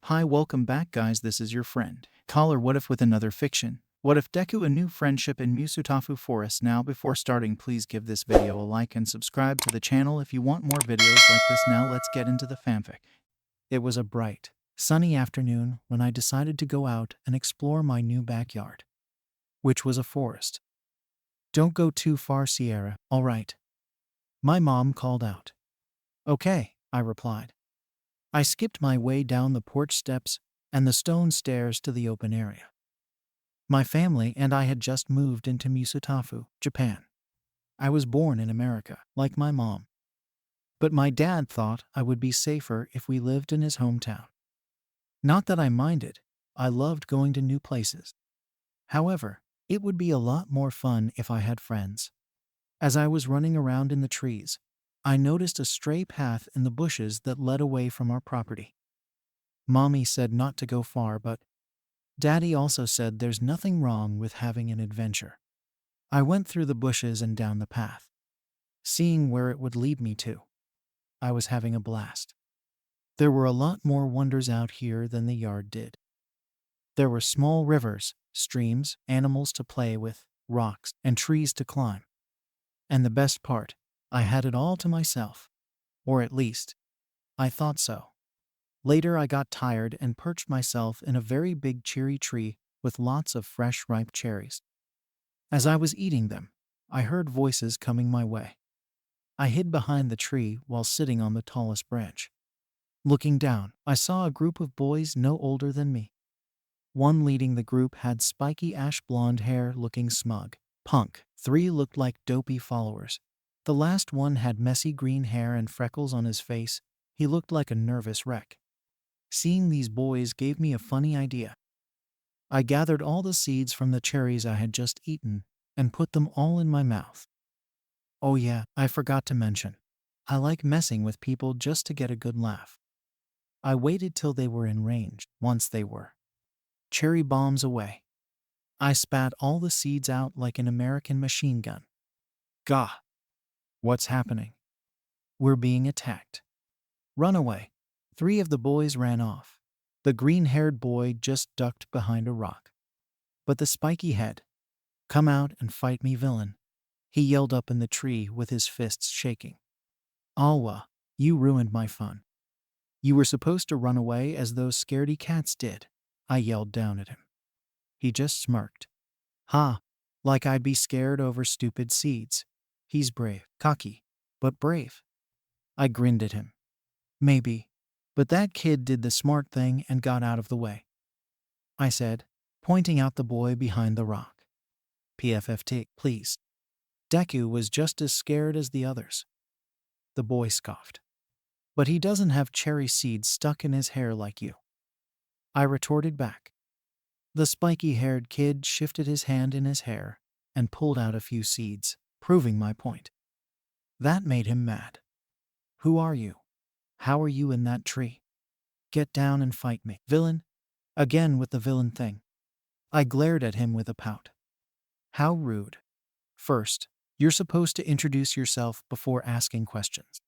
Hi, welcome back, guys. This is your friend Caller. What if with another fiction? What if Deku a new friendship in Musutafu Forest? Now, before starting, please give this video a like and subscribe to the channel if you want more videos like this. Now, let's get into the fanfic. It was a bright, sunny afternoon when I decided to go out and explore my new backyard, which was a forest. Don't go too far, Sierra, all right? My mom called out. Okay, I replied. I skipped my way down the porch steps and the stone stairs to the open area. My family and I had just moved into Musutafu, Japan. I was born in America, like my mom. But my dad thought I would be safer if we lived in his hometown. Not that I minded, I loved going to new places. However, it would be a lot more fun if I had friends. As I was running around in the trees, I noticed a stray path in the bushes that led away from our property. Mommy said not to go far, but Daddy also said there's nothing wrong with having an adventure. I went through the bushes and down the path, seeing where it would lead me to. I was having a blast. There were a lot more wonders out here than the yard did. There were small rivers, streams, animals to play with, rocks, and trees to climb. And the best part, I had it all to myself. Or at least, I thought so. Later I got tired and perched myself in a very big cherry tree with lots of fresh ripe cherries. As I was eating them, I heard voices coming my way. I hid behind the tree while sitting on the tallest branch. Looking down, I saw a group of boys no older than me. One leading the group had spiky ash blonde hair looking smug. Punk. 3 looked like dopey followers. The last one had messy green hair and freckles on his face. He looked like a nervous wreck. Seeing these boys gave me a funny idea. I gathered all the seeds from the cherries I had just eaten and put them all in my mouth. Oh yeah, I forgot to mention. I like messing with people just to get a good laugh. I waited till they were in range. Once they were cherry bombs away, I spat all the seeds out like an American machine gun. Gah! What's happening? We're being attacked. Run away. 3 of the boys ran off. The green-haired boy just ducked behind a rock. But the spiky head, "Come out and fight me, villain," he yelled up in the tree with his fists shaking. Alwa, you ruined my fun. You were supposed to run away as those scaredy cats did, I yelled down at him. He just smirked. Ha, like I'd be scared over stupid seeds. He's brave, cocky, but brave. I grinned at him. Maybe, but that kid did the smart thing and got out of the way, I said, pointing out the boy behind the rock. PFFT, please. Deku was just as scared as the others. The boy scoffed. But he doesn't have cherry seeds stuck in his hair like you, I retorted back. The spiky-haired kid shifted his hand in his hair and pulled out a few seeds, proving my point. That made him mad. Who are you? How are you in that tree? Get down and fight me, villain. Again with the villain thing. I glared at him with a pout. How rude. First, you're supposed to introduce yourself before asking questions.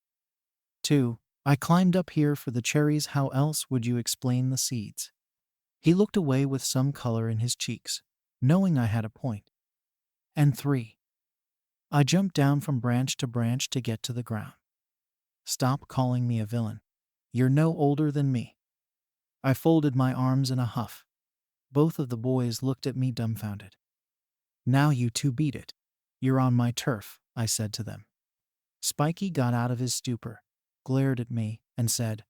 2, I climbed up here for the cherries. How else would you explain the seeds? He looked away with some color in his cheeks, knowing I had a point. And 3, I jumped down from branch to branch to get to the ground. Stop calling me a villain. You're no older than me. I folded my arms in a huff. Both of the boys looked at me dumbfounded. Now you two beat it. You're on my turf, I said to them. Spiky got out of his stupor, glared at me, and said,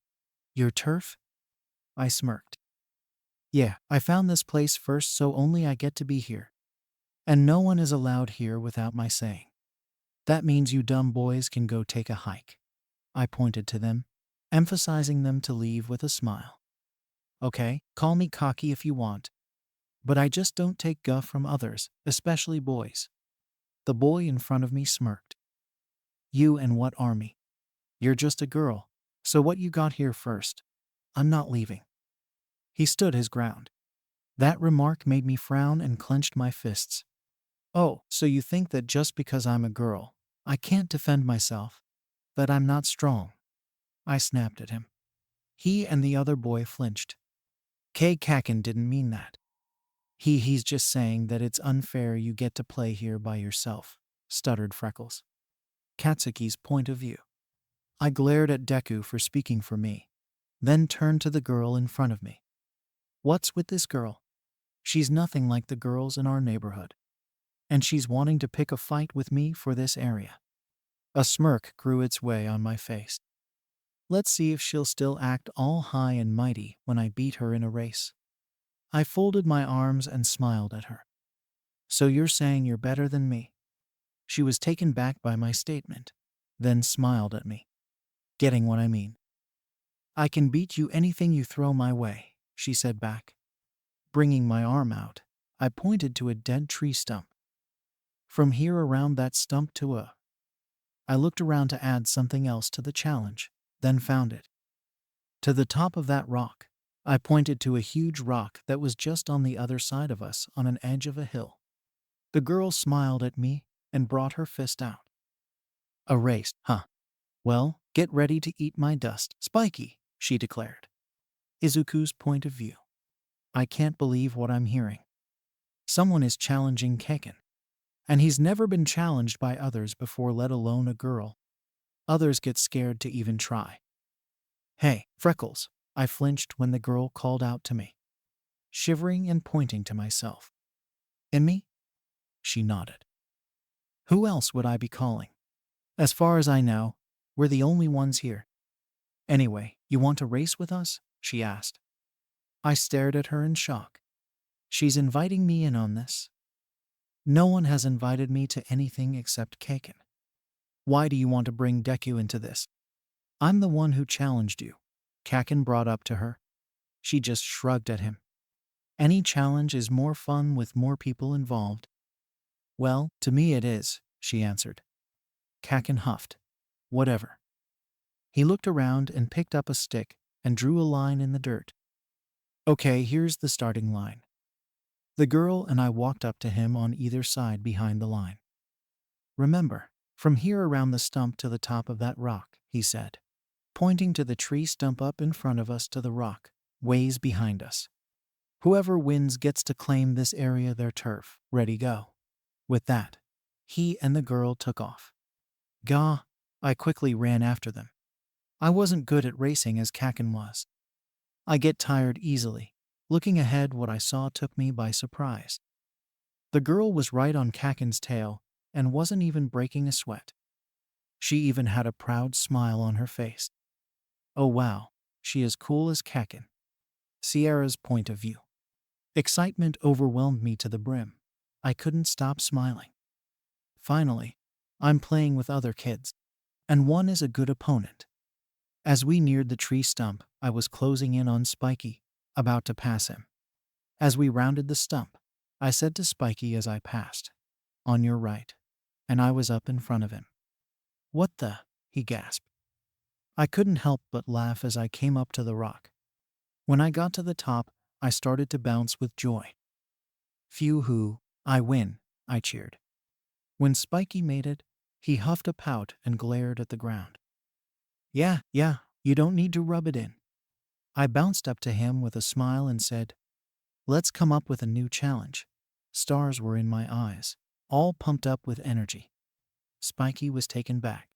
Your turf? I smirked. Yeah, I found this place first, so only I get to be here. And no one is allowed here without my saying. That means you dumb boys can go take a hike. I pointed to them, emphasizing them to leave with a smile. Okay, call me cocky if you want. But I just don't take guff from others, especially boys. The boy in front of me smirked. You and what army? You're just a girl, so what you got here first? I'm not leaving. He stood his ground. That remark made me frown and clenched my fists. Oh, so you think that just because I'm a girl, I can't defend myself? That I'm not strong? I snapped at him. He and the other boy flinched. Kaken didn't mean that. He's just saying that it's unfair you get to play here by yourself, stuttered Freckles. Katsuki's point of view. I glared at Deku for speaking for me, then turned to the girl in front of me. What's with this girl? She's nothing like the girls in our neighborhood. And she's wanting to pick a fight with me for this area. A smirk grew its way on my face. Let's see if she'll still act all high and mighty when I beat her in a race. I folded my arms and smiled at her. So you're saying you're better than me? She was taken back by my statement, then smiled at me. Getting what I mean? I can beat you anything you throw my way, she said back. Bringing my arm out, I pointed to a dead tree stump. From here around that stump to a... I looked around to add something else to the challenge, then found it. To the top of that rock. I pointed to a huge rock that was just on the other side of us on an edge of a hill. The girl smiled at me and brought her fist out. A race, huh? Well, get ready to eat my dust, Spiky, she declared. Izuku's point of view. I can't believe what I'm hearing. Someone is challenging Kaken. And he's never been challenged by others before, let alone a girl. Others get scared to even try. Hey, Freckles, I flinched when the girl called out to me, shivering and pointing to myself. And me? She nodded. Who else would I be calling? As far as I know, we're the only ones here. Anyway, you want to race with us? She asked. I stared at her in shock. She's inviting me in on this. No one has invited me to anything except Kaken. Why do you want to bring Deku into this? I'm the one who challenged you, Kaken brought up to her. She just shrugged at him. Any challenge is more fun with more people involved. Well, to me it is, she answered. Kaken huffed. Whatever. He looked around and picked up a stick and drew a line in the dirt. Okay, here's the starting line. The girl and I walked up to him on either side behind the line. Remember, from here around the stump to the top of that rock, he said, pointing to the tree stump up in front of us to the rock, ways behind us. Whoever wins gets to claim this area their turf. Ready, go. With that, he and the girl took off. Gah, I quickly ran after them. I wasn't good at racing as Kaken was. I get tired easily. Looking ahead, what I saw took me by surprise. The girl was right on Kaken's tail and wasn't even breaking a sweat. She even had a proud smile on her face. Oh wow, she is cool as Kaken. Sierra's point of view. Excitement overwhelmed me to the brim. I couldn't stop smiling. Finally, I'm playing with other kids, and one is a good opponent. As we neared the tree stump, I was closing in on Spiky, about to pass him. As we rounded the stump, I said to Spiky as I passed, "On your right," and I was up in front of him. What the? He gasped. I couldn't help but laugh as I came up to the rock. When I got to the top, I started to bounce with joy. Phew-hoo, I win, I cheered. When Spiky made it, he huffed a pout and glared at the ground. Yeah, you don't need to rub it in. I bounced up to him with a smile and said, let's come up with a new challenge. Stars were in my eyes, all pumped up with energy. Spiky was taken back.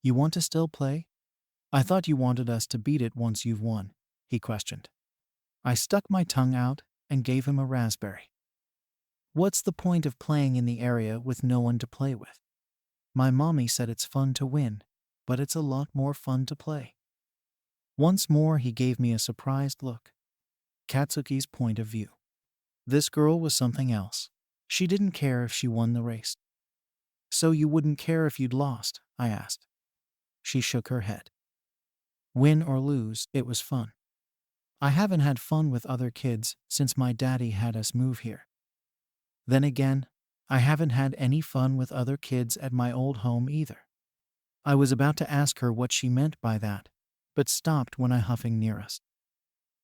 You want to still play? I thought you wanted us to beat it once you've won, he questioned. I stuck my tongue out and gave him a raspberry. What's the point of playing in the area with no one to play with? My mommy said it's fun to win, but it's a lot more fun to play. Once more he gave me a surprised look. Katsuki's point of view. This girl was something else. She didn't care if she won the race. So you wouldn't care if you'd lost? I asked. She shook her head. Win or lose, it was fun. I haven't had fun with other kids since my daddy had us move here. Then again, I haven't had any fun with other kids at my old home either. I was about to ask her what she meant by that, but stopped when I huffing near us.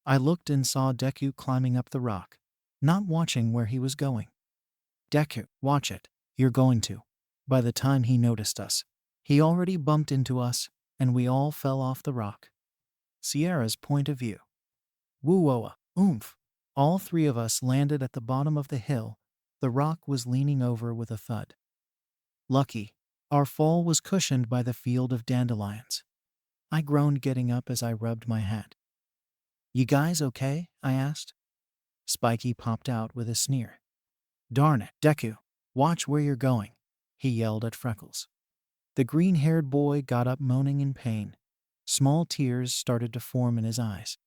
I looked and saw Deku climbing up the rock, not watching where he was going. Deku, watch it, you're going to. By the time he noticed us, he already bumped into us, and we all fell off the rock. Sierra's point of view. Woo-oa, Oomph! All three of us landed at the bottom of the hill. The rock was leaning over with a thud. Lucky. Our fall was cushioned by the field of dandelions. I groaned getting up as I rubbed my head. You guys okay? I asked. Spiky popped out with a sneer. Darn it, Deku, watch where you're going, he yelled at Freckles. The green-haired boy got up moaning in pain. Small tears started to form in his eyes.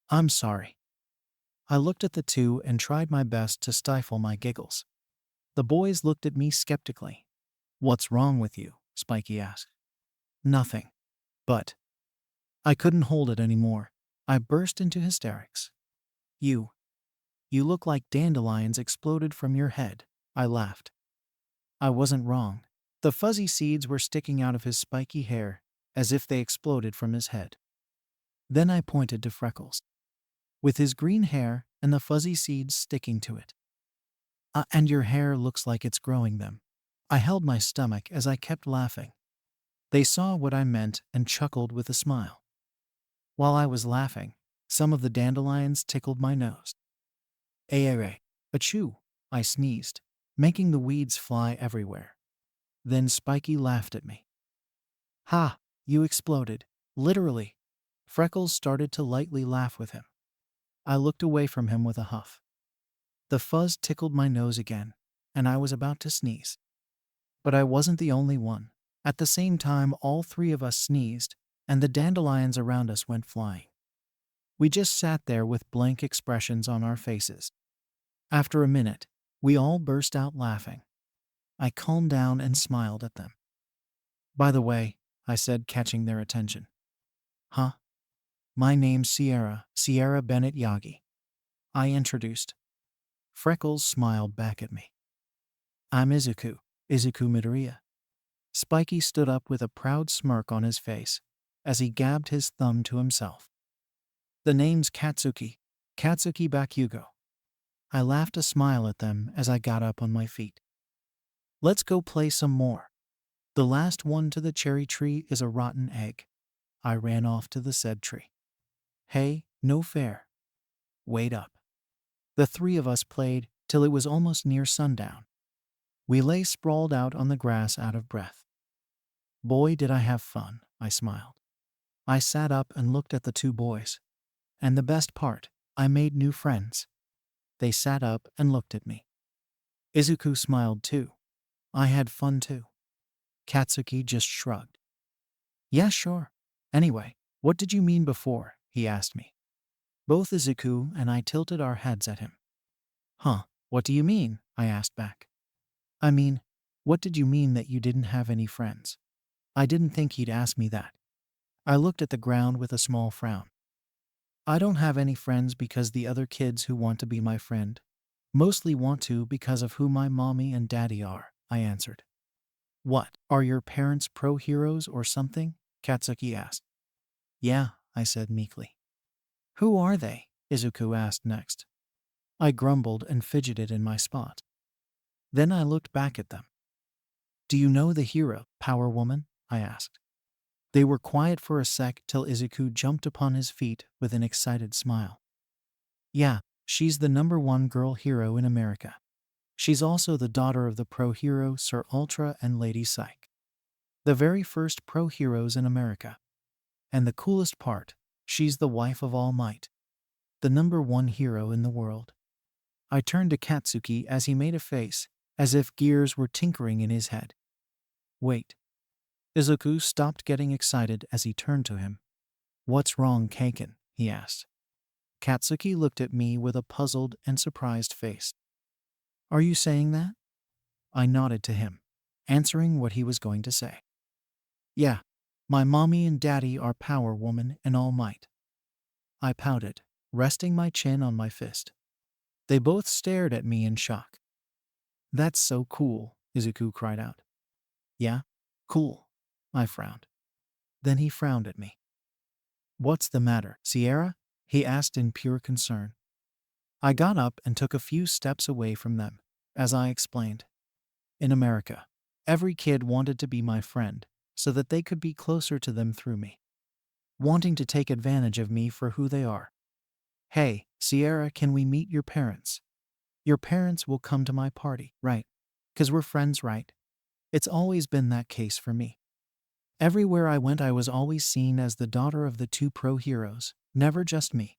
I'm sorry. I looked at the two and tried my best to stifle my giggles. The boys looked at me skeptically. What's wrong with you? Spiky asked. Nothing. But I couldn't hold it anymore. I burst into hysterics. You look like dandelions exploded from your head, I laughed. I wasn't wrong. The fuzzy seeds were sticking out of his spiky hair, as if they exploded from his head. Then I pointed to Freckles, with his green hair and the fuzzy seeds sticking to it. And your hair looks like it's growing them. I held my stomach as I kept laughing. They saw what I meant and chuckled with a smile. While I was laughing, some of the dandelions tickled my nose. Achoo! I sneezed, making the weeds fly everywhere. Then Spiky laughed at me. Ha! You exploded. Literally. Freckles started to lightly laugh with him. I looked away from him with a huff. The fuzz tickled my nose again, and I was about to sneeze. But I wasn't the only one. At the same time, all three of us sneezed, and the dandelions around us went flying. We just sat there with blank expressions on our faces. After a minute, we all burst out laughing. I calmed down and smiled at them. By the way, I said, catching their attention. Huh? My name's Sierra Bennett Yagi. I introduced. Freckles smiled back at me. I'm Izuku Midoriya. Spiky stood up with a proud smirk on his face as he gabbed his thumb to himself. The name's Katsuki Bakugo. I laughed a smile at them as I got up on my feet. Let's go play some more. The last one to the cherry tree is a rotten egg. I ran off to the said tree. Hey, no fair. Wait up. The three of us played till it was almost near sundown. We lay sprawled out on the grass out of breath. Boy, did I have fun, I smiled. I sat up and looked at the two boys. And the best part, I made new friends. They sat up and looked at me. Izuku smiled too. I had fun too. Katsuki just shrugged. Yeah, sure. Anyway, what did you mean before? He asked me. Both Izuku and I tilted our heads at him. Huh, what do you mean? I asked back. I mean, what did you mean that you didn't have any friends? I didn't think he'd ask me that. I looked at the ground with a small frown. I don't have any friends because the other kids who want to be my friend mostly want to because of who my mommy and daddy are, I answered. What, are your parents pro heroes or something? Katsuki asked. Yeah, I said meekly. Who are they? Izuku asked next. I grumbled and fidgeted in my spot. Then I looked back at them. Do you know the hero, Power Woman? I asked. They were quiet for a sec till Izuku jumped upon his feet with an excited smile. Yeah, she's the #1 girl hero in America. She's also the daughter of the pro hero Sir Ultra and Lady Psyche. The very first pro heroes in America. And the coolest part, she's the wife of All Might. The #1 hero in the world. I turned to Katsuki as he made a face, as if gears were tinkering in his head. Wait. Izuku stopped getting excited as he turned to him. What's wrong, Kaken? He asked. Katsuki looked at me with a puzzled and surprised face. Are you saying that? I nodded to him, answering what he was going to say. Yeah, my mommy and daddy are Power Woman and All Might. I pouted, resting my chin on my fist. They both stared at me in shock. That's so cool, Izuku cried out. Yeah, cool. I frowned. Then he frowned at me. What's the matter, Sierra? He asked in pure concern. I got up and took a few steps away from them, as I explained. In America, every kid wanted to be my friend, so that they could be closer to them through me. Wanting to take advantage of me for who they are. "Hey, Sierra, can we meet your parents? Your parents will come to my party, right? 'Cause we're friends, right?" It's always been that case for me. Everywhere I went, I was always seen as the daughter of the two pro heroes, never just me.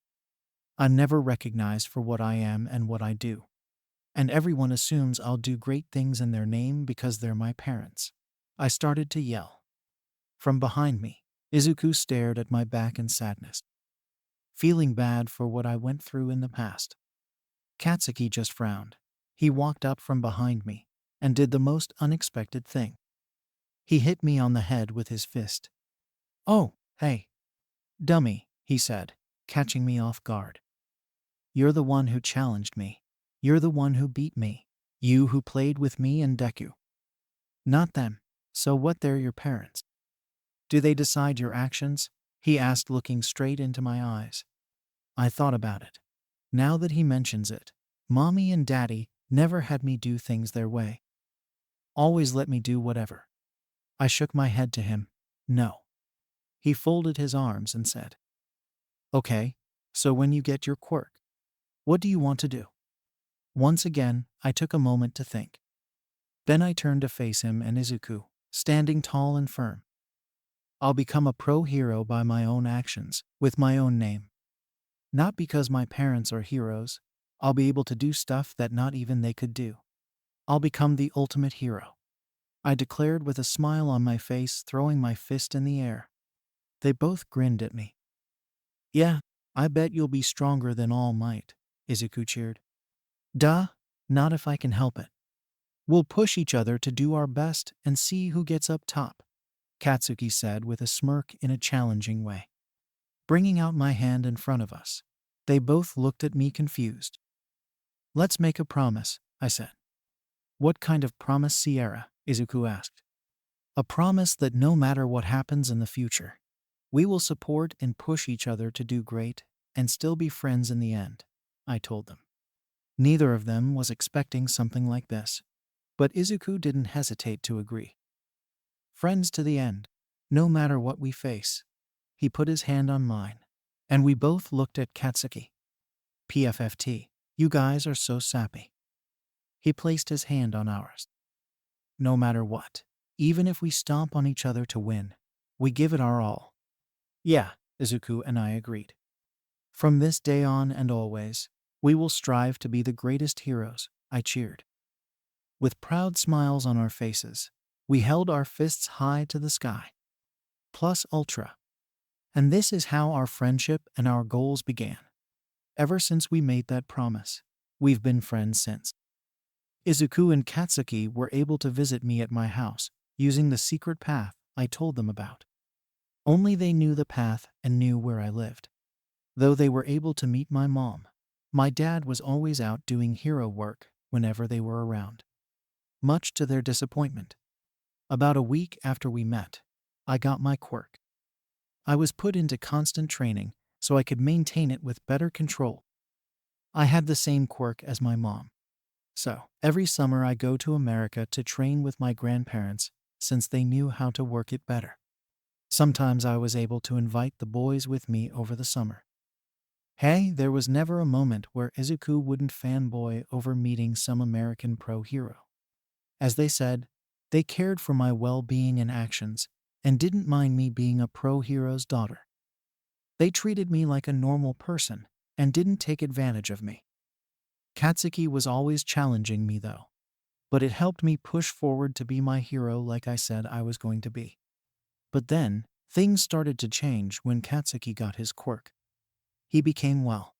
I'm never recognized for what I am and what I do. And everyone assumes I'll do great things in their name because they're my parents. I started to yell. From behind me, Izuku stared at my back in sadness, feeling bad for what I went through in the past. Katsuki just frowned. He walked up from behind me and did the most unexpected thing. He hit me on the head with his fist. "Oh, hey, dummy," he said, catching me off guard. "You're the one who challenged me. You're the one who beat me. You who played with me and Deku. Not them. So what, they're your parents? Do they decide your actions?" he asked, looking straight into my eyes. I thought about it. Now that he mentions it, Mommy and Daddy never had me do things their way. Always let me do whatever. I shook my head to him. No. He folded his arms and said, "Okay, so when you get your quirk, what do you want to do?" Once again, I took a moment to think. Then I turned to face him and Izuku, standing tall and firm. "I'll become a pro hero by my own actions, with my own name. Not because my parents are heroes. I'll be able to do stuff that not even they could do. I'll become the ultimate hero," I declared with a smile on my face, throwing my fist in the air. They both grinned at me. "Yeah, I bet you'll be stronger than All Might," Izuku cheered. "Duh, not if I can help it. We'll push each other to do our best and see who gets up top," Katsuki said with a smirk in a challenging way, bringing out my hand in front of us. They both looked at me confused. "Let's make a promise," I said. "What kind of promise, Sierra?" Izuku asked. "A promise that no matter what happens in the future, we will support and push each other to do great and still be friends in the end," I told them. Neither of them was expecting something like this, but Izuku didn't hesitate to agree. "Friends to the end, no matter what we face." He put his hand on mine, and we both looked at Katsuki. "PFFT, you guys are so sappy." He placed his hand on ours. "No matter what, even if we stomp on each other to win, we give it our all." "Yeah," Izuku and I agreed. "From this day on and always, we will strive to be the greatest heroes," I cheered. With proud smiles on our faces, we held our fists high to the sky. Plus ultra. And this is how our friendship and our goals began. Ever since we made that promise, we've been friends since. Izuku and Katsuki were able to visit me at my house, using the secret path I told them about. Only they knew the path and knew where I lived. Though they were able to meet my mom, my dad was always out doing hero work whenever they were around. Much to their disappointment. About a week after we met, I got my quirk. I was put into constant training so I could maintain it with better control. I had the same quirk as my mom. So, every summer I go to America to train with my grandparents since they knew how to work it better. Sometimes I was able to invite the boys with me over the summer. Hey, there was never a moment where Izuku wouldn't fanboy over meeting some American pro hero. As they said, they cared for my well-being and actions and didn't mind me being a pro hero's daughter. They treated me like a normal person and didn't take advantage of me. Katsuki was always challenging me though, but it helped me push forward to be my hero like I said I was going to be. But then, things started to change when Katsuki got his quirk. He became, well,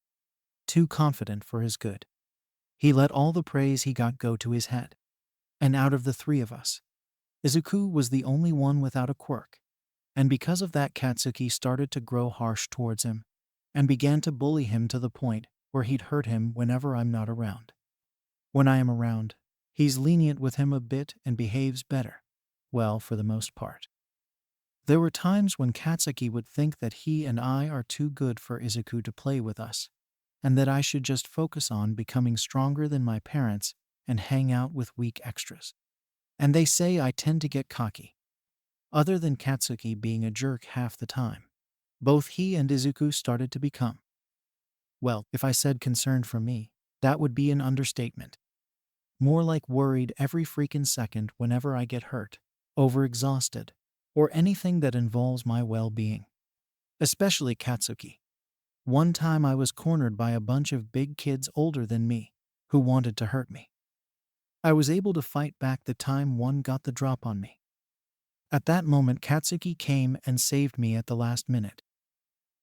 too confident for his good. He let all the praise he got go to his head. And out of the three of us, Izuku was the only one without a quirk. And because of that, Katsuki started to grow harsh towards him and began to bully him to the point where he'd hurt him whenever I'm not around. When I am around, he's lenient with him a bit and behaves better. Well, for the most part. There were times when Katsuki would think that he and I are too good for Izuku to play with us, and that I should just focus on becoming stronger than my parents and hang out with weak extras. And they say I tend to get cocky. Other than Katsuki being a jerk half the time, both he and Izuku started to become. Well, if I said concerned for me, that would be an understatement. More like worried every freaking second whenever I get hurt, overexhausted, or anything that involves my well-being. Especially Katsuki. One time I was cornered by a bunch of big kids older than me who wanted to hurt me. I was able to fight back the time one got the drop on me. At that moment, Katsuki came and saved me at the last minute.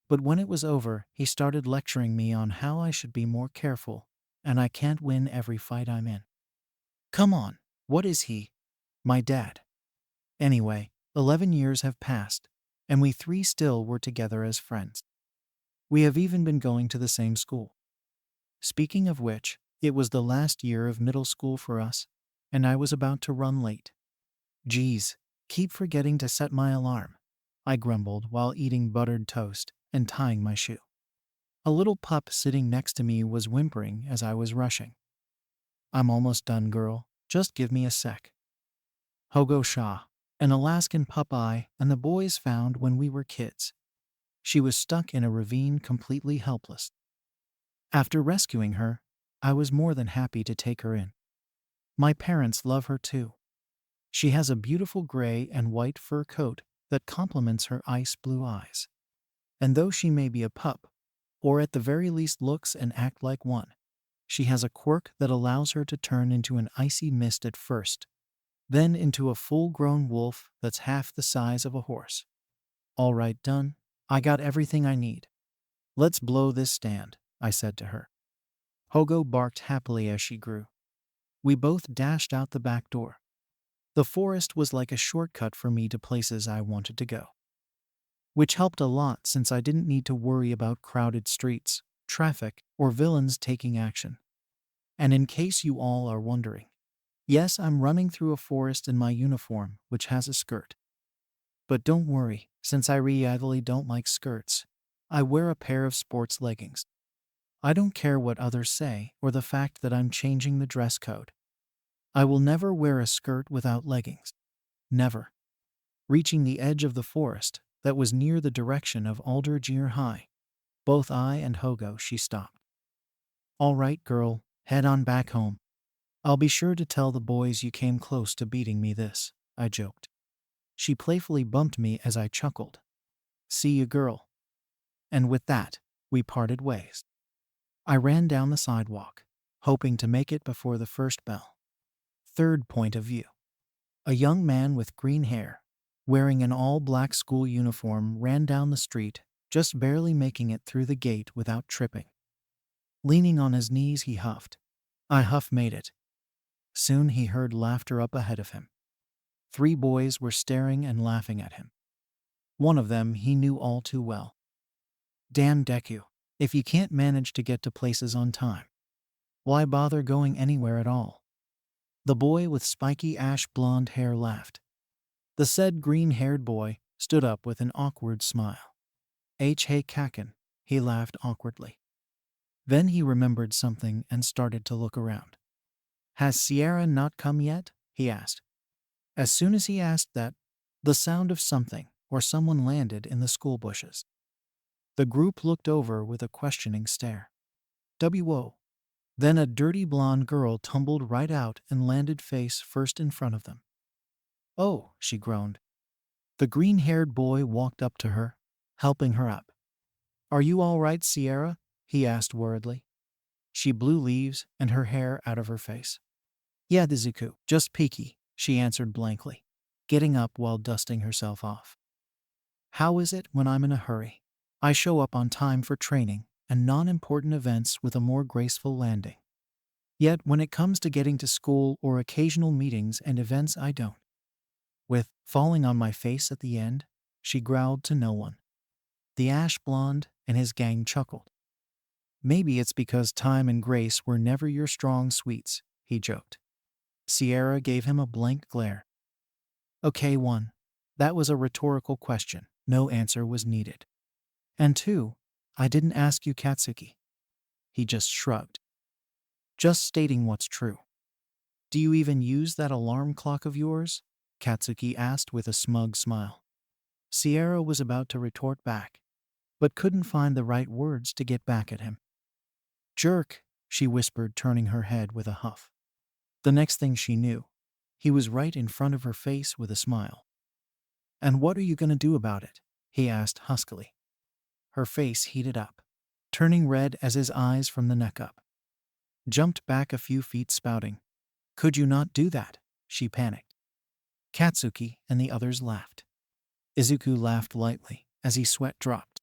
But when it was over, he started lecturing me on how I should be more careful, and I can't win every fight I'm in. Come on, what is he? My dad. Anyway, 11 years have passed, and we three still were together as friends. We have even been going to the same school. Speaking of which, it was the last year of middle school for us, and I was about to run late. Geez, keep forgetting to set my alarm, I grumbled while eating buttered toast and tying my shoe. A little pup sitting next to me was whimpering as I was rushing. I'm almost done, girl. Just give me a sec. Hogo Shah, an Alaskan pup I and the boys found when we were kids. She was stuck in a ravine completely helpless. After rescuing her, I was more than happy to take her in. My parents love her too. She has a beautiful gray and white fur coat that complements her ice blue eyes. And though she may be a pup, or at the very least looks and act like one, she has a quirk that allows her to turn into an icy mist at first, then into a full-grown wolf that's half the size of a horse. All right, done. I got everything I need. Let's blow this stand, I said to her. Hogo barked happily as she grew. We both dashed out the back door. The forest was like a shortcut for me to places I wanted to go, which helped a lot since I didn't need to worry about crowded streets, traffic, or villains taking action. And in case you all are wondering, yes, I'm running through a forest in my uniform, which has a skirt. But don't worry, since I really don't like skirts, I wear a pair of sports leggings. I don't care what others say or the fact that I'm changing the dress code. I will never wear a skirt without leggings. Never. Reaching the edge of the forest that was near the direction of Alder Junior High, both I and Hogo, she stopped. All right, girl, head on back home. I'll be sure to tell the boys you came close to beating me this, I joked. She playfully bumped me as I chuckled. See you, girl. And with that, we parted ways. I ran down the sidewalk, hoping to make it before the first bell. Third point of view. A young man with green hair, wearing an all-black school uniform, ran down the street, just barely making it through the gate without tripping. Leaning on his knees, he huffed. I made it. Soon he heard laughter up ahead of him. 3 boys were staring and laughing at him. One of them he knew all too well. Damn Deku, if you can't manage to get to places on time, why bother going anywhere at all? The boy with spiky ash blonde hair laughed. The said green-haired boy stood up with an awkward smile. Hey Kaken, he laughed awkwardly. Then he remembered something and started to look around. Has Sierra not come yet? He asked. As soon as he asked that, the sound of something or someone landed in the school bushes. The group looked over with a questioning stare. W.O. Then a dirty blonde girl tumbled right out and landed face first in front of them. Oh, she groaned. The green-haired boy walked up to her, helping her up. Are you all right, Sierra? He asked worriedly. She blew leaves and her hair out of her face. Yeah, Izuku, just peeky, she answered blankly, getting up while dusting herself off. How is it when I'm in a hurry? I show up on time for training and non-important events with a more graceful landing. Yet when it comes to getting to school or occasional meetings and events, I don't. With falling on my face at the end, she growled to no one. The ash blonde and his gang chuckled. Maybe it's because time and grace were never your strong suits, he joked. Sierra gave him a blank glare. Okay, 1. That was a rhetorical question. No answer was needed. And 2, I didn't ask you, Katsuki. He just shrugged. Just stating what's true. Do you even use that alarm clock of yours? Katsuki asked with a smug smile. Sierra was about to retort back, but couldn't find the right words to get back at him. Jerk, she whispered, turning her head with a huff. The next thing she knew, he was right in front of her face with a smile. And what are you going to do about it? He asked huskily. Her face heated up, turning red as his eyes from the neck up jumped back a few feet, spouting. Could you not do that? She panicked. Katsuki and the others laughed. Izuku laughed lightly as his sweat dropped.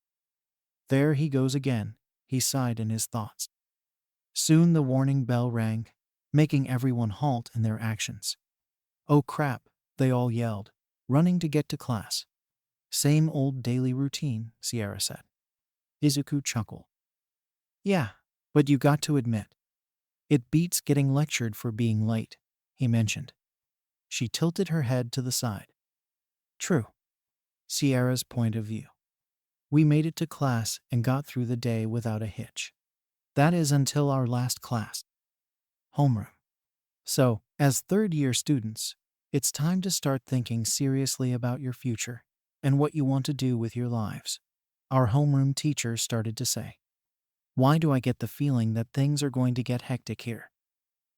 There he goes again, he sighed in his thoughts. Soon the warning bell rang, making everyone halt in their actions. Oh crap, they all yelled, running to get to class. Same old daily routine, Sierra said. Izuku chuckled. Yeah, but you got to admit, it beats getting lectured for being late, he mentioned. She tilted her head to the side. True. Sierra's point of view. We made it to class and got through the day without a hitch. That is until our last class. Homeroom. So, as third-year students, it's time to start thinking seriously about your future and what you want to do with your lives, our homeroom teacher started to say. Why do I get the feeling that things are going to get hectic here?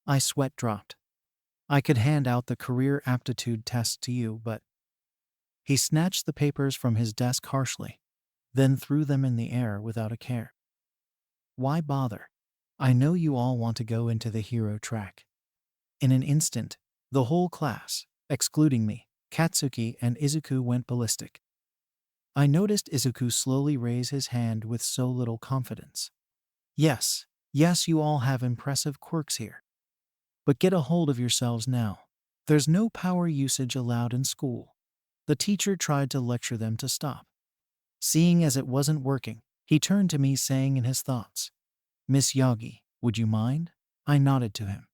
I sweat dropped. I could hand out the career aptitude test to you, but... He snatched the papers from his desk harshly, then threw them in the air without a care. Why bother? I know you all want to go into the hero track. In an instant, the whole class, excluding me, Katsuki and Izuku, went ballistic. I noticed Izuku slowly raise his hand with so little confidence. Yes, you all have impressive quirks here. But get a hold of yourselves now. There's no power usage allowed in school. The teacher tried to lecture them to stop. Seeing as it wasn't working, he turned to me, saying in his thoughts, Miss Yagi, would you mind? I nodded to him.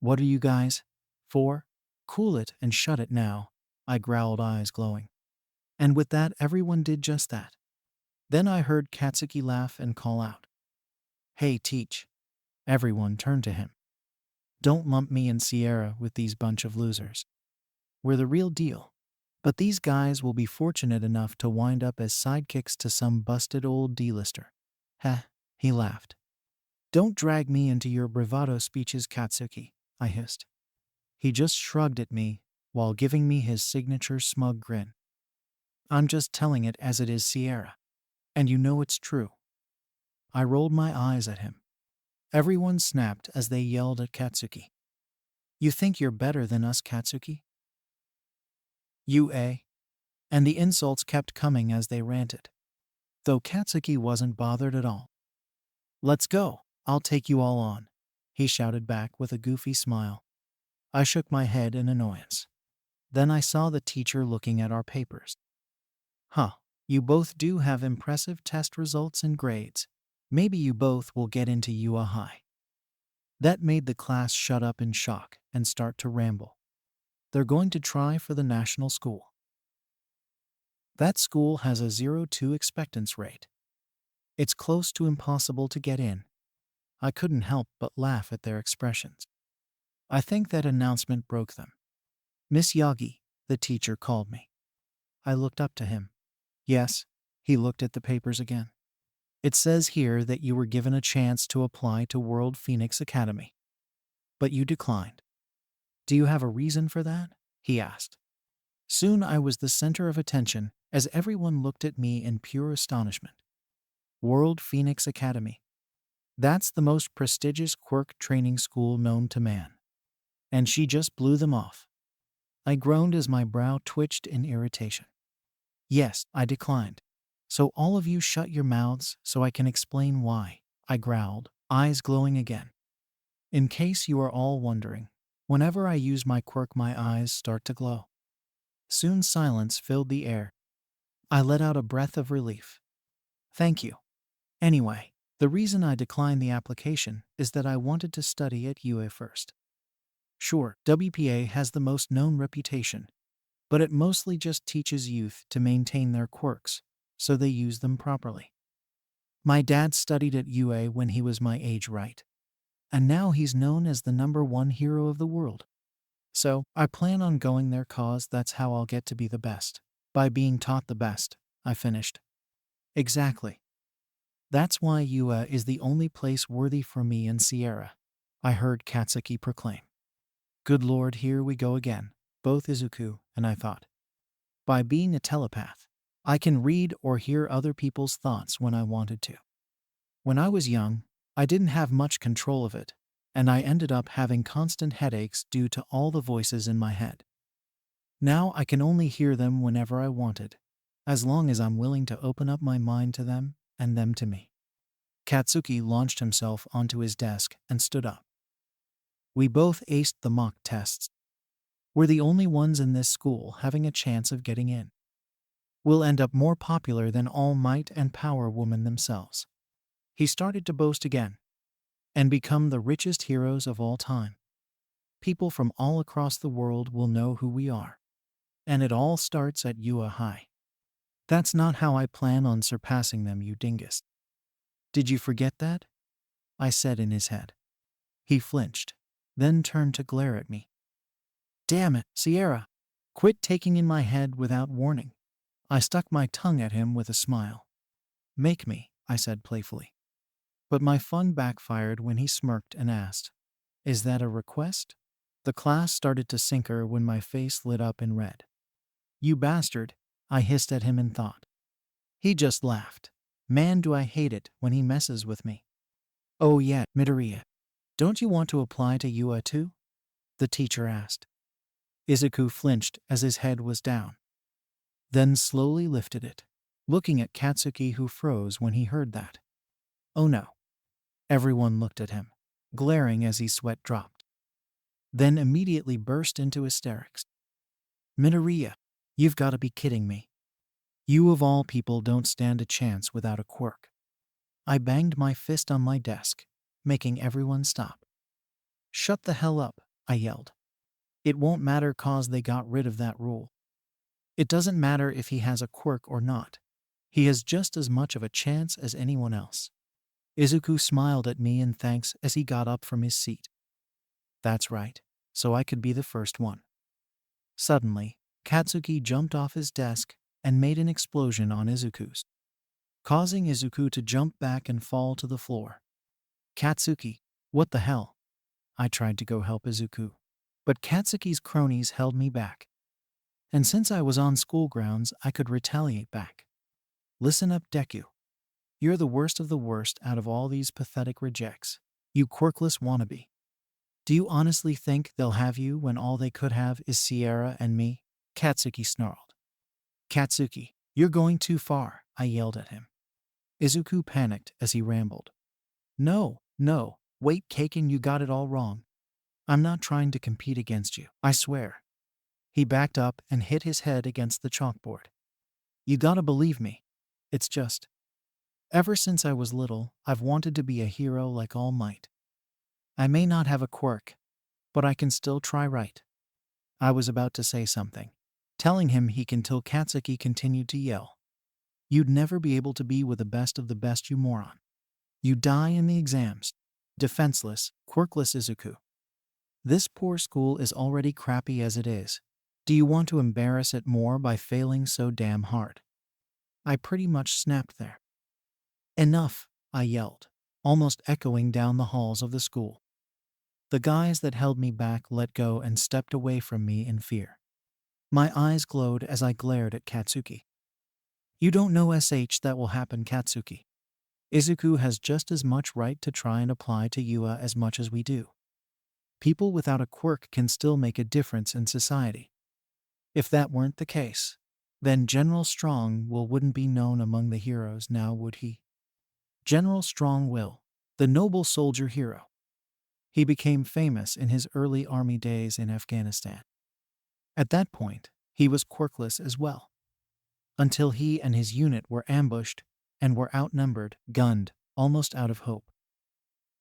What are you guys for? Cool it and shut it now, I growled, eyes glowing. And with that, everyone did just that. Then I heard Katsuki laugh and call out, Hey, teach. Everyone turned to him. Don't lump me and Sierra with these bunch of losers. We're the real deal. But these guys will be fortunate enough to wind up as sidekicks to some busted old D-lister. Heh, he laughed. Don't drag me into your bravado speeches, Katsuki, I hissed. He just shrugged at me while giving me his signature smug grin. I'm just telling it as it is, Sierra. And you know it's true. I rolled my eyes at him. Everyone snapped as they yelled at Katsuki. You think you're better than us, Katsuki? You, eh? And the insults kept coming as they ranted. Though Katsuki wasn't bothered at all. Let's go, I'll take you all on, he shouted back with a goofy smile. I shook my head in annoyance. Then I saw the teacher looking at our papers. Huh, you both do have impressive test results and grades. Maybe you both will get into UA High. That made the class shut up in shock and start to ramble. They're going to try for the national school. That school has a 0-2 acceptance rate. It's close to impossible to get in. I couldn't help but laugh at their expressions. I think that announcement broke them. Miss Yagi, the teacher called me. I looked up to him. Yes, he looked at the papers again. It says here that you were given a chance to apply to World Phoenix Academy. But you declined. Do you have a reason for that? He asked. Soon I was the center of attention as everyone looked at me in pure astonishment. World Phoenix Academy. That's the most prestigious quirk training school known to man. And she just blew them off. I groaned as my brow twitched in irritation. Yes, I declined. So all of you shut your mouths so I can explain why, I growled, eyes glowing again. In case you are all wondering, whenever I use my quirk my eyes start to glow. Soon silence filled the air. I let out a breath of relief. Thank you. Anyway, the reason I declined the application is that I wanted to study at UA first. Sure, WPA has the most known reputation, but it mostly just teaches youth to maintain their quirks, so they use them properly. My dad studied at UA when he was my age, right? And now he's known as the #1 hero of the world. So, I plan on going there cause that's how I'll get to be the best. By being taught the best, I finished. Exactly. That's why Yua is the only place worthy for me and Sierra, I heard Katsuki proclaim. Good lord, here we go again, both Izuku and I thought. By being a telepath, I can read or hear other people's thoughts when I wanted to. When I was young, I didn't have much control of it, and I ended up having constant headaches due to all the voices in my head. Now I can only hear them whenever I wanted, as long as I'm willing to open up my mind to them and them to me. Katsuki launched himself onto his desk and stood up. We both aced the mock tests. We're the only ones in this school having a chance of getting in. We'll end up more popular than All Might and Power Woman themselves. He started to boast again, and become the richest heroes of all time. People from all across the world will know who we are. And it all starts at Yua High. That's not how I plan on surpassing them, you dingus. Did you forget that? I said in his head. He flinched, then turned to glare at me. Damn it, Sierra! Quit taking in my head without warning. I stuck my tongue at him with a smile. Make me, I said playfully. But my fun backfired when he smirked and asked, Is that a request? The class started to sinker when my face lit up in red. You bastard, I hissed at him in thought. He just laughed. Man, do I hate it when he messes with me. Oh yeah, Midoriya. Don't you want to apply to Yua too? The teacher asked. Izuku flinched as his head was down, then slowly lifted it, looking at Katsuki, who froze when he heard that. Oh no. Everyone looked at him, glaring as his sweat dropped. Then immediately burst into hysterics. Midoriya, you've got to be kidding me. You of all people don't stand a chance without a quirk. I banged my fist on my desk, making everyone stop. Shut the hell up, I yelled. It won't matter cause they got rid of that rule. It doesn't matter if he has a quirk or not. He has just as much of a chance as anyone else. Izuku smiled at me in thanks as he got up from his seat. That's right, so I could be the first one. Suddenly, Katsuki jumped off his desk and made an explosion on Izuku's, causing Izuku to jump back and fall to the floor. Katsuki, what the hell? I tried to go help Izuku, but Katsuki's cronies held me back. And since I was on school grounds, I could retaliate back. Listen up, Deku. You're the worst of the worst out of all these pathetic rejects, you quirkless wannabe. Do you honestly think they'll have you when all they could have is Sierra and me? Katsuki snarled. Katsuki, you're going too far, I yelled at him. Izuku panicked as he rambled. No, wait, Kaken, you got it all wrong. I'm not trying to compete against you, I swear. He backed up and hit his head against the chalkboard. You gotta believe me. It's just, ever since I was little, I've wanted to be a hero like All Might. I may not have a quirk, but I can still try right. I was about to say something, telling him he can, till Katsuki continued to yell. You'd never be able to be with the best of the best, you moron. You die in the exams. Defenseless, quirkless Izuku. This poor school is already crappy as it is. Do you want to embarrass it more by failing so damn hard? I pretty much snapped there. Enough, I yelled, almost echoing down the halls of the school. The guys that held me back let go and stepped away from me in fear. My eyes glowed as I glared at Katsuki. You don't know that will happen, Katsuki. Izuku has just as much right to try and apply to Yua as much as we do. People without a quirk can still make a difference in society. If that weren't the case, then General Strong-Will wouldn't be known among the heroes now, would he? General Strong-Will, the noble soldier hero. He became famous in his early army days in Afghanistan. At that point, he was quirkless as well. Until he and his unit were ambushed and were outnumbered, gunned, almost out of hope.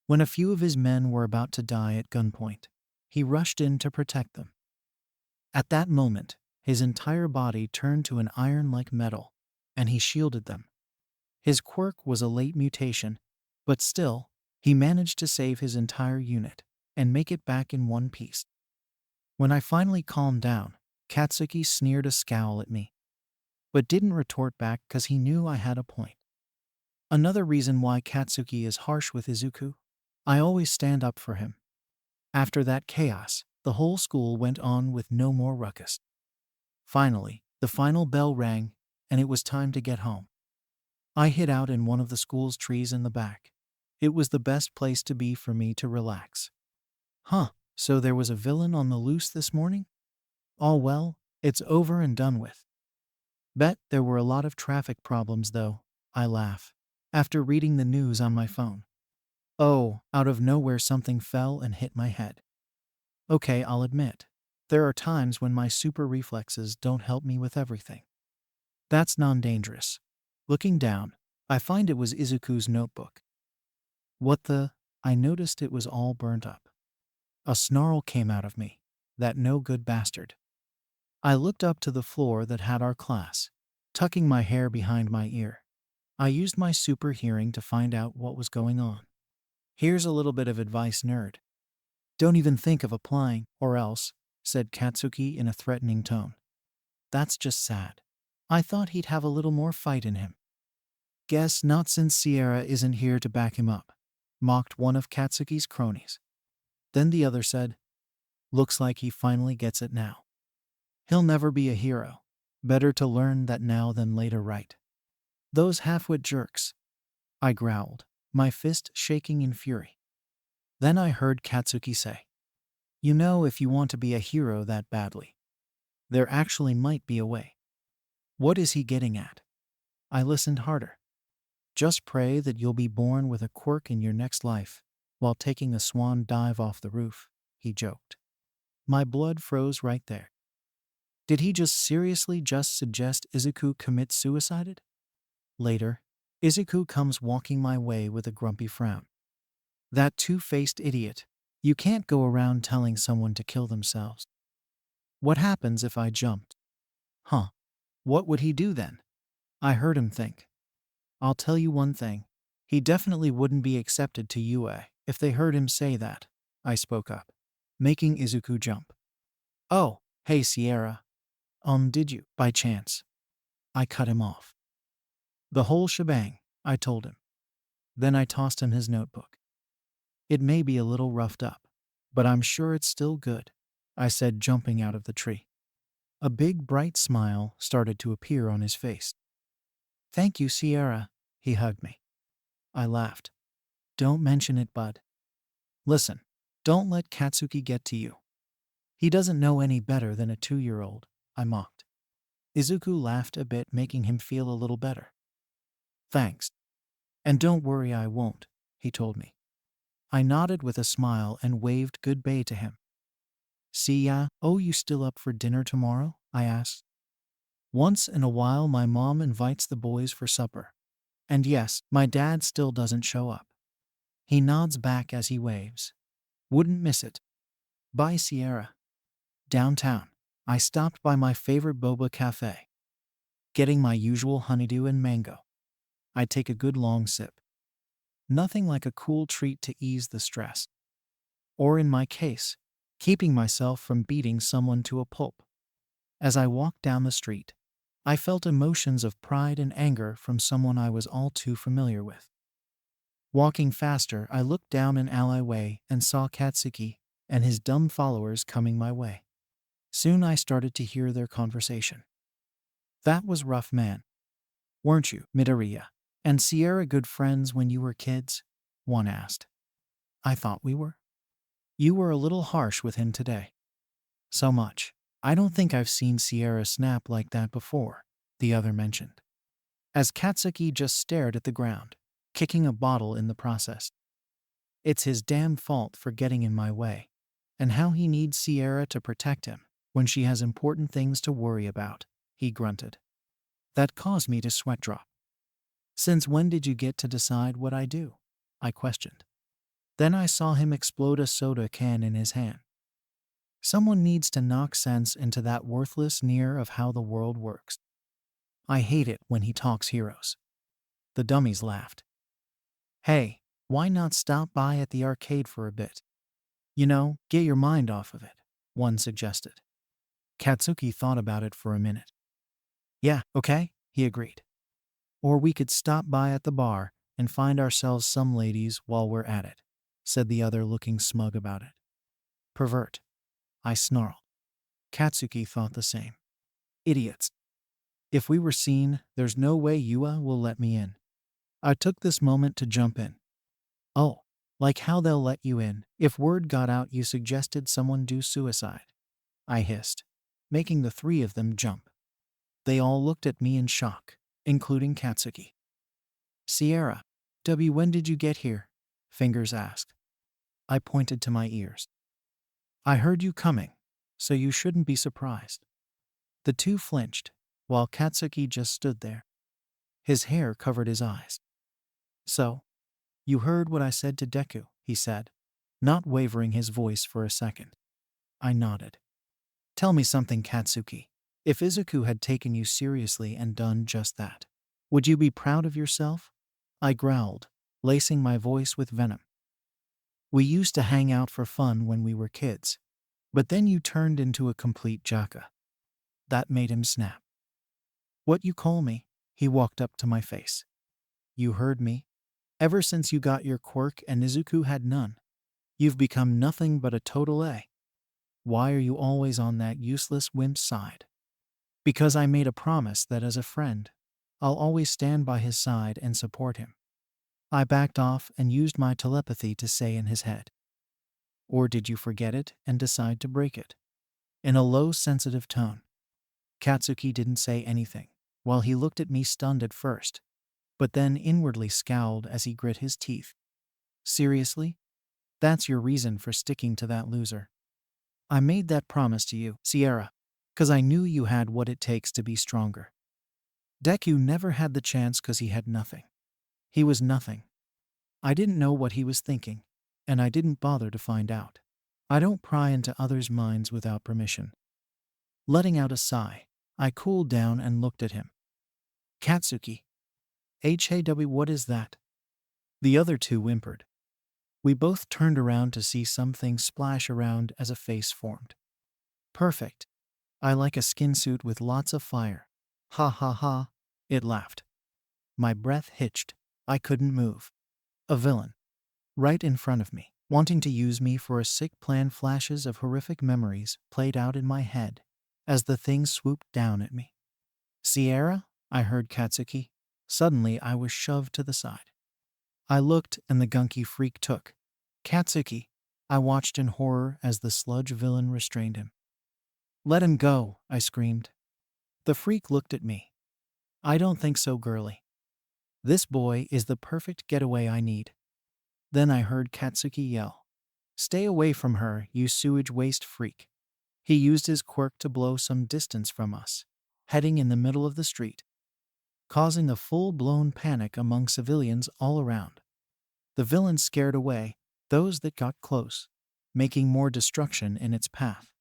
When a few of his men were about to die at gunpoint, he rushed in to protect them. At that moment, his entire body turned to an iron-like metal, and he shielded them. His quirk was a late mutation, but still, he managed to save his entire unit and make it back in one piece. When I finally calmed down, Katsuki sneered a scowl at me, but didn't retort back because he knew I had a point. Another reason why Katsuki is harsh with Izuku? I always stand up for him. After that chaos, the whole school went on with no more ruckus. Finally, the final bell rang, and it was time to get home. I hid out in one of the school's trees in the back. It was the best place to be for me to relax. Huh, so there was a villain on the loose this morning? All well, it's over and done with. Bet there were a lot of traffic problems though, I laugh, after reading the news on my phone. Oh, out of nowhere something fell and hit my head. Okay, I'll admit, there are times when my super reflexes don't help me with everything. That's non-dangerous. Looking down, I find it was Izuku's notebook. What the? I noticed it was all burnt up. A snarl came out of me. That no good bastard. I looked up to the floor that had our class, tucking my hair behind my ear. I used my super hearing to find out what was going on. Here's a little bit of advice, nerd. Don't even think of applying, or else, said Katsuki in a threatening tone. That's just sad. I thought he'd have a little more fight in him. Guess not since Sierra isn't here to back him up, mocked one of Katsuki's cronies. Then the other said, looks like he finally gets it now. He'll never be a hero. Better to learn that now than later, right? Those half-wit jerks. I growled, my fist shaking in fury. Then I heard Katsuki say, you know, if you want to be a hero that badly, there actually might be a way. What is he getting at? I listened harder. Just pray that you'll be born with a quirk in your next life, while taking a swan dive off the roof, he joked. My blood froze right there. Did he just seriously suggest Izuku commit suicide? Later, Izuku comes walking my way with a grumpy frown. That two-faced idiot. You can't go around telling someone to kill themselves. What happens if I jumped? Huh. What would he do then? I heard him think. I'll tell you one thing. He definitely wouldn't be accepted to UA if they heard him say that, I spoke up, making Izuku jump. Oh, hey Sierra. Did you, by chance? I cut him off. The whole shebang, I told him. Then I tossed him his notebook. It may be a little roughed up, but I'm sure it's still good, I said, jumping out of the tree. A big bright smile started to appear on his face. Thank you, Sierra, he hugged me. I laughed. Don't mention it, bud. Listen, don't let Katsuki get to you. He doesn't know any better than a 2-year-old, I mocked. Izuku laughed a bit, making him feel a little better. Thanks. And don't worry, I won't, he told me. I nodded with a smile and waved goodbye to him. See ya? Oh, you still up for dinner tomorrow? I asked. Once in a while my mom invites the boys for supper. And yes, my dad still doesn't show up. He nods back as he waves. Wouldn't miss it. Bye, Sierra. Downtown, I stopped by my favorite boba cafe, getting my usual honeydew and mango. I take a good long sip. Nothing like a cool treat to ease the stress. Or in my case, keeping myself from beating someone to a pulp. As I walked down the street, I felt emotions of pride and anger from someone I was all too familiar with. Walking faster, I looked down an alleyway and saw Katsuki and his dumb followers coming my way. Soon I started to hear their conversation. That was rough, man. Weren't you, Midoriya and Sierra, good friends when you were kids? One asked. I thought we were. You were a little harsh with him today. So much. I don't think I've seen Sierra snap like that before, the other mentioned. As Katsuki just stared at the ground, kicking a bottle in the process. It's his damn fault for getting in my way, and how he needs Sierra to protect him when she has important things to worry about, he grunted. That caused me to sweat drop. Since when did you get to decide what I do? I questioned. Then I saw him explode a soda can in his hand. Someone needs to knock sense into that worthless near of how the world works. I hate it when he talks heroes. The dummies laughed. Hey, why not stop by at the arcade for a bit? You know, get your mind off of it, one suggested. Katsuki thought about it for a minute. Yeah, okay, he agreed. Or we could stop by at the bar and find ourselves some ladies while we're at it," said the other, looking smug about it. "Pervert," I snarled. Katsuki thought the same. "Idiots. If we were seen, there's no way Yua will let me in." I took this moment to jump in. "Oh, like how they'll let you in if word got out you suggested someone do suicide," I hissed, making the three of them jump. They all looked at me in shock, including Katsuki. "Sierra, when did you get here?" Fingers asked. I pointed to my ears. "I heard you coming, so you shouldn't be surprised." The two flinched, while Katsuki just stood there. His hair covered his eyes. "So, you heard what I said to Deku," he said, not wavering his voice for a second. I nodded. "Tell me something, Katsuki. If Izuku had taken you seriously and done just that, would you be proud of yourself?" I growled, lacing my voice with venom. "We used to hang out for fun when we were kids, but then you turned into a complete jaka." That made him snap. "What you call me?" He walked up to my face. "You heard me. Ever since you got your quirk and Izuku had none, you've become nothing but a total A. Why are you always on that useless wimp's side?" "Because I made a promise that as a friend, I'll always stand by his side and support him." I backed off and used my telepathy to say in his head. "Or did you forget it and decide to break it?" In a low, sensitive tone. Katsuki didn't say anything, while he looked at me stunned at first, but then inwardly scowled as he grit his teeth. "Seriously? That's your reason for sticking to that loser?" "I made that promise to you, Sierra, 'cause I knew you had what it takes to be stronger. Deku never had the chance 'cause he had nothing. He was nothing. I didn't know what he was thinking, and I didn't bother to find out. I don't pry into others' minds without permission." Letting out a sigh, I cooled down and looked at him. "Katsuki. What is that?" The other two whimpered. We both turned around to see something splash around as a face formed. "Perfect. I like a skin suit with lots of fire." "Ha ha ha," it laughed. My breath hitched. I couldn't move. A villain. Right in front of me, wanting to use me for a sick plan. Flashes of horrific memories played out in my head as the thing swooped down at me. "Sierra?" I heard Katsuki. Suddenly I was shoved to the side. I looked and the gunky freak took Katsuki. I watched in horror as the sludge villain restrained him. "Let him go," I screamed. The freak looked at me. "I don't think so, girly. This boy is the perfect getaway I need." Then I heard Katsuki yell, "Stay away from her, you sewage waste freak." He used his quirk to blow some distance from us, heading in the middle of the street, causing a full-blown panic among civilians all around. The villain scared away those that got close, making more destruction in its path.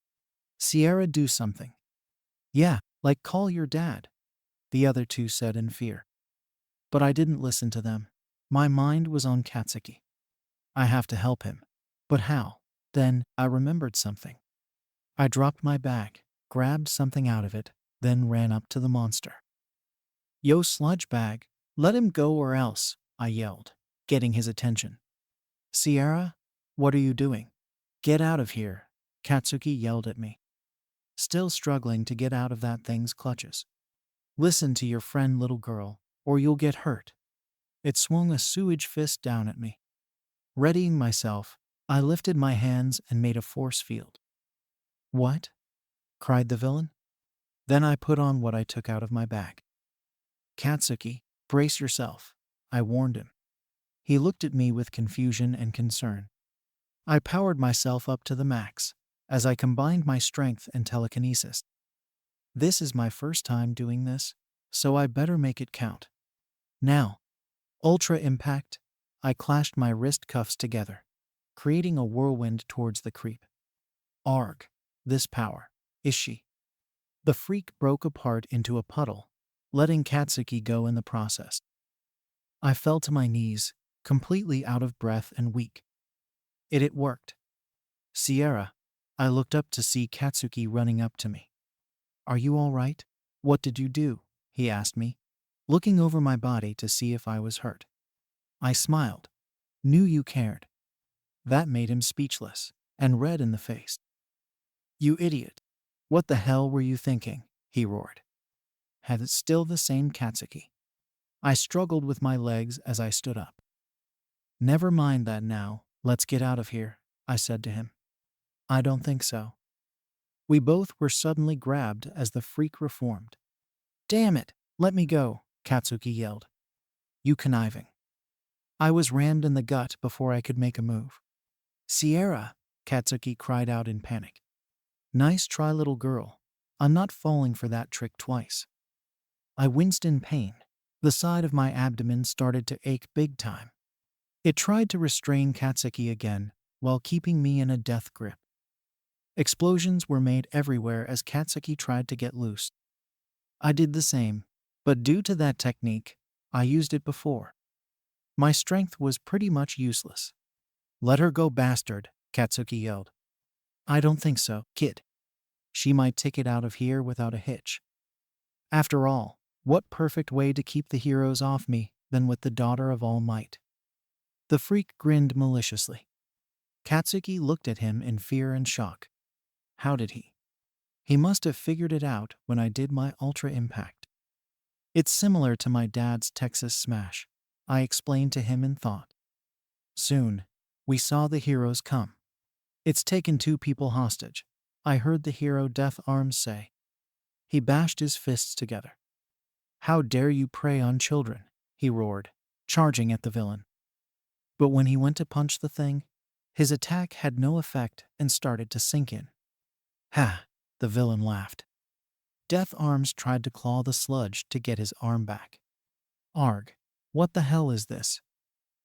"Sierra, do something." "Yeah, like call your dad," the other two said in fear. But I didn't listen to them. My mind was on Katsuki. I have to help him. But how? Then I remembered something. I dropped my bag, grabbed something out of it, then ran up to the monster. "Yo, sludge bag, let him go or else," I yelled, getting his attention. "Sierra, what are you doing?" "Get out of here," Katsuki yelled at me, still struggling to get out of that thing's clutches. "Listen to your friend, little girl, or you'll get hurt." It swung a sewage fist down at me. Readying myself, I lifted my hands and made a force field. "What?" cried the villain. Then I put on what I took out of my bag. "Katsuki, brace yourself," I warned him. He looked at me with confusion and concern. I powered myself up to the max as I combined my strength and telekinesis. This is my first time doing this, so I better make it count. Now, Ultra Impact. I clashed my wrist cuffs together, creating a whirlwind towards the creep. Arg, this power. Is she? The freak broke apart into a puddle, letting Katsuki go in the process. I fell to my knees, completely out of breath and weak. It worked. "Sierra," I looked up to see Katsuki running up to me. "Are you all right?" "What did you do?" he asked me, looking over my body to see if I was hurt. I smiled. Knew you cared. That made him speechless and red in the face. You idiot. What the hell were you thinking? He roared. Had it still the same Katsuki? I struggled with my legs as I stood up. Never mind that now, let's get out of here, I said to him. I don't think so. We both were suddenly grabbed as the freak reformed. Damn it, let me go, Katsuki yelled. You conniving. I was rammed in the gut before I could make a move. Sierra, Katsuki cried out in panic. Nice try, little girl. I'm not falling for that trick twice. I winced in pain. The side of my abdomen started to ache big time. It tried to restrain Katsuki again while keeping me in a death grip. Explosions were made everywhere as Katsuki tried to get loose. I did the same, but due to that technique, I used it before. My strength was pretty much useless. Let her go, bastard, Katsuki yelled. I don't think so, kid. She might take it out of here without a hitch. After all, what perfect way to keep the heroes off me than with the daughter of All Might? The freak grinned maliciously. Katsuki looked at him in fear and shock. How did he? He must have figured it out when I did my ultra impact. It's similar to my dad's Texas smash, I explained to him in thought. Soon, we saw the heroes come. It's taken 2 people hostage, I heard the hero Death Arms say. He bashed his fists together. How dare you prey on children, he roared, charging at the villain. But when he went to punch the thing, his attack had no effect and started to sink in. Ha, the villain laughed. Death Arms tried to claw the sludge to get his arm back. Arg, what the hell is this?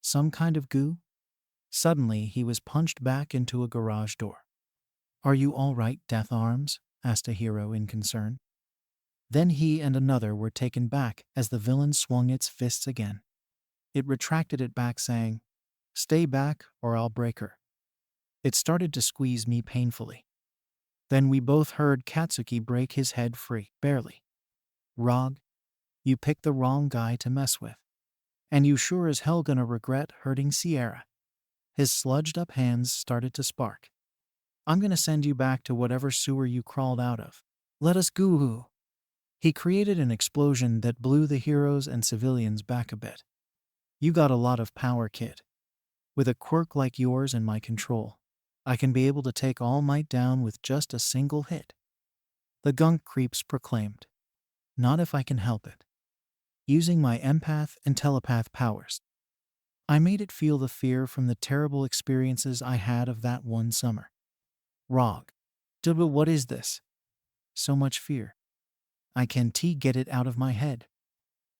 Some kind of goo? Suddenly, he was punched back into a garage door. Are you all right, Death Arms? Asked a hero in concern. Then he and another were taken back as the villain swung its fists again. It retracted it back, saying, Stay back or I'll break her. It started to squeeze me painfully. Then we both heard Katsuki break his head free, barely. Rog, you picked the wrong guy to mess with. And you sure as hell gonna regret hurting Sierra. His sludged up hands started to spark. I'm gonna send you back to whatever sewer you crawled out of. Let us goo-hoo. He created an explosion that blew the heroes and civilians back a bit. You got a lot of power, kid. With a quirk like yours in my control, I can be able to take All Might down with just a single hit. The gunk creeps proclaimed. Not if I can help it. Using my empath and telepath powers, I made it feel the fear from the terrible experiences I had of that one summer. Rog. But what is this? So much fear. I can't get it out of my head.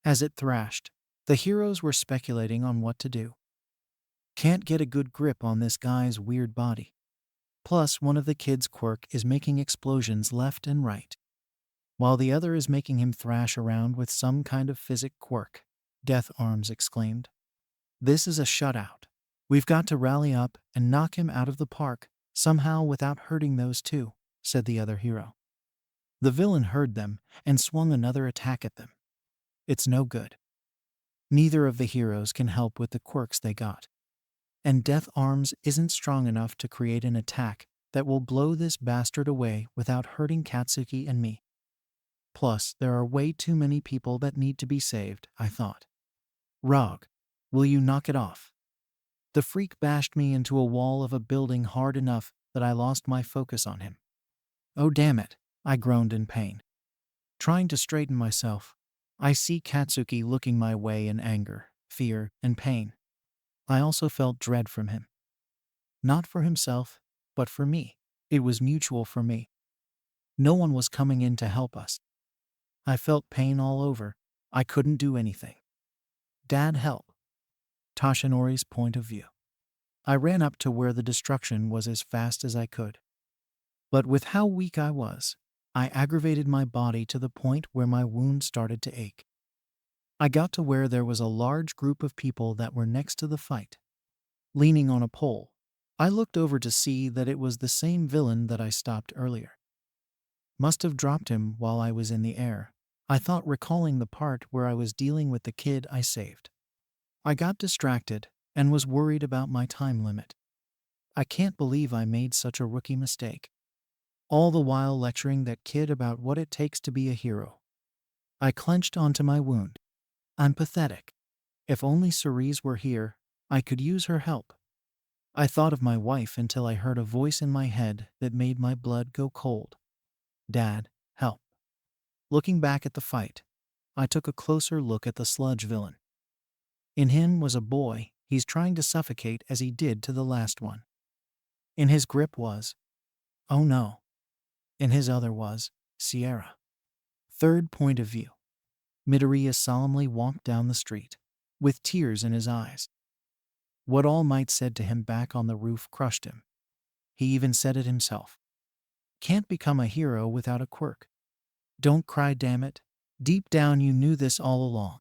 As it thrashed, the heroes were speculating on what to do. Can't get a good grip on this guy's weird body. Plus, one of the kids' quirk is making explosions left and right, while the other is making him thrash around with some kind of physic quirk, Death Arms exclaimed. This is a shutout. We've got to rally up and knock him out of the park, somehow without hurting those 2, said the other hero. The villain heard them and swung another attack at them. It's no good. Neither of the heroes can help with the quirks they got. And Death Arms isn't strong enough to create an attack that will blow this bastard away without hurting Katsuki and me. Plus, there are way too many people that need to be saved, I thought. Rog, will you knock it off? The freak bashed me into a wall of a building hard enough that I lost my focus on him. Oh damn it, I groaned in pain. Trying to straighten myself, I see Katsuki looking my way in anger, fear, and pain. I also felt dread from him. Not for himself, but for me. It was mutual for me. No one was coming in to help us. I felt pain all over. I couldn't do anything. Dad, help. Toshinori's point of view. I ran up to where the destruction was as fast as I could. But with how weak I was, I aggravated my body to the point where my wound started to ache. I got to where there was a large group of people that were next to the fight. Leaning on a pole, I looked over to see that it was the same villain that I stopped earlier. Must have dropped him while I was in the air, I thought, recalling the part where I was dealing with the kid I saved. I got distracted and was worried about my time limit. I can't believe I made such a rookie mistake. All the while lecturing that kid about what it takes to be a hero. I clenched onto my wound. I'm pathetic. If only Cerise were here, I could use her help. I thought of my wife until I heard a voice in my head that made my blood go cold. Dad, help. Looking back at the fight, I took a closer look at the sludge villain. In him was a boy he's trying to suffocate as he did to the last one. In his grip was, oh no. In his other was, Sierra. Third point of view. Midoriya solemnly walked down the street, with tears in his eyes. What All Might said to him back on the roof crushed him. He even said it himself. Can't become a hero without a quirk. Don't cry, damn it. Deep down you knew this all along.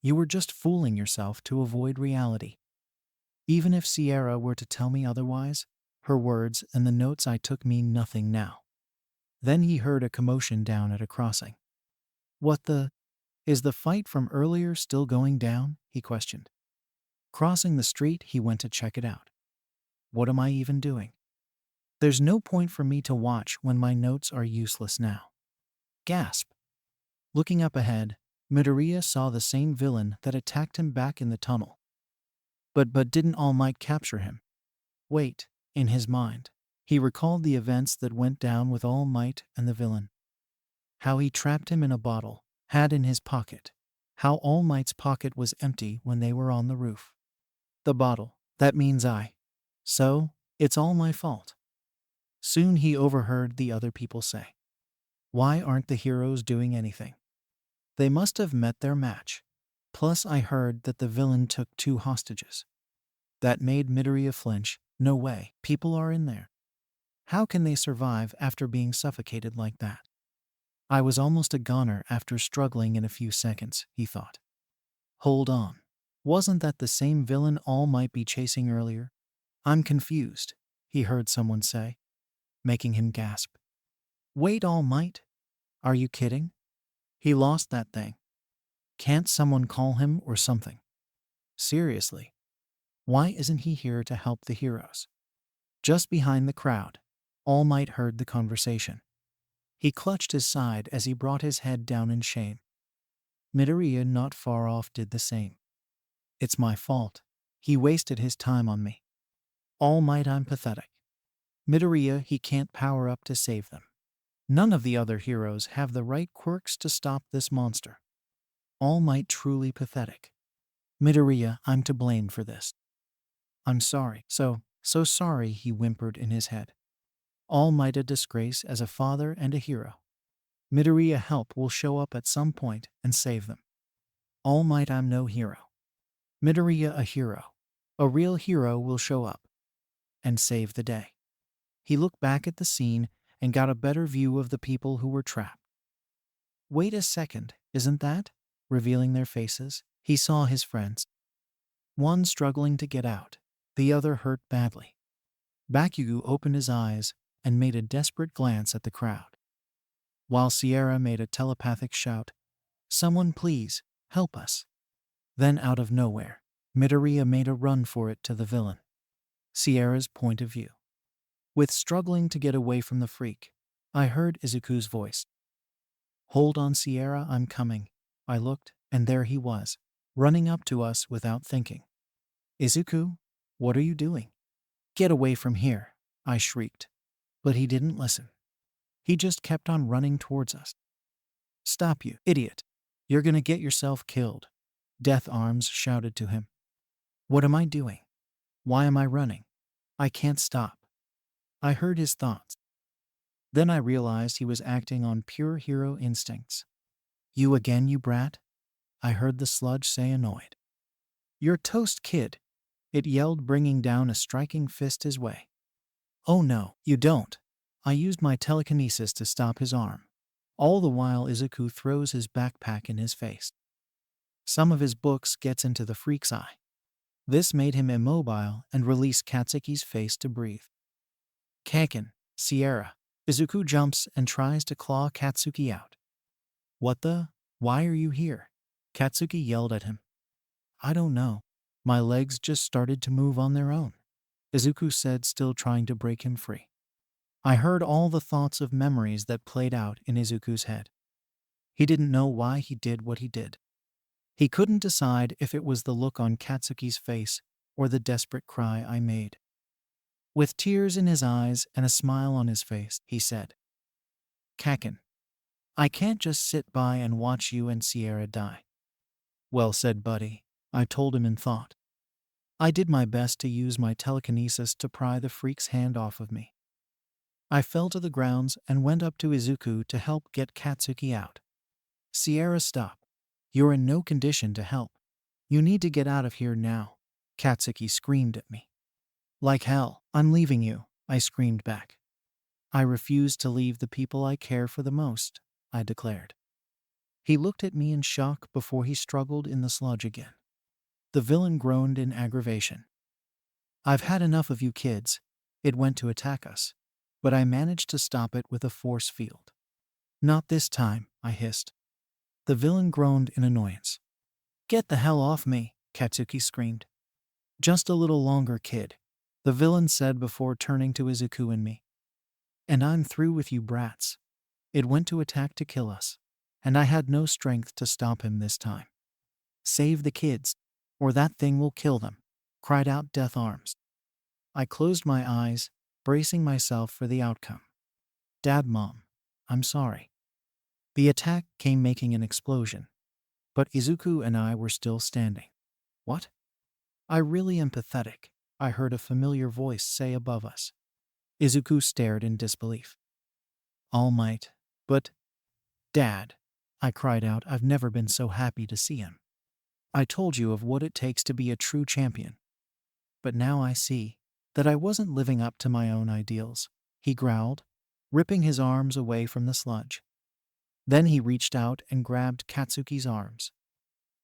You were just fooling yourself to avoid reality. Even if Sierra were to tell me otherwise, her words and the notes I took mean nothing now. Then he heard a commotion down at a crossing. What the? Is the fight from earlier still going down? He questioned. Crossing the street, he went to check it out. What am I even doing? There's no point for me to watch when my notes are useless now. Gasp. Looking up ahead, Midoriya saw the same villain that attacked him back in the tunnel. But didn't All Might capture him? Wait, in his mind, he recalled the events that went down with All Might and the villain. How he trapped him in a bottle, had in his pocket. How All Might's pocket was empty when they were on the roof. The bottle, that means I. So, it's all my fault. Soon he overheard the other people say, why aren't the heroes doing anything? They must have met their match. Plus I heard that the villain took 2 hostages. That made Midoriya flinch. No way, people are in there. How can they survive after being suffocated like that? I was almost a goner after struggling in a few seconds, he thought. Hold on. Wasn't that the same villain All Might be chasing earlier? I'm confused, he heard someone say, making him gasp. Wait, All Might? Are you kidding? He lost that thing. Can't someone call him or something? Seriously. Why isn't he here to help the heroes? Just behind the crowd, All Might heard the conversation. He clutched his side as he brought his head down in shame. Midoriya not far off did the same. It's my fault. He wasted his time on me. All Might, I'm pathetic. Midoriya, he can't power up to save them. None of the other heroes have the right quirks to stop this monster. All Might, truly pathetic. Midoriya, I'm to blame for this. I'm sorry. So sorry, he whimpered in his head. All Might, a disgrace as a father and a hero. Midoriya, help will show up at some point and save them. All Might, I'm no hero. Midoriya, a hero. A real hero will show up and save the day. He looked back at the scene and got a better view of the people who were trapped. Wait a second, isn't that? Revealing their faces, he saw his friends. One struggling to get out, the other hurt badly. Bakugo opened his eyes and made a desperate glance at the crowd. While Sierra made a telepathic shout, someone please, help us. Then out of nowhere, Midoriya made a run for it to the villain. Sierra's point of view. With struggling to get away from the freak, I heard Izuku's voice. Hold on, Sierra, I'm coming. I looked, and there he was, running up to us without thinking. Izuku, what are you doing? Get away from here, I shrieked. But he didn't listen. He just kept on running towards us. Stop, you idiot. You're gonna get yourself killed, Death Arms shouted to him. What am I doing? Why am I running? I can't stop. I heard his thoughts. Then I realized he was acting on pure hero instincts. You again, you brat? I heard the sludge say, annoyed. You're toast, kid, it yelled, bringing down a striking fist his way. Oh no, you don't. I used my telekinesis to stop his arm. All the while Izuku throws his backpack in his face. Some of his books gets into the freak's eye. This made him immobile and released Katsuki's face to breathe. Kaken, Sierra. Izuku jumps and tries to claw Katsuki out. What the? Why are you here? Katsuki yelled at him. I don't know. My legs just started to move on their own, Izuku said, still trying to break him free. I heard all the thoughts of memories that played out in Izuku's head. He didn't know why he did what he did. He couldn't decide if it was the look on Katsuki's face or the desperate cry I made. With tears in his eyes and a smile on his face, he said, "Kaken, I can't just sit by and watch you and Sierra die." "Well said, buddy," I told him in thought. I did my best to use my telekinesis to pry the freak's hand off of me. I fell to the ground and went up to Izuku to help get Katsuki out. "Sierra, stop. You're in no condition to help. You need to get out of here now," Katsuki screamed at me. "Like hell, I'm leaving you," I screamed back. "I refuse to leave the people I care for the most," I declared. He looked at me in shock before he struggled in the sludge again. The villain groaned in aggravation. "I've had enough of you kids." It went to attack us, but I managed to stop it with a force field. "Not this time," I hissed. The villain groaned in annoyance. "Get the hell off me," Katsuki screamed. "Just a little longer, kid," the villain said before turning to Izuku and me. "And I'm through with you brats." It went to attack to kill us, and I had no strength to stop him this time. "Save the kids, or that thing will kill them," cried out Death Arms. I closed my eyes, bracing myself for the outcome. "Dad, Mom, I'm sorry." The attack came making an explosion, but Izuku and I were still standing. "What?" "I really am pathetic," I heard a familiar voice say above us. Izuku stared in disbelief. "All Might, but Dad," I cried out. "I've never been so happy to see him. I told you of what it takes to be a true champion. But now I see that I wasn't living up to my own ideals," he growled, ripping his arms away from the sludge. Then he reached out and grabbed Katsuki's arms.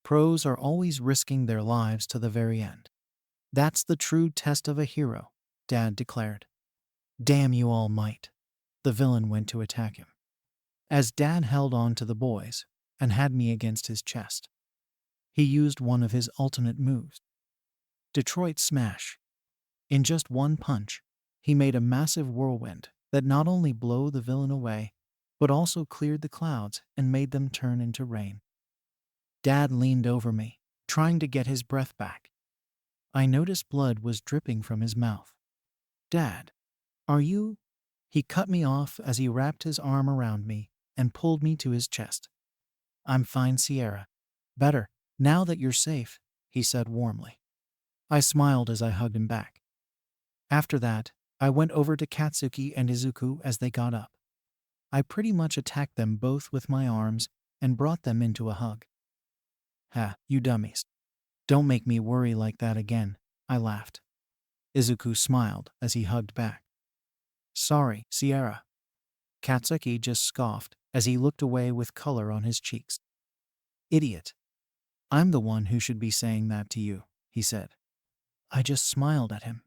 "Pros are always risking their lives to the very end. That's the true test of a hero," Dad declared. "Damn you, All Might." The villain went to attack him. As Dad held on to the boys and had me against his chest, he used one of his ultimate moves, Detroit Smash. In just one punch, he made a massive whirlwind that not only blew the villain away, but also cleared the clouds and made them turn into rain. Dad leaned over me, trying to get his breath back. I noticed blood was dripping from his mouth. "Dad, are you?" He cut me off as he wrapped his arm around me and pulled me to his chest. "I'm fine, Sierra. Better, now that you're safe," he said warmly. I smiled as I hugged him back. After that, I went over to Katsuki and Izuku as they got up. I pretty much attacked them both with my arms and brought them into a hug. "Ha, you dummies. Don't make me worry like that again," I laughed. Izuku smiled as he hugged back. "Sorry, Sierra." Katsuki just scoffed as he looked away with color on his cheeks. "Idiot. I'm the one who should be saying that to you," he said. I just smiled at him.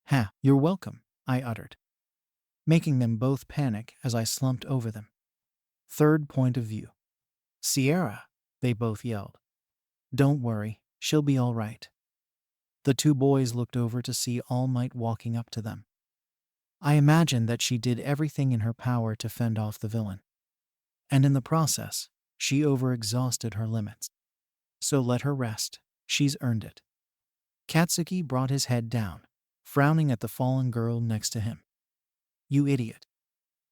"Ha, you're welcome," I uttered, making them both panic as I slumped over them. Third point of view. "Sierra," they both yelled. "Don't worry, she'll be all right." The two boys looked over to see All Might walking up to them. I imagined that she did everything in her power to fend off the villain. And in the process, she overexhausted her limits. So let her rest. She's earned it. Katsuki brought his head down, frowning at the fallen girl next to him. "You idiot.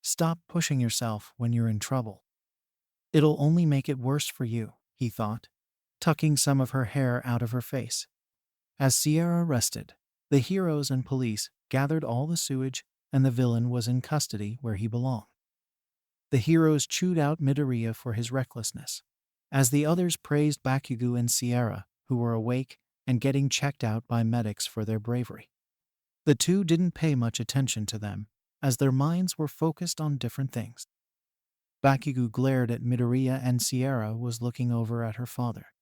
Stop pushing yourself when you're in trouble. It'll only make it worse for you," he thought, tucking some of her hair out of her face. As Sierra rested, the heroes and police gathered all the sewage and the villain was in custody where he belonged. The heroes chewed out Midoriya for his recklessness, as the others praised Bakugo and Sierra, who were awake and getting checked out by medics for their bravery. The two didn't pay much attention to them, as their minds were focused on different things. Bakugo glared at Midoriya and Sierra was looking over at her father,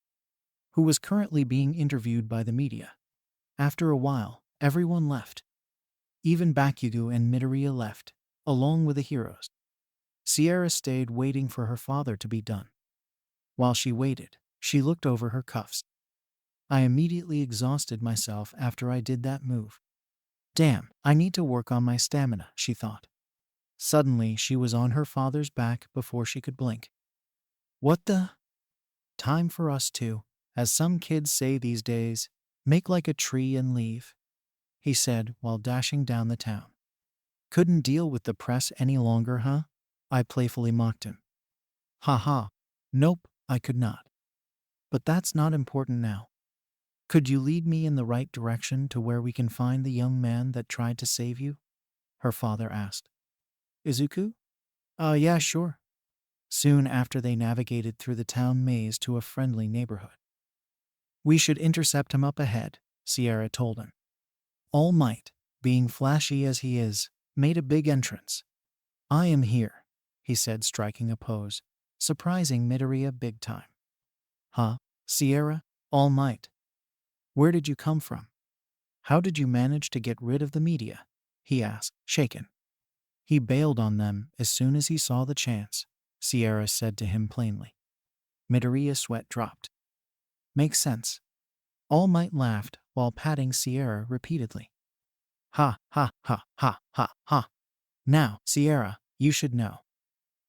who was currently being interviewed by the media. After a while, everyone left. Even Bakugo and Midoriya left, along with the heroes. Sierra stayed waiting for her father to be done. While she waited, she looked over her cuffs. I immediately exhausted myself after I did that move. Damn, I need to work on my stamina, she thought. Suddenly, she was on her father's back before she could blink. What the? Time for us to, as some kids say these days, make like a tree and leave, he said while dashing down the town. Couldn't deal with the press any longer, huh? I playfully mocked him. Ha ha. Nope, I could not. But that's not important now. Could you lead me in the right direction to where we can find the young man that tried to save you? Her father asked. Izuku? Yeah, sure. Soon after they navigated through the town maze to a friendly neighborhood. We should intercept him up ahead, Sierra told him. All Might, being flashy as he is, made a big entrance. I am here, he said, striking a pose, surprising Midoriya big time. Huh, Sierra? All Might. Where did you come from? How did you manage to get rid of the media? He asked, shaken. He bailed on them as soon as he saw the chance, Sierra said to him plainly. Midoriya's sweat dropped. Makes sense. All Might laughed while patting Sierra repeatedly. Ha, ha, ha, ha, ha, ha. Now, Sierra, you should know.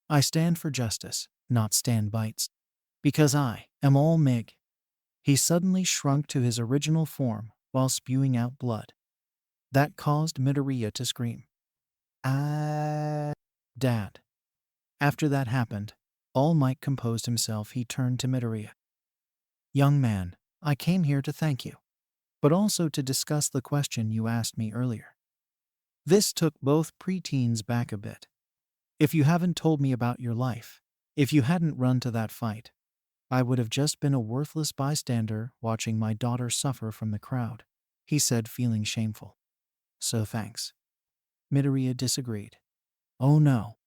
I stand for justice, not stand bites. Because I am all Mig. He suddenly shrunk to his original form while spewing out blood. That caused Midoriya to scream. Ah, Dad. After that happened, All Might composed himself. He turned to Midoriya. Young man, I came here to thank you, but also to discuss the question you asked me earlier. This took both preteens back a bit. If you haven't told me about your life, if you hadn't run to that fight, I would have just been a worthless bystander watching my daughter suffer from the crowd, he said, feeling shameful. So thanks. Midoriya disagreed. Oh no.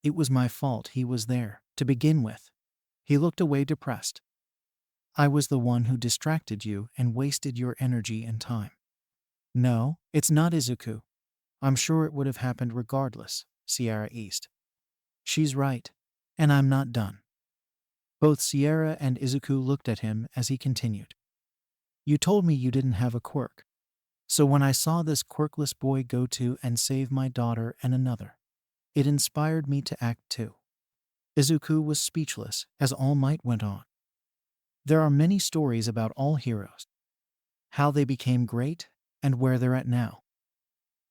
It was my fault he was there, to begin with. He looked away depressed. I was the one who distracted you and wasted your energy and time. No, it's not Izuku. I'm sure it would have happened regardless, Sierra eased. She's right, and I'm not done. Both Sierra and Izuku looked at him as he continued. You told me you didn't have a quirk. So when I saw this quirkless boy go to and save my daughter and another, it inspired me to act too. Izuku was speechless as All Might went on. There are many stories about all heroes, how they became great and where they're at now.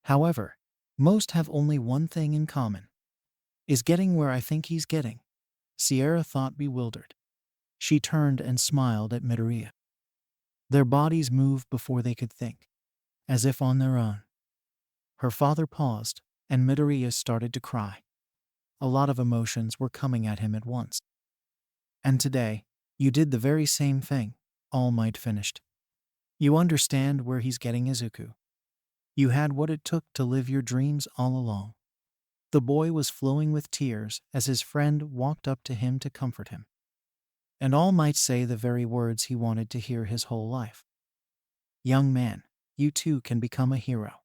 However, most have only one thing in common. Is getting where I think he's getting. Sierra thought, bewildered. She turned and smiled at Midoriya. Their bodies moved before they could think, as if on their own. Her father paused, and Midoriya started to cry. A lot of emotions were coming at him at once. And today, you did the very same thing, All Might finished. You understand where he's getting, Izuku. You had what it took to live your dreams all along. The boy was flowing with tears as his friend walked up to him to comfort him. And All Might say the very words he wanted to hear his whole life. Young man, you too can become a hero.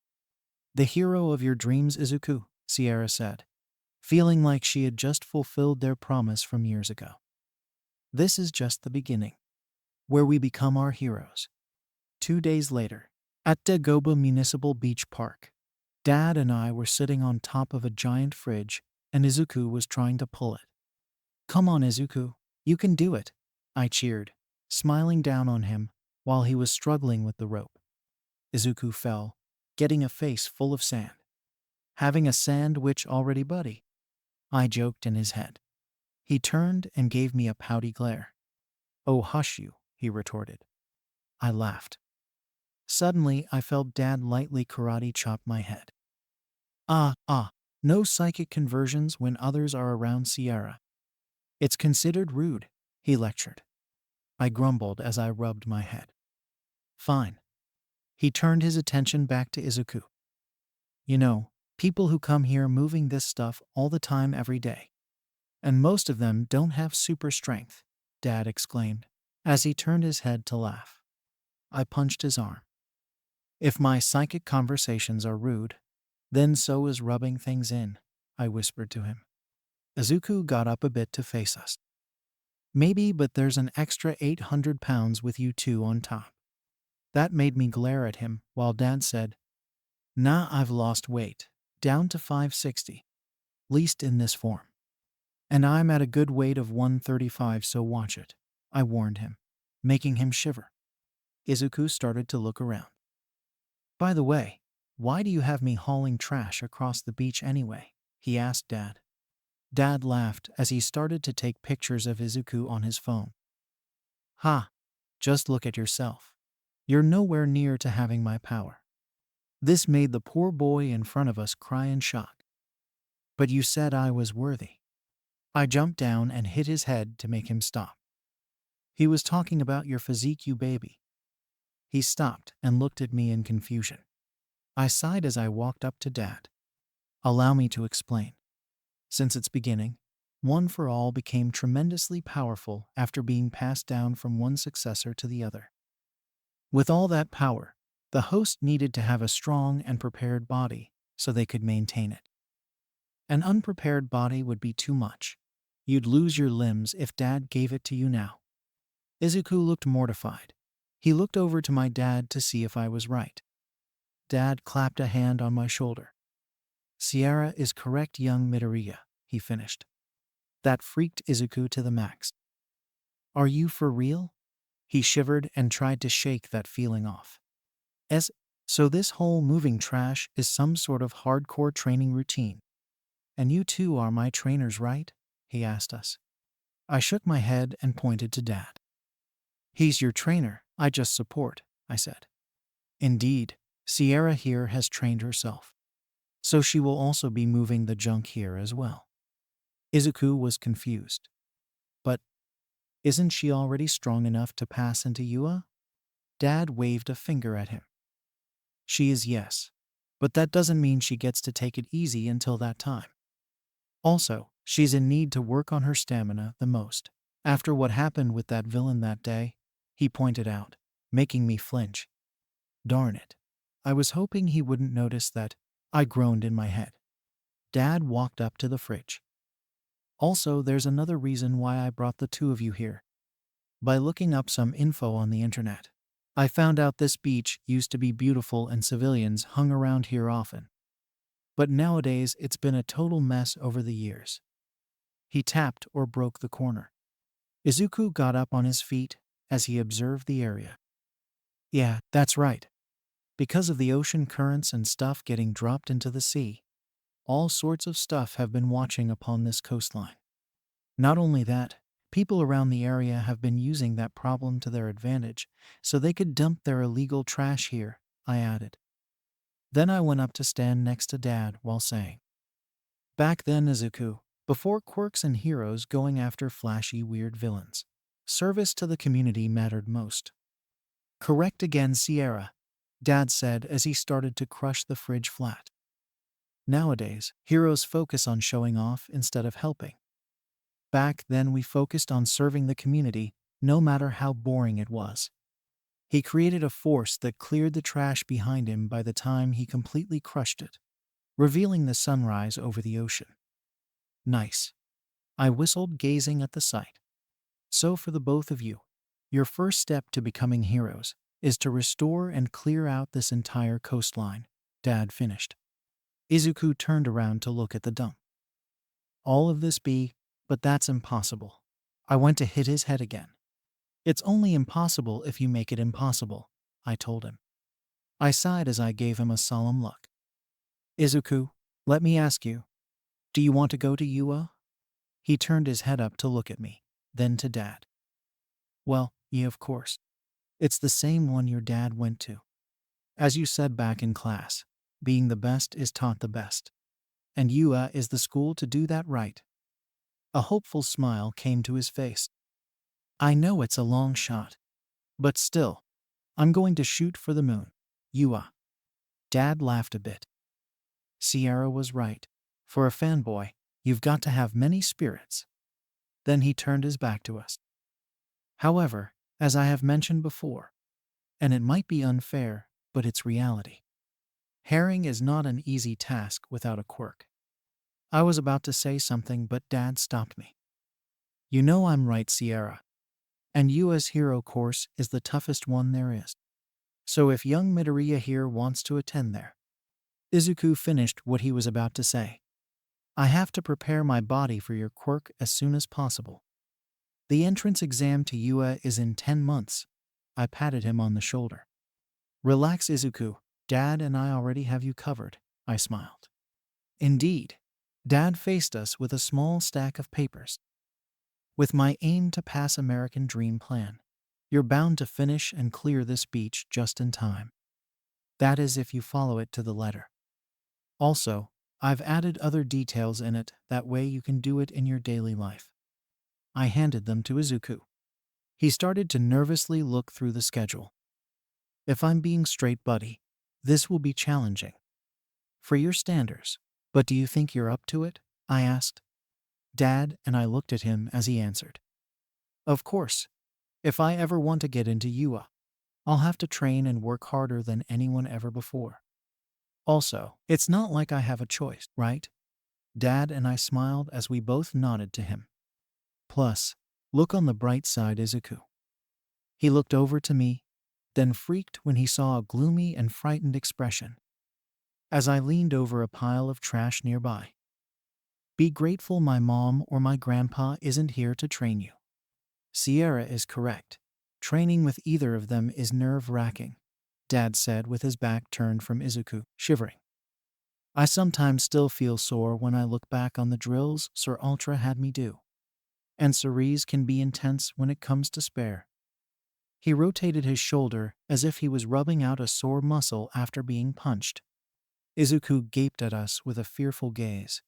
The hero of your dreams, Izuku, Sierra said, feeling like she had just fulfilled their promise from years ago. This is just the beginning, where we become our heroes. 2 days later, at Dagoba Municipal Beach Park, Dad and I were sitting on top of a giant fridge, and Izuku was trying to pull it. Come on, Izuku, you can do it, I cheered, smiling down on him while he was struggling with the rope. Izuku fell, getting a face full of sand. Having a sandwich already, buddy? I joked in his head. He turned and gave me a pouty glare. Oh, hush you, he retorted. I laughed. Suddenly, I felt Dad lightly karate chop my head. No psychic conversions when others are around, Sierra. It's considered rude, he lectured. I grumbled as I rubbed my head. Fine. He turned his attention back to Izuku. You know, people who come here moving this stuff all the time every day. And most of them don't have super strength, Dad exclaimed, as he turned his head to laugh. I punched his arm. If my psychic conversations are rude, then so is rubbing things in, I whispered to him. Izuku got up a bit to face us. Maybe, but there's an extra 800 pounds with you two on top. That made me glare at him while Dad said, "Nah, I've lost weight. Down to 560. Least in this form. And I'm at a good weight of 135, so watch it," I warned him, making him shiver. Izuku started to look around. "By the way, why do you have me hauling trash across the beach anyway?" he asked Dad. Dad laughed as he started to take pictures of Izuku on his phone. "Ha! Just look at yourself. You're nowhere near to having my power." This made the poor boy in front of us cry in shock. "But you said I was worthy." I jumped down and hit his head to make him stop. "He was talking about your physique, you baby." He stopped and looked at me in confusion. I sighed as I walked up to Dad. "Allow me to explain. Since its beginning, One for All became tremendously powerful after being passed down from one successor to the other. With all that power, the host needed to have a strong and prepared body so they could maintain it. An unprepared body would be too much. You'd lose your limbs if Dad gave it to you now." Izuku looked mortified. He looked over to my dad to see if I was right. Dad clapped a hand on my shoulder. "Sierra is correct, young Midoriya," he finished. That freaked Izuku to the max. "Are you for real?" He shivered and tried to shake that feeling off. So this whole moving trash is some sort of hardcore training routine. And you two are my trainers, right?" he asked us. I shook my head and pointed to Dad. "He's your trainer, I just support," I said. "Indeed, Sierra here has trained herself. So she will also be moving the junk here as well." Izuku was confused. "But isn't she already strong enough to pass into Yua?" Dad waved a finger at him. "She is, yes. But that doesn't mean she gets to take it easy until that time. Also, she's in need to work on her stamina the most. After what happened with that villain that day," he pointed out, making me flinch. Darn it. I was hoping he wouldn't notice that. I groaned in my head. Dad walked up to the fridge. "Also, there's another reason why I brought the two of you here. By looking up some info on the internet, I found out this beach used to be beautiful and civilians hung around here often. But nowadays it's been a total mess over the years." He tapped or broke the corner. Izuku got up on his feet as he observed the area. "Yeah, that's right. Because of the ocean currents and stuff getting dropped into the sea, all sorts of stuff have been watching upon this coastline. Not only that, people around the area have been using that problem to their advantage so they could dump their illegal trash here," I added. Then I went up to stand next to Dad while saying, "Back then, Izuku, before quirks and heroes going after flashy weird villains, service to the community mattered most." "Correct again, Sierra," Dad said as he started to crush the fridge flat. "Nowadays, heroes focus on showing off instead of helping. Back then we focused on serving the community, no matter how boring it was." He created a force that cleared the trash behind him by the time he completely crushed it, revealing the sunrise over the ocean. "Nice," I whistled, gazing at the sight. "So for the both of you, your first step to becoming heroes is to restore and clear out this entire coastline," Dad finished. Izuku turned around to look at the dump. "All of this but that's impossible." I went to hit his head again. "It's only impossible if you make it impossible," I told him. I sighed as I gave him a solemn look. "Izuku, let me ask you, do you want to go to Yua?" He turned his head up to look at me, then to Dad. "Well, yeah, of course. It's the same one your dad went to. As you said back in class, being the best is taught the best. And Yua is the school to do that right." A hopeful smile came to his face. "I know it's a long shot. But still, I'm going to shoot for the moon. Yua." Dad laughed a bit. Sierra was right. For a fanboy, you've got to have many spirits. Then he turned his back to us. "However, as I have mentioned before, and it might be unfair, but it's reality. Herring is not an easy task without a quirk." I was about to say something, but Dad stopped me. "You know I'm right, Sierra. And Yua's hero course is the toughest one there is. So if young Midoriya here wants to attend there. Izuku finished what he was about to say. I have to prepare my body for your quirk as soon as possible. The entrance exam to UA is in 10 months. I patted him on the shoulder. Relax, Izuku. Dad and I already have you covered, I smiled. Indeed. Dad faced us with a small stack of papers. With my aim to pass American Dream Plan, you're bound to finish and clear this beach just in time. That is if you follow it to the letter. Also, I've added other details in it, that way you can do it in your daily life. I handed them to Izuku. He started to nervously look through the schedule. If I'm being straight, buddy, this will be challenging. For your standards. But do you think you're up to it? I asked. Dad and I looked at him as he answered. Of course. If I ever want to get into UA, I'll have to train and work harder than anyone ever before. Also, it's not like I have a choice, right? Dad and I smiled as we both nodded to him. Plus, look on the bright side, Izuku. He looked over to me, then freaked when he saw a gloomy and frightened expression. As I leaned over a pile of trash nearby. Be grateful my mom or my grandpa isn't here to train you. Sierra is correct. Training with either of them is nerve-wracking, Dad said with his back turned from Izuku, shivering. I sometimes still feel sore when I look back on the drills Sir Ultra had me do. And Cerise can be intense when it comes to spare. He rotated his shoulder as if he was rubbing out a sore muscle after being punched. Izuku gaped at us with a fearful gaze.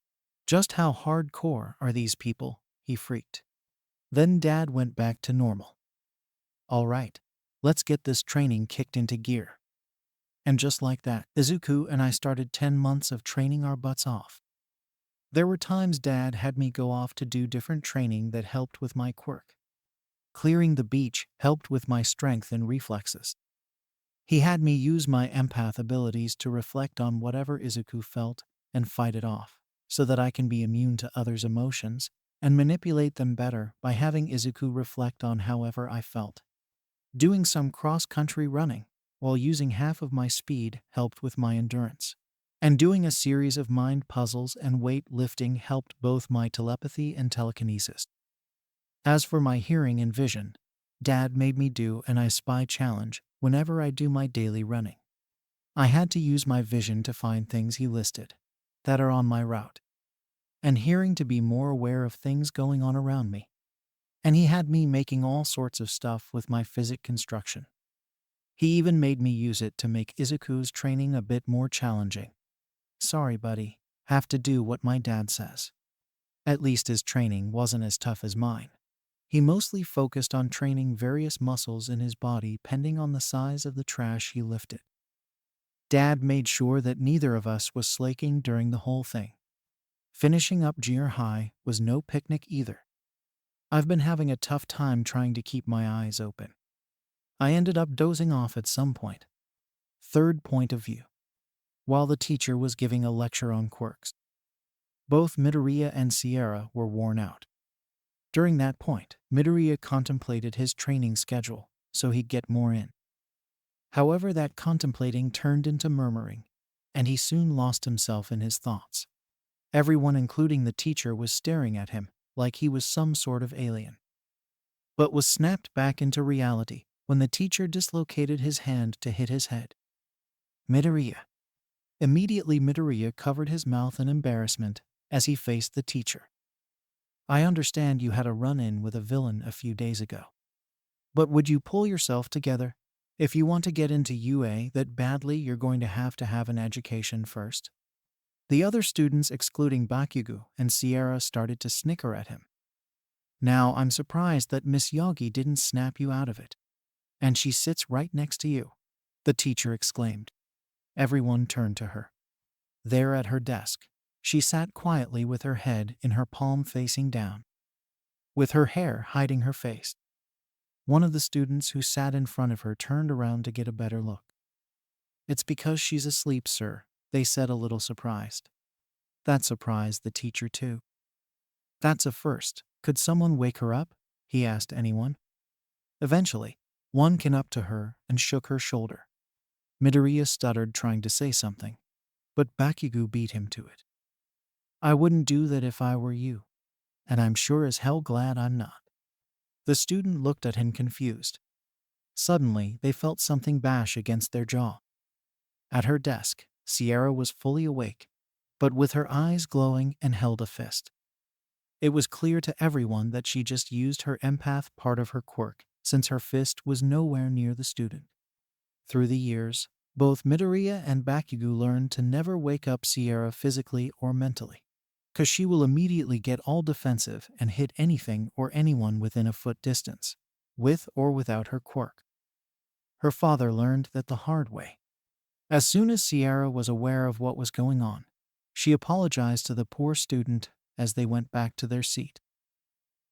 Just how hardcore are these people? He freaked. Then Dad went back to normal. All right, let's get this training kicked into gear. And just like that, Izuku and I started 10 months of training our butts off. There were times Dad had me go off to do different training that helped with my quirk. Clearing the beach helped with my strength and reflexes. He had me use my empath abilities to reflect on whatever Izuku felt and fight it off, so that I can be immune to others' emotions and manipulate them better by having Izuku reflect on however I felt. Doing some cross-country running while using half of my speed helped with my endurance. And doing a series of mind puzzles and weight lifting helped both my telepathy and telekinesis. As for my hearing and vision, Dad made me do an I Spy challenge whenever I do my daily running. I had to use my vision to find things he listed that are on my route, and hearing to be more aware of things going on around me. And he had me making all sorts of stuff with my physic construction. He even made me use it to make Izuku's training a bit more challenging. Sorry, buddy, have to do what my dad says. At least his training wasn't as tough as mine. He mostly focused on training various muscles in his body depending on the size of the trash he lifted. Dad made sure that neither of us was slaking during the whole thing. Finishing up junior high was no picnic either. I've been having a tough time trying to keep my eyes open. I ended up dozing off at some point. Third point of view. While the teacher was giving a lecture on quirks. Both Midoriya and Sierra were worn out. During that point, Midoriya contemplated his training schedule so he'd get more in. However, that contemplating turned into murmuring, and he soon lost himself in his thoughts. Everyone, including the teacher, was staring at him like he was some sort of alien. But was snapped back into reality when the teacher dislocated his hand to hit his head. Midoriya. Immediately Midoriya covered his mouth in embarrassment as he faced the teacher. I understand you had a run-in with a villain a few days ago. But would you pull yourself together? If you want to get into UA that badly, you're going to have an education first. The other students, excluding Bakugo and Sierra, started to snicker at him. Now I'm surprised that Miss Yagi didn't snap you out of it. And she sits right next to you, the teacher exclaimed. Everyone turned to her. There at her desk, she sat quietly with her head in her palm facing down, with her hair hiding her face. One of the students who sat in front of her turned around to get a better look. It's because she's asleep, sir, they said, a little surprised. That surprised the teacher too. That's a first. Could someone wake her up? He asked anyone. Eventually, one came up to her and shook her shoulder. Midoriya stuttered, trying to say something, but Bakugo beat him to it. I wouldn't do that if I were you, and I'm sure as hell glad I'm not. The student looked at him confused. Suddenly, they felt something bash against their jaw. At her desk, Sierra was fully awake, but with her eyes glowing and held a fist. It was clear to everyone that she just used her empath part of her quirk, since her fist was nowhere near the student. Through the years, both Midoriya and Bakugo learned to never wake up Sierra physically or mentally, because she will immediately get all defensive and hit anything or anyone within a foot distance, with or without her quirk. Her father learned that the hard way. As soon as Sierra was aware of what was going on, she apologized to the poor student as they went back to their seat.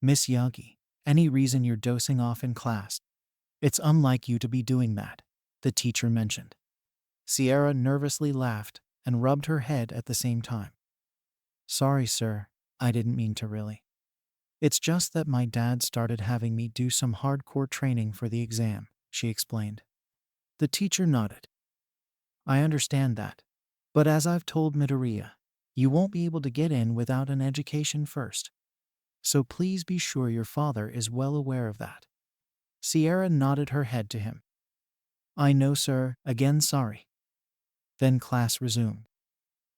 Miss Yagi, any reason you're dosing off in class? It's unlike you to be doing that, the teacher mentioned. Sierra nervously laughed and rubbed her head at the same time. Sorry, sir, I didn't mean to really. It's just that my dad started having me do some hardcore training for the exam, she explained. The teacher nodded. I understand that, but as I've told Midoriya, you won't be able to get in without an education first. So please be sure your father is well aware of that. Sierra nodded her head to him. I know, sir, again sorry. Then class resumed.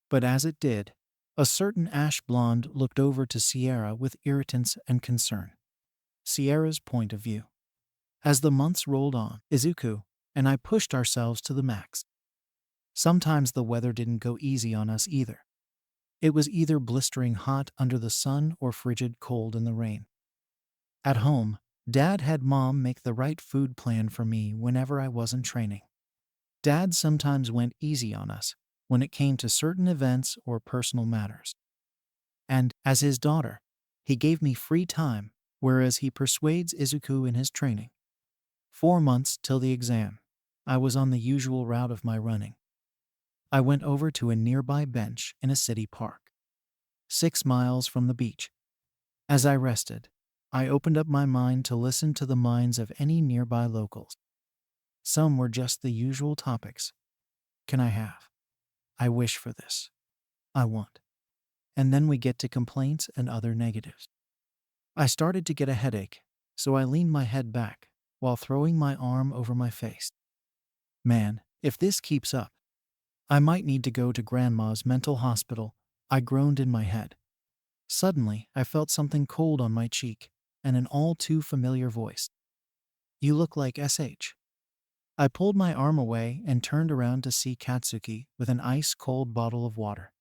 But as it did, a certain ash blonde looked over to Sierra with irritance and concern. Sierra's point of view. As the months rolled on, Izuku and I pushed ourselves to the max. Sometimes the weather didn't go easy on us either. It was either blistering hot under the sun or frigid cold in the rain. At home, Dad had Mom make the right food plan for me whenever I wasn't training. Dad sometimes went easy on us when it came to certain events or personal matters. And, as his daughter, he gave me free time, whereas he persuades Izuku in his training. 4 months till the exam, I was on the usual route of my running. I went over to a nearby bench in a city park, 6 miles from the beach. As I rested, I opened up my mind to listen to the minds of any nearby locals. Some were just the usual topics. Can I have? I wish for this. I want. And then we get to complaints and other negatives. I started to get a headache, so I leaned my head back while throwing my arm over my face. Man, if this keeps up, I might need to go to Grandma's mental hospital, I groaned in my head. Suddenly, I felt something cold on my cheek and an all too familiar voice. You look like SH. I pulled my arm away and turned around to see Katsuki with an ice-cold bottle of water,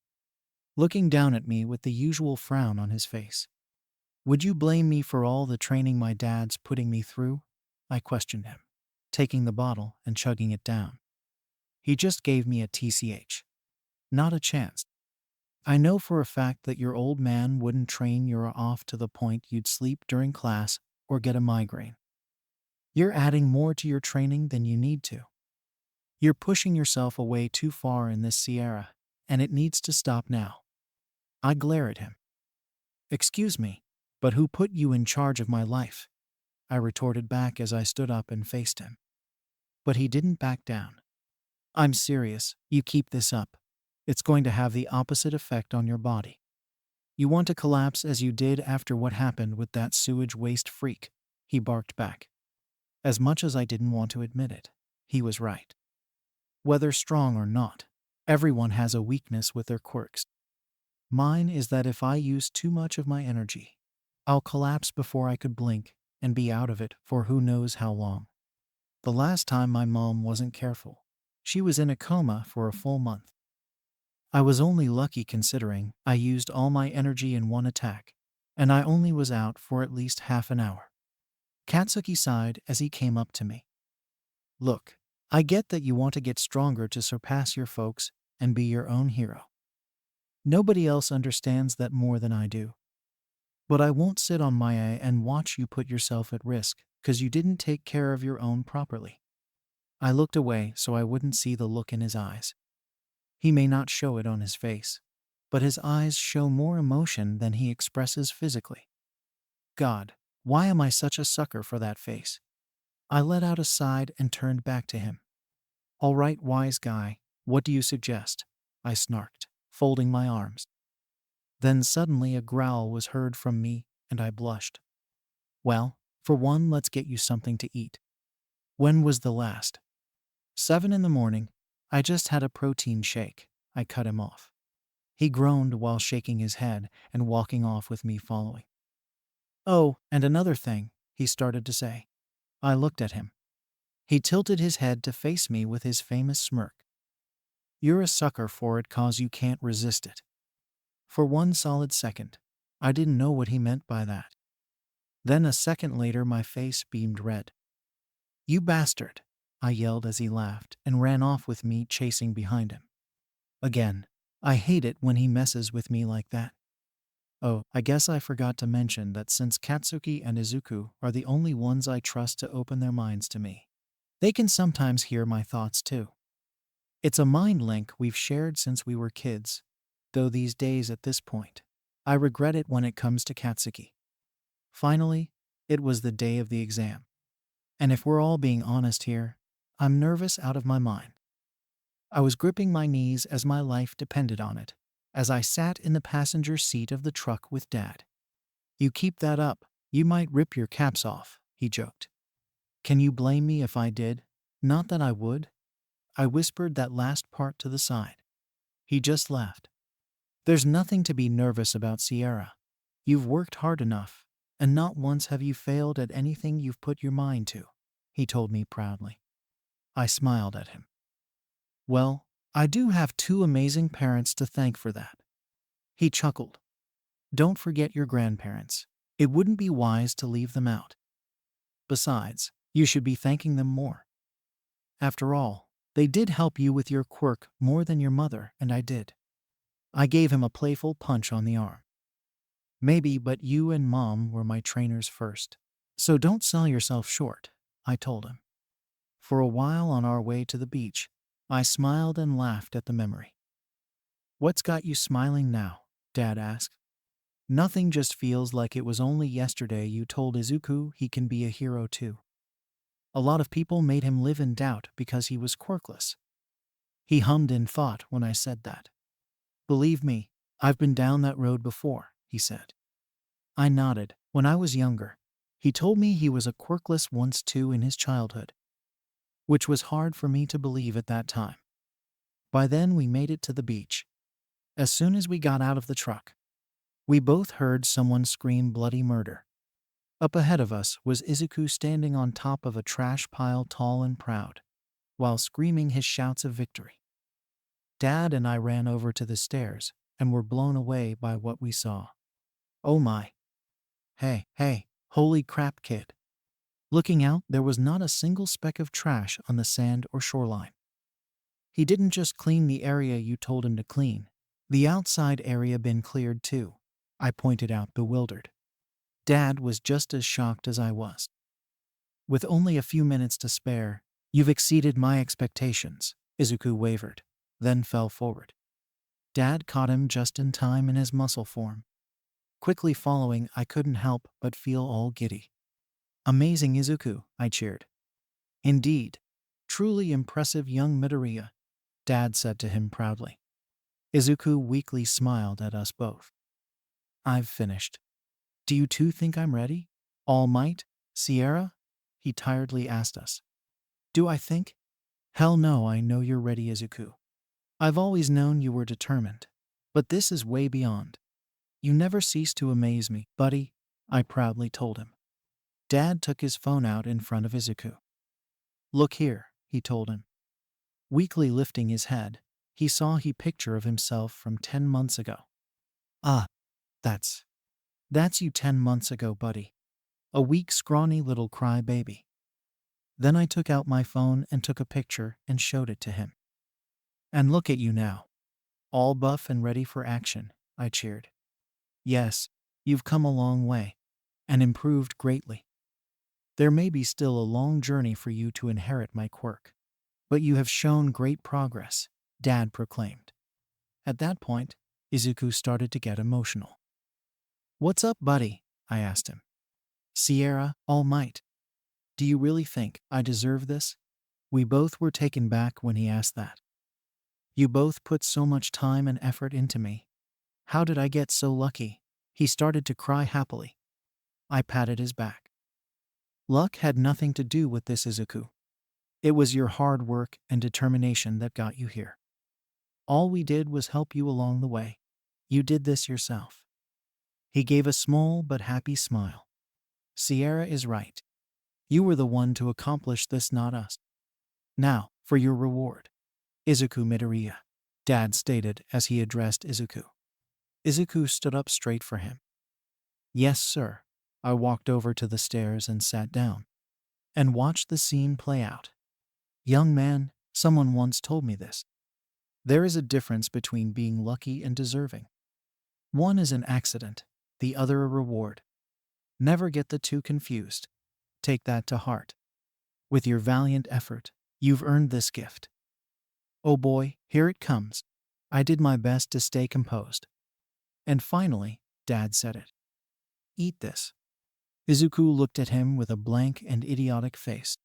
looking down at me with the usual frown on his face. Would you blame me for all the training my dad's putting me through? I questioned him, taking the bottle and chugging it down. He just gave me a TCH. Not a chance. I know for a fact that your old man wouldn't train you off to the point you'd sleep during class or get a migraine. You're adding more to your training than you need to. You're pushing yourself away too far in this Sierra, and it needs to stop now. I glare at him. Excuse me, but who put you in charge of my life? I retorted back as I stood up and faced him. But he didn't back down. I'm serious, you keep this up. It's going to have the opposite effect on your body. You want to collapse as you did after what happened with that sewage waste freak, he barked back. As much as I didn't want to admit it, he was right. Whether strong or not, everyone has a weakness with their quirks. Mine is that if I use too much of my energy, I'll collapse before I could blink and be out of it for who knows how long. The last time my mom wasn't careful, she was in a coma for a full month. I was only lucky considering I used all my energy in one attack, and I only was out for at least half an hour. Katsuki sighed as he came up to me. Look, I get that you want to get stronger to surpass your folks and be your own hero. Nobody else understands that more than I do. But I won't sit on my A and watch you put yourself at risk because you didn't take care of your own properly. I looked away so I wouldn't see the look in his eyes. He may not show it on his face, but his eyes show more emotion than he expresses physically. God, why am I such a sucker for that face? I let out a sigh and turned back to him. All right, wise guy, what do you suggest? I snarked, folding my arms. Then suddenly a growl was heard from me, and I blushed. Well, for one, let's get you something to eat. When was the last? 7 in the morning. I just had a protein shake. I cut him off. He groaned while shaking his head and walking off with me following. Oh, and another thing, he started to say. I looked at him. He tilted his head to face me with his famous smirk. You're a sucker for it 'cause you can't resist it. For one solid second, I didn't know what he meant by that. Then a second later my face beamed red. You bastard, I yelled as he laughed and ran off with me chasing behind him. Again, I hate it when he messes with me like that. Oh, I guess I forgot to mention that since Katsuki and Izuku are the only ones I trust to open their minds to me, they can sometimes hear my thoughts too. It's a mind link we've shared since we were kids, though these days at this point, I regret it when it comes to Katsuki. Finally, it was the day of the exam. And if we're all being honest here, I'm nervous out of my mind. I was gripping my knees as my life depended on it, as I sat in the passenger seat of the truck with Dad. You keep that up, you might rip your caps off, he joked. Can you blame me if I did? Not that I would. I whispered that last part to the side. He just laughed. There's nothing to be nervous about, Sierra. You've worked hard enough, and not once have you failed at anything you've put your mind to, he told me proudly. I smiled at him. Well, I do have 2 amazing parents to thank for that. He chuckled. Don't forget your grandparents. It wouldn't be wise to leave them out. Besides, you should be thanking them more. After all, they did help you with your quirk more than your mother and I did. I gave him a playful punch on the arm. Maybe, but you and Mom were my trainers first. So don't sell yourself short, I told him. For a while on our way to the beach, I smiled and laughed at the memory. What's got you smiling now? Dad asked. Nothing, just feels like it was only yesterday you told Izuku he can be a hero too. A lot of people made him live in doubt because he was quirkless. He hummed in thought when I said that. Believe me, I've been down that road before, he said. I nodded. When I was younger, he told me he was a quirkless once too in his childhood, which was hard for me to believe at that time. By then we made it to the beach. As soon as we got out of the truck, we both heard someone scream bloody murder. Up ahead of us was Izuku standing on top of a trash pile tall and proud, while screaming his shouts of victory. Dad and I ran over to the stairs and were blown away by what we saw. Oh my. Hey, holy crap, kid. Looking out, there was not a single speck of trash on the sand or shoreline. He didn't just clean the area you told him to clean. The outside area been cleared too, I pointed out, bewildered. Dad was just as shocked as I was. With only a few minutes to spare, you've exceeded my expectations, Izuku wavered, then fell forward. Dad caught him just in time in his muscle form. Quickly following, I couldn't help but feel all giddy. Amazing, Izuku, I cheered. Indeed, truly impressive young Midoriya, Dad said to him proudly. Izuku weakly smiled at us both. I've finished. Do you two think I'm ready? All might, Sierra? He tiredly asked us. Do I think? Hell no, I know you're ready, Izuku. I've always known you were determined, but this is way beyond. You never cease to amaze me, buddy, I proudly told him. Dad took his phone out in front of Izuku. Look here, he told him. Weakly lifting his head, he saw a picture of himself from 10 months ago. Ah, that's you 10 months ago, buddy. A weak, scrawny little crybaby. Then I took out my phone and took a picture and showed it to him. And look at you now. All buff and ready for action, I cheered. Yes, you've come a long way. And improved greatly. There may be still a long journey for you to inherit my quirk. But you have shown great progress, Dad proclaimed. At that point, Izuku started to get emotional. What's up, buddy? I asked him. Sierra, All Might. Do you really think I deserve this? We both were taken back when he asked that. You both put so much time and effort into me. How did I get so lucky? He started to cry happily. I patted his back. Luck had nothing to do with this, Izuku. It was your hard work and determination that got you here. All we did was help you along the way. You did this yourself. He gave a small but happy smile. Sierra is right. You were the one to accomplish this, not us. Now, for your reward. Izuku Midoriya, Dad stated as he addressed Izuku. Izuku stood up straight for him. Yes, sir. I walked over to the stairs and sat down and watched the scene play out. Young man, someone once told me this. There is a difference between being lucky and deserving. One is an accident, the other a reward. Never get the two confused. Take that to heart. With your valiant effort, you've earned this gift. Oh boy, here it comes. I did my best to stay composed. And finally, Dad said it. Eat this. Izuku looked at him with a blank and idiotic face.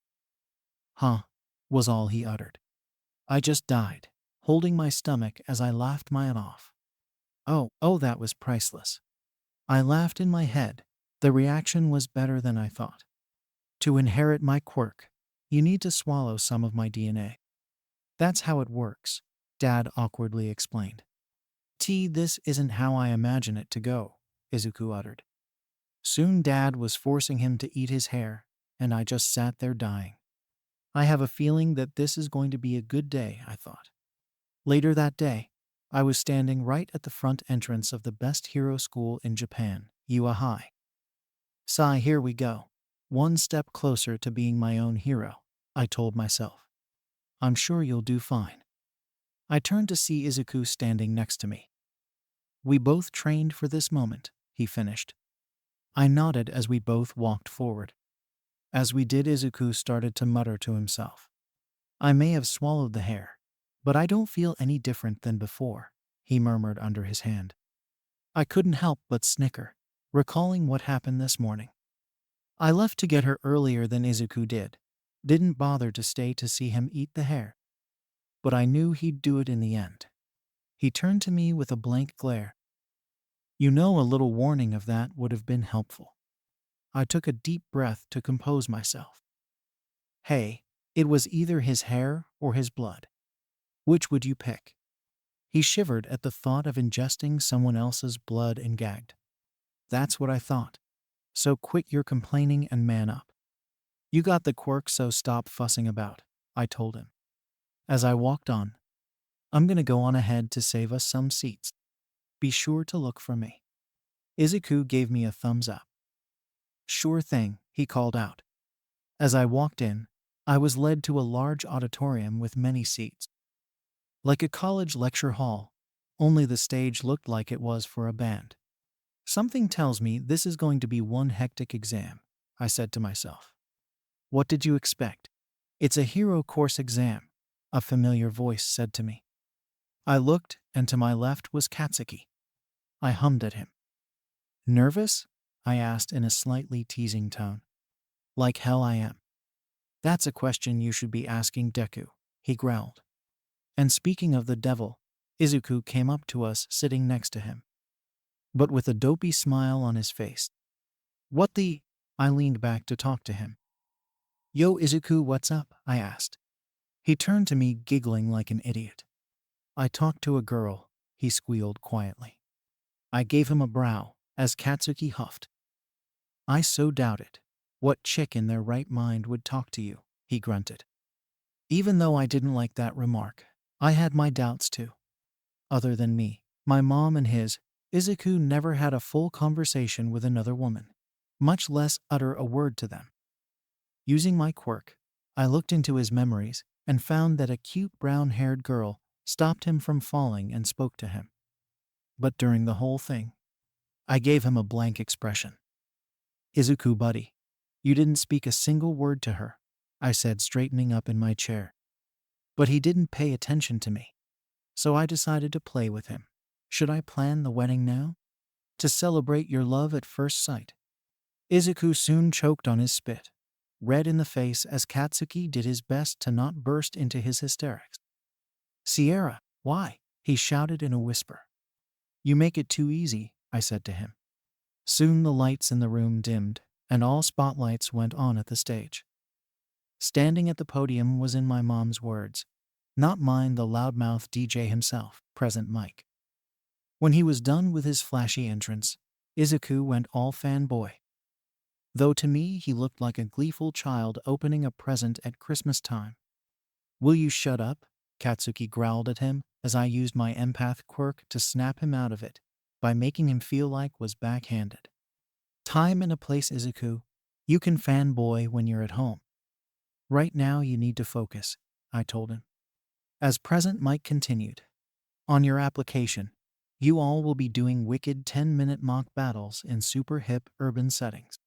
Huh, was all he uttered. I just died, holding my stomach as I laughed mine off. Oh, that was priceless. I laughed in my head. The reaction was better than I thought. To inherit my quirk, you need to swallow some of my DNA. That's how it works, Dad awkwardly explained. This isn't how I imagine it to go, Izuku uttered. Soon Dad was forcing him to eat his hair, and I just sat there dying. I have a feeling that this is going to be a good day, I thought. Later that day, I was standing right at the front entrance of the best hero school in Japan, Ua High. Sigh, here we go. One step closer to being my own hero, I told myself. I'm sure you'll do fine. I turned to see Izuku standing next to me. We both trained for this moment, he finished. I nodded as we both walked forward. As we did, Izuku started to mutter to himself. I may have swallowed the hair, but I don't feel any different than before, he murmured under his hand. I couldn't help but snicker, recalling what happened this morning. I left to get her earlier than Izuku did. Didn't bother to stay to see him eat the hair. But I knew he'd do it in the end. He turned to me with a blank glare. You know, a little warning of that would have been helpful. I took a deep breath to compose myself. Hey, it was either his hair or his blood. Which would you pick? He shivered at the thought of ingesting someone else's blood and gagged. That's what I thought. So quit your complaining and man up. You got the quirk, so stop fussing about, I told him. As I walked on, I'm gonna go on ahead to save us some seats. Be sure to look for me. Izuku gave me a thumbs up. Sure thing, he called out. As I walked in, I was led to a large auditorium with many seats. Like a college lecture hall, only the stage looked like it was for a band. Something tells me this is going to be one hectic exam, I said to myself. What did you expect? It's a hero course exam, a familiar voice said to me. I looked, and to my left was Katsuki. I hummed at him. Nervous? I asked in a slightly teasing tone. Like hell I am. That's a question you should be asking Deku, he growled. And speaking of the devil, Izuku came up to us sitting next to him, but with a dopey smile on his face. What the? I leaned back to talk to him. Yo Izuku, what's up? I asked. He turned to me giggling like an idiot. I talked to a girl, he squealed quietly. I gave him a brow as Katsuki huffed. I so doubt it. What chick in their right mind would talk to you? He grunted. Even though I didn't like that remark, I had my doubts too. Other than me, my mom and his, Izuku never had a full conversation with another woman, much less utter a word to them. Using my quirk, I looked into his memories and found that a cute brown-haired girl stopped him from falling and spoke to him. But during the whole thing, I gave him a blank expression. Izuku, buddy, you didn't speak a single word to her, I said, straightening up in my chair. But he didn't pay attention to me. So I decided to play with him. Should I plan the wedding now? To celebrate your love at first sight? Izuku soon choked on his spit. red in the face as Katsuki did his best to not burst into his hysterics. "Sierra, why?" he shouted in a whisper. "You make it too easy," I said to him. Soon the lights in the room dimmed, and all spotlights went on at the stage. Standing at the podium was, in my mom's words, not mine, the loudmouth DJ himself, Present Mike. When he was done with his flashy entrance, Izuku went all fanboy. Though to me he looked like a gleeful child opening a present at Christmas time. "Will you shut up?" Katsuki growled at him as I used my empath quirk to snap him out of it by making him feel like was backhanded. "Time and a place, Izuku. You can fanboy when you're at home. Right now you need to focus," I told him. As Present Mike continued, "On your application, you all will be doing wicked 10-minute mock battles in super hip urban settings.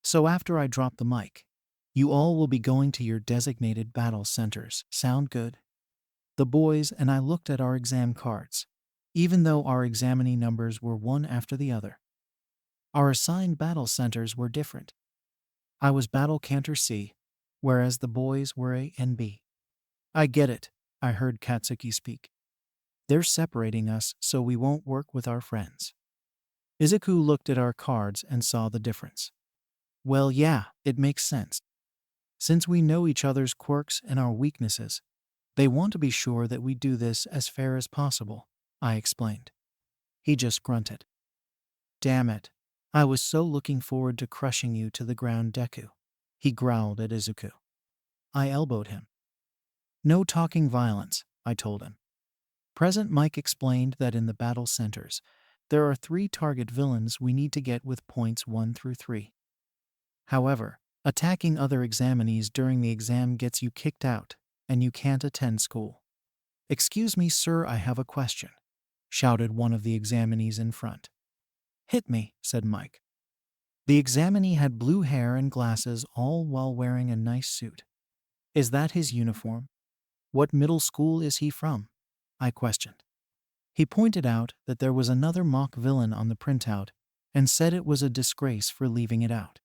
So after I drop the mic, you all will be going to your designated battle centers. Sound good?" The boys and I looked at our exam cards. Even though our examinee numbers were one after the other, our assigned battle centers were different. I was Battle Cantor C, whereas the boys were A and B. "I get it," I heard Katsuki speak. "They're separating us so we won't work with our friends." Izuku looked at our cards and saw the difference. "Well, yeah, it makes sense. Since we know each other's quirks and our weaknesses, they want to be sure that we do this as fair as possible," I explained. He just grunted. "Damn it. I was so looking forward to crushing you to the ground, Deku," he growled at Izuku. I elbowed him. "No talking violence," I told him. Present Mike explained that in the battle centers, there are 3 target villains we need to get with points 1 through 3. However, attacking other examinees during the exam gets you kicked out, and you can't attend school. "Excuse me, sir, I have a question," shouted one of the examinees in front. "Hit me," said Mike. The examinee had blue hair and glasses, all while wearing a nice suit. "Is that his uniform? What middle school is he from?" I questioned. He pointed out that there was another mock villain on the printout and said it was a disgrace for leaving it out.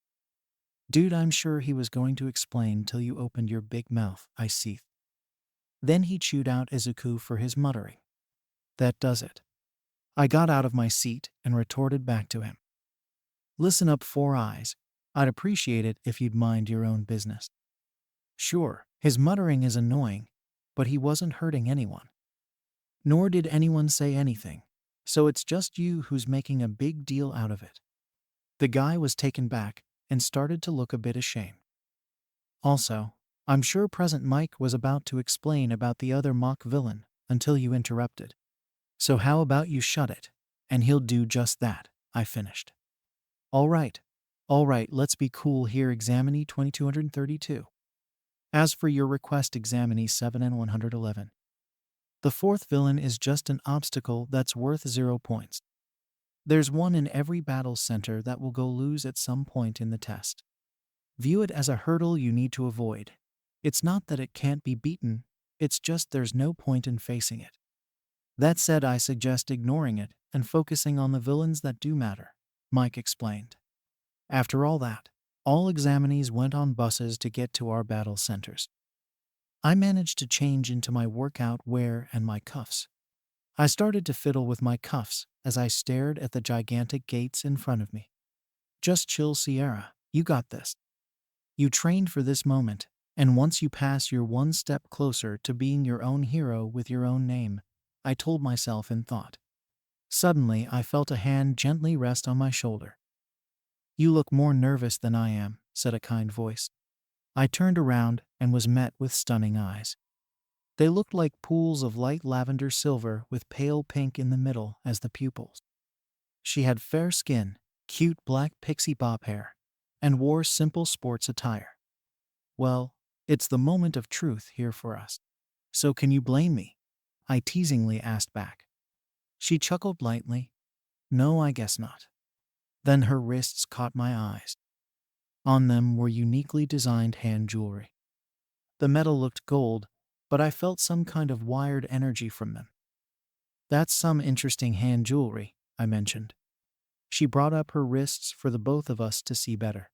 "Dude, I'm sure he was going to explain till you opened your big mouth," I seethed. Then he chewed out Izuku for his muttering. "That does it." I got out of my seat and retorted back to him. "Listen up, Four Eyes. I'd appreciate it if you'd mind your own business." Sure, his muttering is annoying, but he wasn't hurting anyone. Nor did anyone say anything, so it's just you who's making a big deal out of it. The guy was taken back and started to look a bit ashamed. Also, I'm sure Present Mike was about to explain about the other mock villain until you interrupted. So how about you shut it, and he'll do just that, I finished. All right, let's be cool here, Examinee 2232. As for your request, Examinee 7 and 111. The 4th villain is just an obstacle that's worth 0 points. There's one in every battle center that will go lose at some point in the test. View it as a hurdle you need to avoid. It's not that it can't be beaten, it's just there's no point in facing it. That said, I suggest ignoring it and focusing on the villains that do matter, Mike explained. After all that, all examinees went on buses to get to our battle centers. I managed to change into my workout wear and my cuffs. I started to fiddle with my cuffs as I stared at the gigantic gates in front of me. "Just chill, Sierra, you got this. You trained for this moment, and once you pass, you're one step closer to being your own hero with your own name," I told myself in thought. Suddenly, I felt a hand gently rest on my shoulder. "You look more nervous than I am," said a kind voice. I turned around and was met with stunning eyes. They looked like pools of light lavender silver with pale pink in the middle as the pupils. She had fair skin, cute black pixie bob hair, and wore simple sports attire. "Well, it's the moment of truth here for us. So can you blame me?" I teasingly asked back. She chuckled lightly. "No, I guess not." Then her wrists caught my eyes. On them were uniquely designed hand jewelry. The metal looked gold, but I felt some kind of wired energy from them. "That's some interesting hand jewelry," I mentioned. She brought up her wrists for the both of us to see better.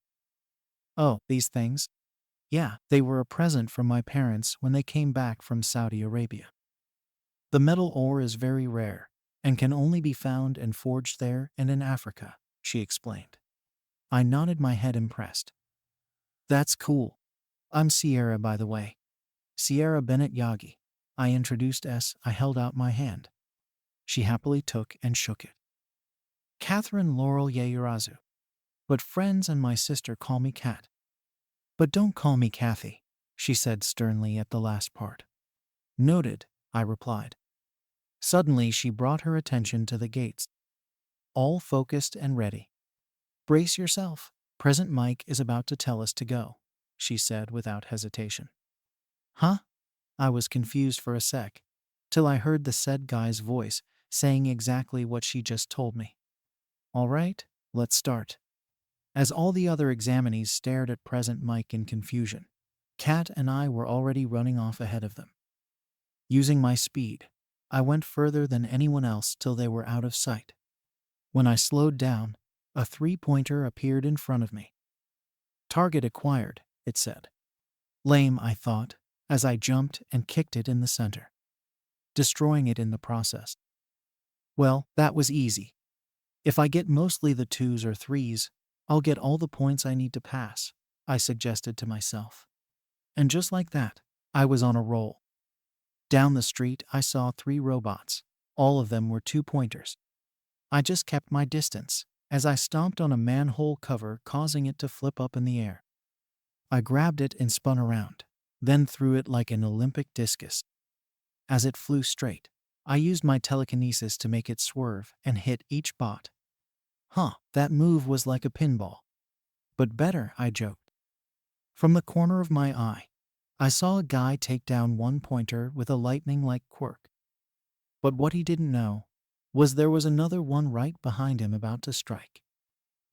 Oh, these things? Yeah, they were a present from my parents when they came back from Saudi Arabia. The metal ore is very rare and can only be found and forged there and in Africa, she explained. I nodded my head impressed. That's cool. I'm Sierra, by the way. Sierra Bennett Yagi. I introduced S. I held out my hand. She happily took and shook it. Catherine Laurel Yayurazu. But friends and my sister call me Kat. But don't call me Kathy, she said sternly at the last part. Noted, I replied. Suddenly she brought her attention to the gates. All focused and ready. Brace yourself. Present Mike is about to tell us to go, she said without hesitation. Huh? I was confused for a sec, till I heard the said guy's voice saying exactly what she just told me. All right, let's start. As all the other examinees stared at Present Mike in confusion, Kat and I were already running off ahead of them. Using my speed, I went further than anyone else till they were out of sight. When I slowed down, a three-pointer appeared in front of me. Target acquired, it said. Lame, I thought, as I jumped and kicked it in the center, destroying it in the process. Well, that was easy. If I get mostly the 2s or 3s, I'll get all the points I need to pass, I suggested to myself. And just like that, I was on a roll. Down the street, I saw 3 robots. All of them were 2-pointers. I just kept my distance as I stomped on a manhole cover, causing it to flip up in the air. I grabbed it and spun around, then threw it like an Olympic discus. As it flew straight, I used my telekinesis to make it swerve and hit each bot. That move was like a pinball. But better, I joked. From the corner of my eye, I saw a guy take down 1-pointer with a lightning-like quirk. But what he didn't know was there was another one right behind him about to strike.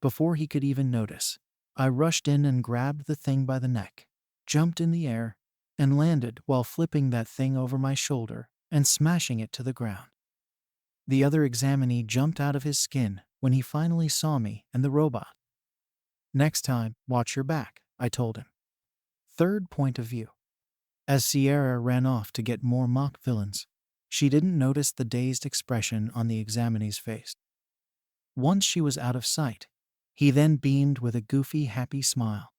Before he could even notice, I rushed in and grabbed the thing by the neck, jumped in the air, and landed while flipping that thing over my shoulder and smashing it to the ground. The other examinee jumped out of his skin when he finally saw me and the robot. Next time, watch your back, I told him. Third point of view. As Sierra ran off to get more mock villains, she didn't notice the dazed expression on the examinee's face. Once she was out of sight, he then beamed with a goofy, happy smile.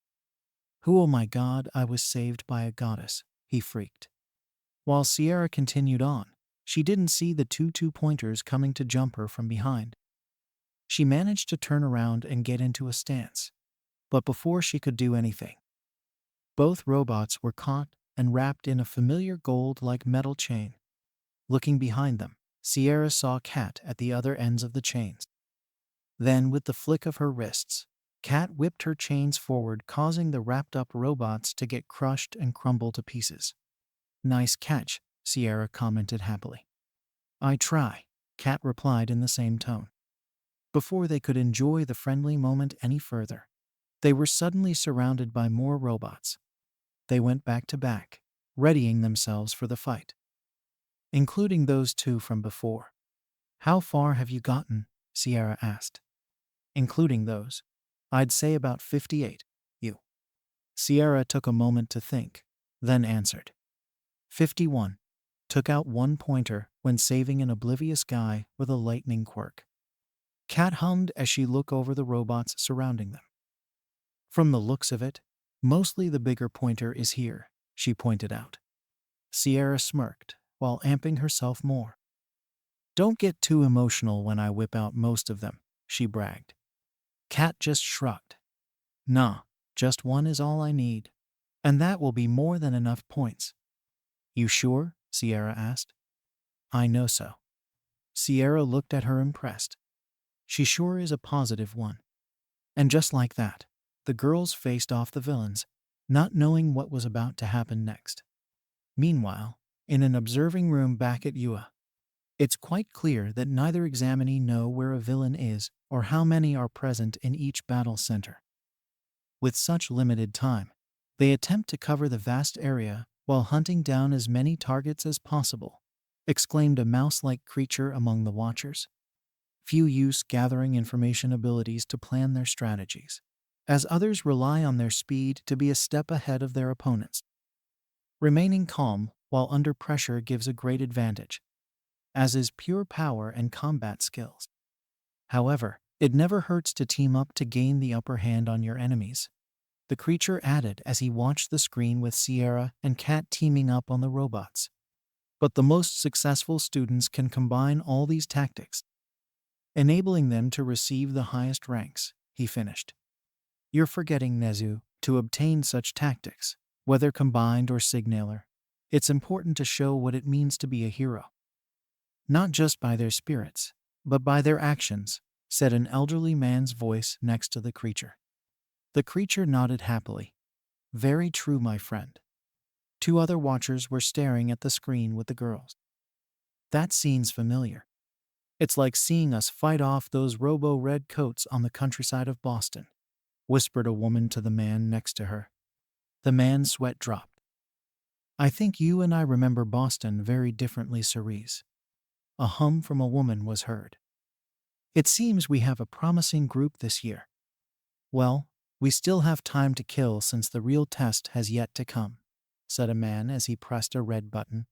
Oh my God, I was saved by a goddess, he freaked. While Sierra continued on, she didn't see the 2-pointers coming to jump her from behind. She managed to turn around and get into a stance. But before she could do anything, both robots were caught and wrapped in a familiar gold-like metal chain. Looking behind them, Sierra saw Kat at the other ends of the chains. Then, with the flick of her wrists, Kat whipped her chains forward, causing the wrapped-up robots to get crushed and crumble to pieces. Nice catch, Sierra commented happily. I try, Kat replied in the same tone. Before they could enjoy the friendly moment any further, they were suddenly surrounded by more robots. They went back to back, readying themselves for the fight, including those 2 from before. How far have you gotten? Sierra asked. Including those, I'd say about 58. You. Sierra took a moment to think, then answered. 51. Took out 1-pointer when saving an oblivious guy with a lightning quirk. Kat hummed as she looked over the robots surrounding them. From the looks of it, mostly the bigger pointer is here, she pointed out. Sierra smirked, while amping herself more. Don't get too emotional when I whip out most of them, she bragged. Kat just shrugged. Nah, just 1 is all I need. And that will be more than enough points. You sure? Sierra asked. I know so. Sierra looked at her impressed. She sure is a positive one. And just like that, the girls faced off the villains, not knowing what was about to happen next. Meanwhile, in an observing room back at UA, it's quite clear that neither examinee know where a villain is or how many are present in each battle center. With such limited time, they attempt to cover the vast area while hunting down as many targets as possible, exclaimed a mouse-like creature among the watchers. Few use gathering information abilities to plan their strategies. as others rely on their speed to be a step ahead of their opponents. Remaining calm while under pressure gives a great advantage, as is pure power and combat skills. However, it never hurts to team up to gain the upper hand on your enemies, the creature added as he watched the screen with Sierra and Cat teaming up on the robots. But the most successful students can combine all these tactics, enabling them to receive the highest ranks, he finished. You're forgetting, Nezu, to obtain such tactics, whether combined or singular. It's important to show what it means to be a hero. Not just by their spirits, but by their actions, said an elderly man's voice next to the creature. The creature nodded happily. Very true, my friend. Two other watchers were staring at the screen with the girls. That scene's familiar. It's like seeing us fight off those robo-red coats on the countryside of Boston, whispered a woman to the man next to her. The man's sweat dropped. I think you and I remember Boston very differently, Cerise. A hum from a woman was heard. It seems we have a promising group this year. Well, we still have time to kill since the real test has yet to come, said a man as he pressed a red button.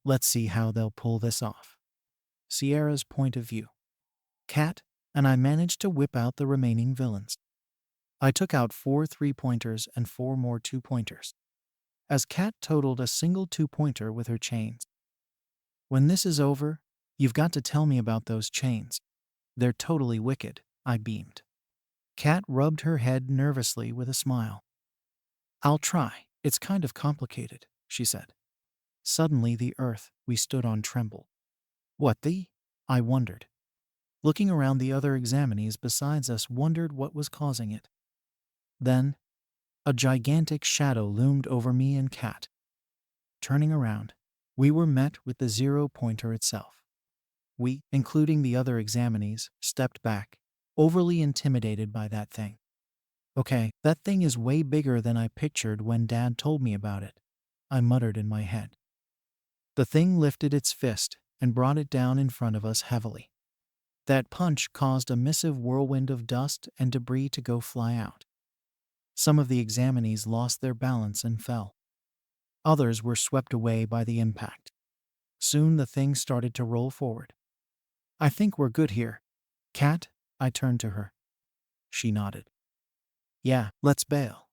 Let's see how they'll pull this off. Sierra's point of view. Cat and I managed to whip out the remaining villains. I took out 4 3-pointers and 4 more 2-pointers, as Cat totaled a single 2-pointer with her chains. When this is over, you've got to tell me about those chains. They're totally wicked, I beamed. Cat rubbed her head nervously with a smile. I'll try. It's kind of complicated, she said. Suddenly the earth we stood on trembled. What the? I wondered. Looking around, the other examinees besides us wondered what was causing it. Then, a gigantic shadow loomed over me and Cat. Turning around, we were met with the 0-pointer itself. We, including the other examinees, stepped back, overly intimidated by that thing. Okay, that thing is way bigger than I pictured when Dad told me about it, I muttered in my head. The thing lifted its fist and brought it down in front of us heavily. That punch caused a massive whirlwind of dust and debris to go fly out. Some of the examinees lost their balance and fell. Others were swept away by the impact. Soon the thing started to roll forward. I think we're good here. Cat, I turned to her. She nodded. Yeah, let's bail.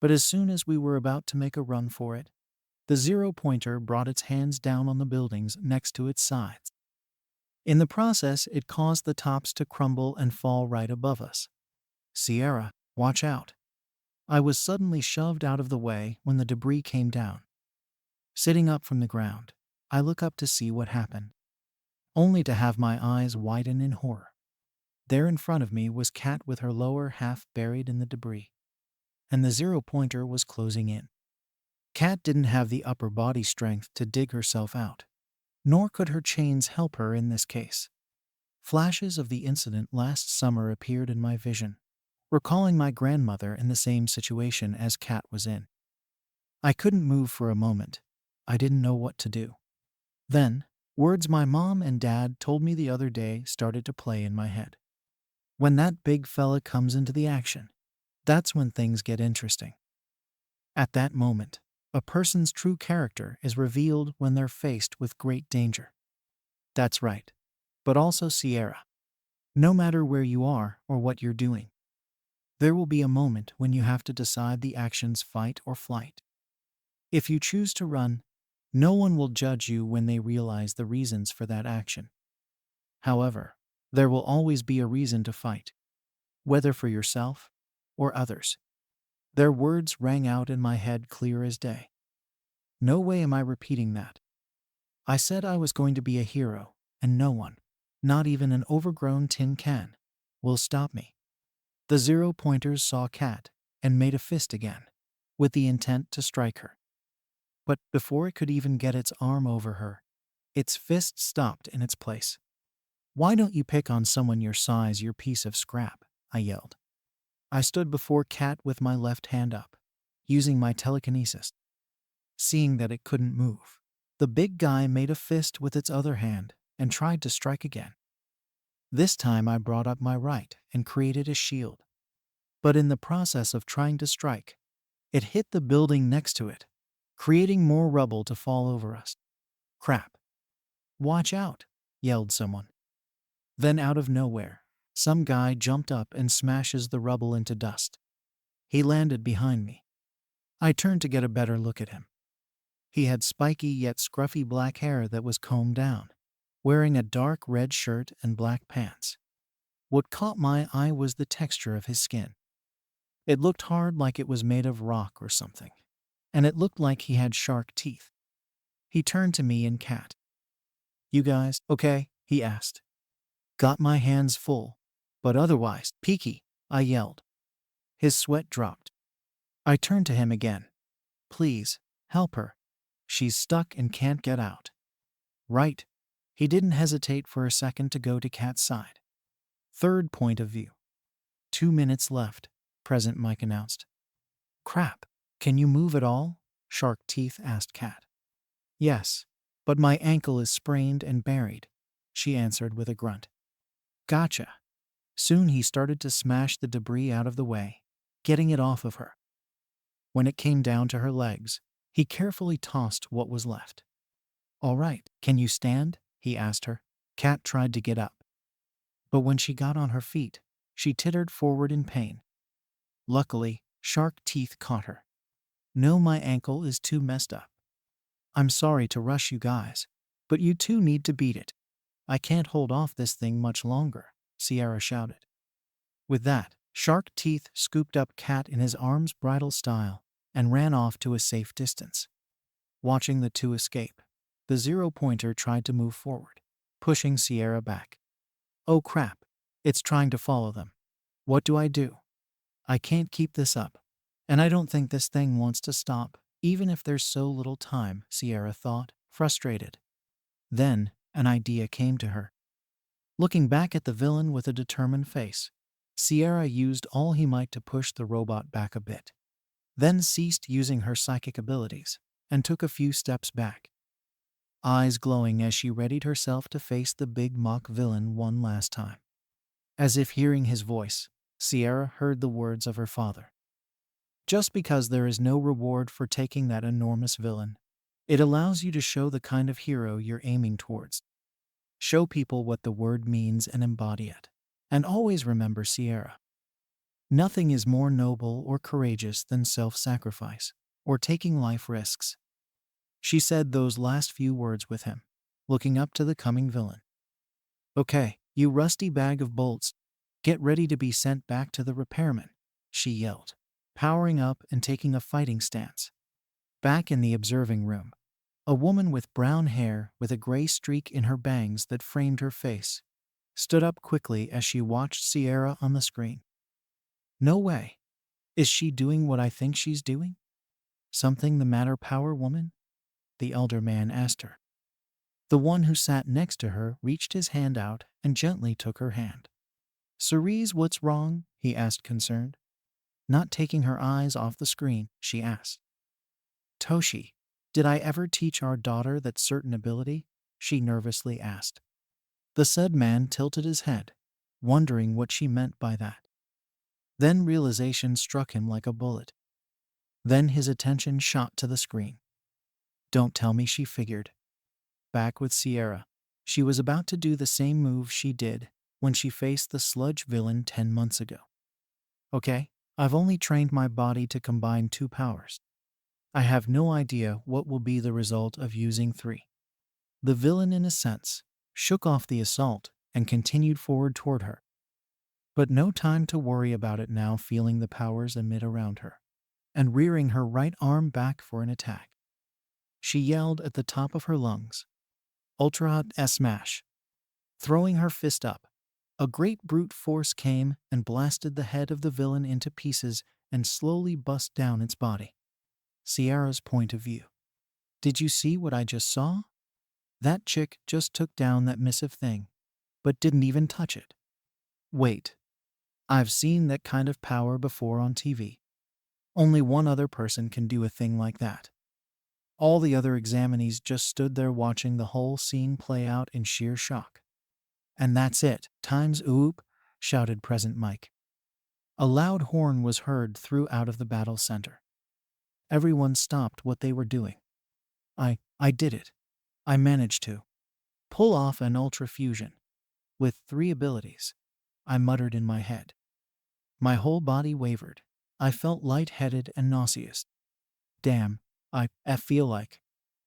But as soon as we were about to make a run for it, the 0-pointer brought its hands down on the buildings next to its sides. In the process, it caused the tops to crumble and fall right above us. Sierra, watch out. I was suddenly shoved out of the way when the debris came down. Sitting up from the ground, I look up to see what happened, only to have my eyes widen in horror. There in front of me was Cat with her lower half buried in the debris, and the 0-pointer was closing in. Cat didn't have the upper body strength to dig herself out, nor could her chains help her in this case. Flashes of the incident last summer appeared in my vision, recalling my grandmother in the same situation as Cat was in. I couldn't move for a moment. I didn't know what to do. Then, words my mom and dad told me the other day started to play in my head. When that big fella comes into the action, that's when things get interesting. At that moment, a person's true character is revealed when they're faced with great danger. That's right. But also Sierra. No matter where you are or what you're doing, there will be a moment when you have to decide the action's fight or flight. If you choose to run, no one will judge you when they realize the reasons for that action. However, there will always be a reason to fight, whether for yourself or others. Their words rang out in my head clear as day. No way am I repeating that. I said I was going to be a hero, and no one, not even an overgrown tin can, will stop me. The 0-pointers saw Cat and made a fist again, with the intent to strike her. But before it could even get its arm over her, its fist stopped in its place. Why don't you pick on someone your size, you piece of scrap? I yelled. I stood before Cat with my left hand up, using my telekinesis. Seeing that it couldn't move, the big guy made a fist with its other hand and tried to strike again. This time I brought up my right and created a shield. but in the process of trying to strike, it hit the building next to it, creating more rubble to fall over us. Crap. Watch out, yelled someone. Then out of nowhere, some guy jumped up and smashes the rubble into dust. He landed behind me. I turned to get a better look at him. He had spiky yet scruffy black hair that was combed down, wearing a dark red shirt and black pants. What caught my eye was the texture of his skin. It looked hard, like it was made of rock or something, and it looked like he had shark teeth. He turned to me and Kat. "You guys okay?" he asked. "Got my hands full, but otherwise peaky," I yelled. His sweat dropped. I turned to him again. "Please, help her. She's stuck and can't get out." "Right." He didn't hesitate for a second to go to Kat's side. Third point of view. 2 minutes left, Present Mike announced. "Crap. Can you move at all?" Shark Teeth asked Kat. "Yes, but my ankle is sprained and buried," she answered with a grunt. "Gotcha." Soon he started to smash the debris out of the way, getting it off of her. When it came down to her legs, he carefully tossed what was left. "All right, can you stand?" he asked her. Kat tried to get up, but when she got on her feet, she tittered forward in pain. Luckily, Shark Teeth caught her. "No, my ankle is too messed up. I'm sorry to rush you guys, but you two need to beat it. I can't hold off this thing much longer," Sierra shouted. With that, Shark Teeth scooped up Kat in his arms bridal style and ran off to a safe distance. Watching the two escape, the 0-pointer tried to move forward, pushing Sierra back. "Oh crap, it's trying to follow them. What do I do? I can't keep this up, and I don't think this thing wants to stop, even if there's so little time," Sierra thought, frustrated. Then, an idea came to her. Looking back at the villain with a determined face, Sierra used all he might to push the robot back a bit, then ceased using her psychic abilities and took a few steps back, eyes glowing as she readied herself to face the big mock villain one last time. As if hearing his voice, Sierra heard the words of her father. "Just because there is no reward for taking that enormous villain, it allows you to show the kind of hero you're aiming towards. Show people what the word means and embody it. And always remember, Sierra, nothing is more noble or courageous than self-sacrifice or taking life risks." She said those last few words with him, looking up to the coming villain. "Okay, you rusty bag of bolts, get ready to be sent back to the repairman," she yelled, powering up and taking a fighting stance. Back in the observing room, a woman with brown hair with a gray streak in her bangs that framed her face stood up quickly as she watched Sierra on the screen. "No way. Is she doing what I think she's doing? Something the matter, Power Woman?" the elder man asked her. The one who sat next to her reached his hand out and gently took her hand. "Cerise, what's wrong?" he asked, concerned. Not taking her eyes off the screen, she asked. "Toshi, did I ever teach our daughter that certain ability?" she nervously asked. The said man tilted his head, wondering what she meant by that. Then realization struck him like a bullet. Then his attention shot to the screen. Don't tell me she figured. Back with Sierra, she was about to do the same move she did when she faced the sludge villain 10 months ago. "Okay, I've only trained my body to combine 2 powers. I have no idea what will be the result of using 3. The villain, in a sense, shook off the assault and continued forward toward her. But no time to worry about it now, feeling the powers emit around her and rearing her right arm back for an attack. She yelled at the top of her lungs, "Ultra Smash!" Throwing her fist up, a great brute force came and blasted the head of the villain into pieces and slowly bust down its body. Sierra's point of view. "Did you see what I just saw? That chick just took down that missive thing, but didn't even touch it. Wait. I've seen that kind of power before on TV. Only one other person can do a thing like that." All the other examinees just stood there watching the whole scene play out in sheer shock. "And that's it, time's oop," shouted Present Mike. A loud horn was heard through out of the battle center. Everyone stopped what they were doing. I did it. I managed to pull off an ultra fusion with 3 abilities, I muttered in my head. My whole body wavered. I felt lightheaded and nauseous. Damn, I feel like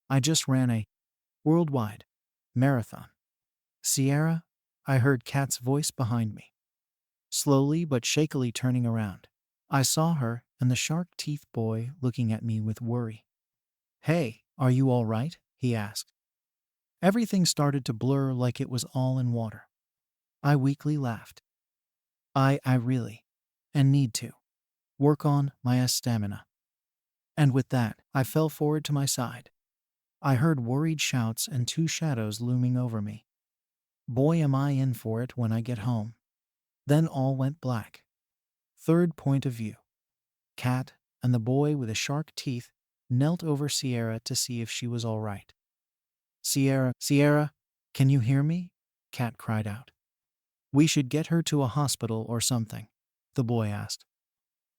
I just ran a worldwide marathon. Sierra, I heard Kat's voice behind me. Slowly but shakily turning around, I saw her and the shark teeth boy looking at me with worry. Hey, are you all right? He asked. Everything started to blur like it was all in water. I weakly laughed. I really and need to work on my stamina. And with that, I fell forward to my side. I heard worried shouts and 2 shadows looming over me. Boy, am I in for it when I get home. Then all went black. Third point of view. Kat and the boy with the shark teeth knelt over Sierra to see if she was all right. Sierra, can you hear me? Kat cried out. We should get her to a hospital or something, the boy asked.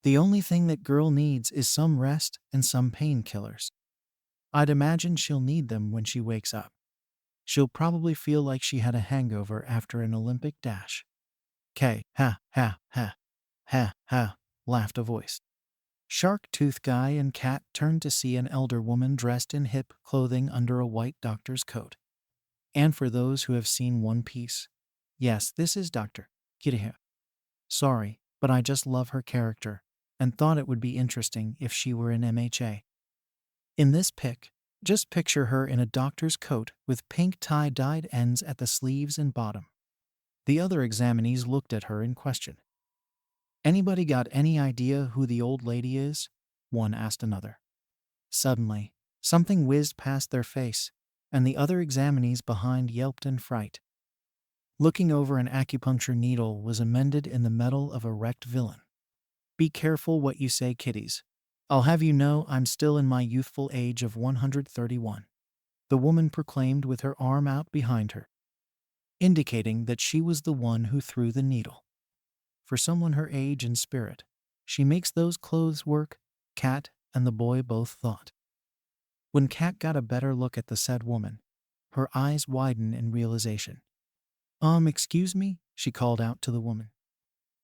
The only thing that girl needs is some rest and some painkillers. I'd imagine she'll need them when she wakes up. She'll probably feel like she had a hangover after an Olympic dash. K, ha, ha, ha, ha, ha, laughed a voice. Shark Tooth Guy and Kat turned to see an elder woman dressed in hip clothing under a white doctor's coat. And for those who have seen One Piece, yes, this is Dr. Kiriha. Sorry, but I just love her character and thought it would be interesting if she were in MHA. In this pic, just picture her in a doctor's coat with pink tie-dyed ends at the sleeves and bottom. The other examinees looked at her in question. Anybody got any idea who the old lady is? One asked another. Suddenly, something whizzed past their face, and the other examinees behind yelped in fright. Looking over an acupuncture needle was embedded in the metal of a wrecked villain. Be careful what you say, kiddies. I'll have you know I'm still in my youthful age of 131. The woman proclaimed with her arm out behind her, indicating that she was the one who threw the needle. For someone her age and spirit, she makes those clothes work, Kat and the boy both thought. When Kat got a better look at the said woman, her eyes widened in realization. Excuse me, she called out to the woman.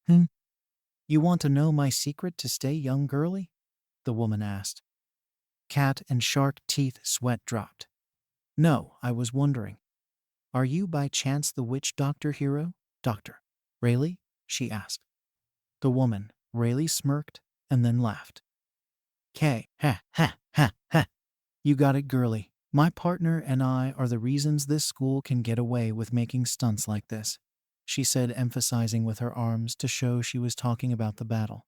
You want to know my secret to stay young, girly? The woman asked. Kat and Shark Teeth sweat dropped. No, I was wondering. Are you by chance the witch doctor hero, Dr. Rayleigh? She asked. The woman, Rayleigh, smirked and then laughed. Ha, ha, ha, ha. You got it, girly. My partner and I are the reasons this school can get away with making stunts like this, she said, emphasizing with her arms to show she was talking about the battle.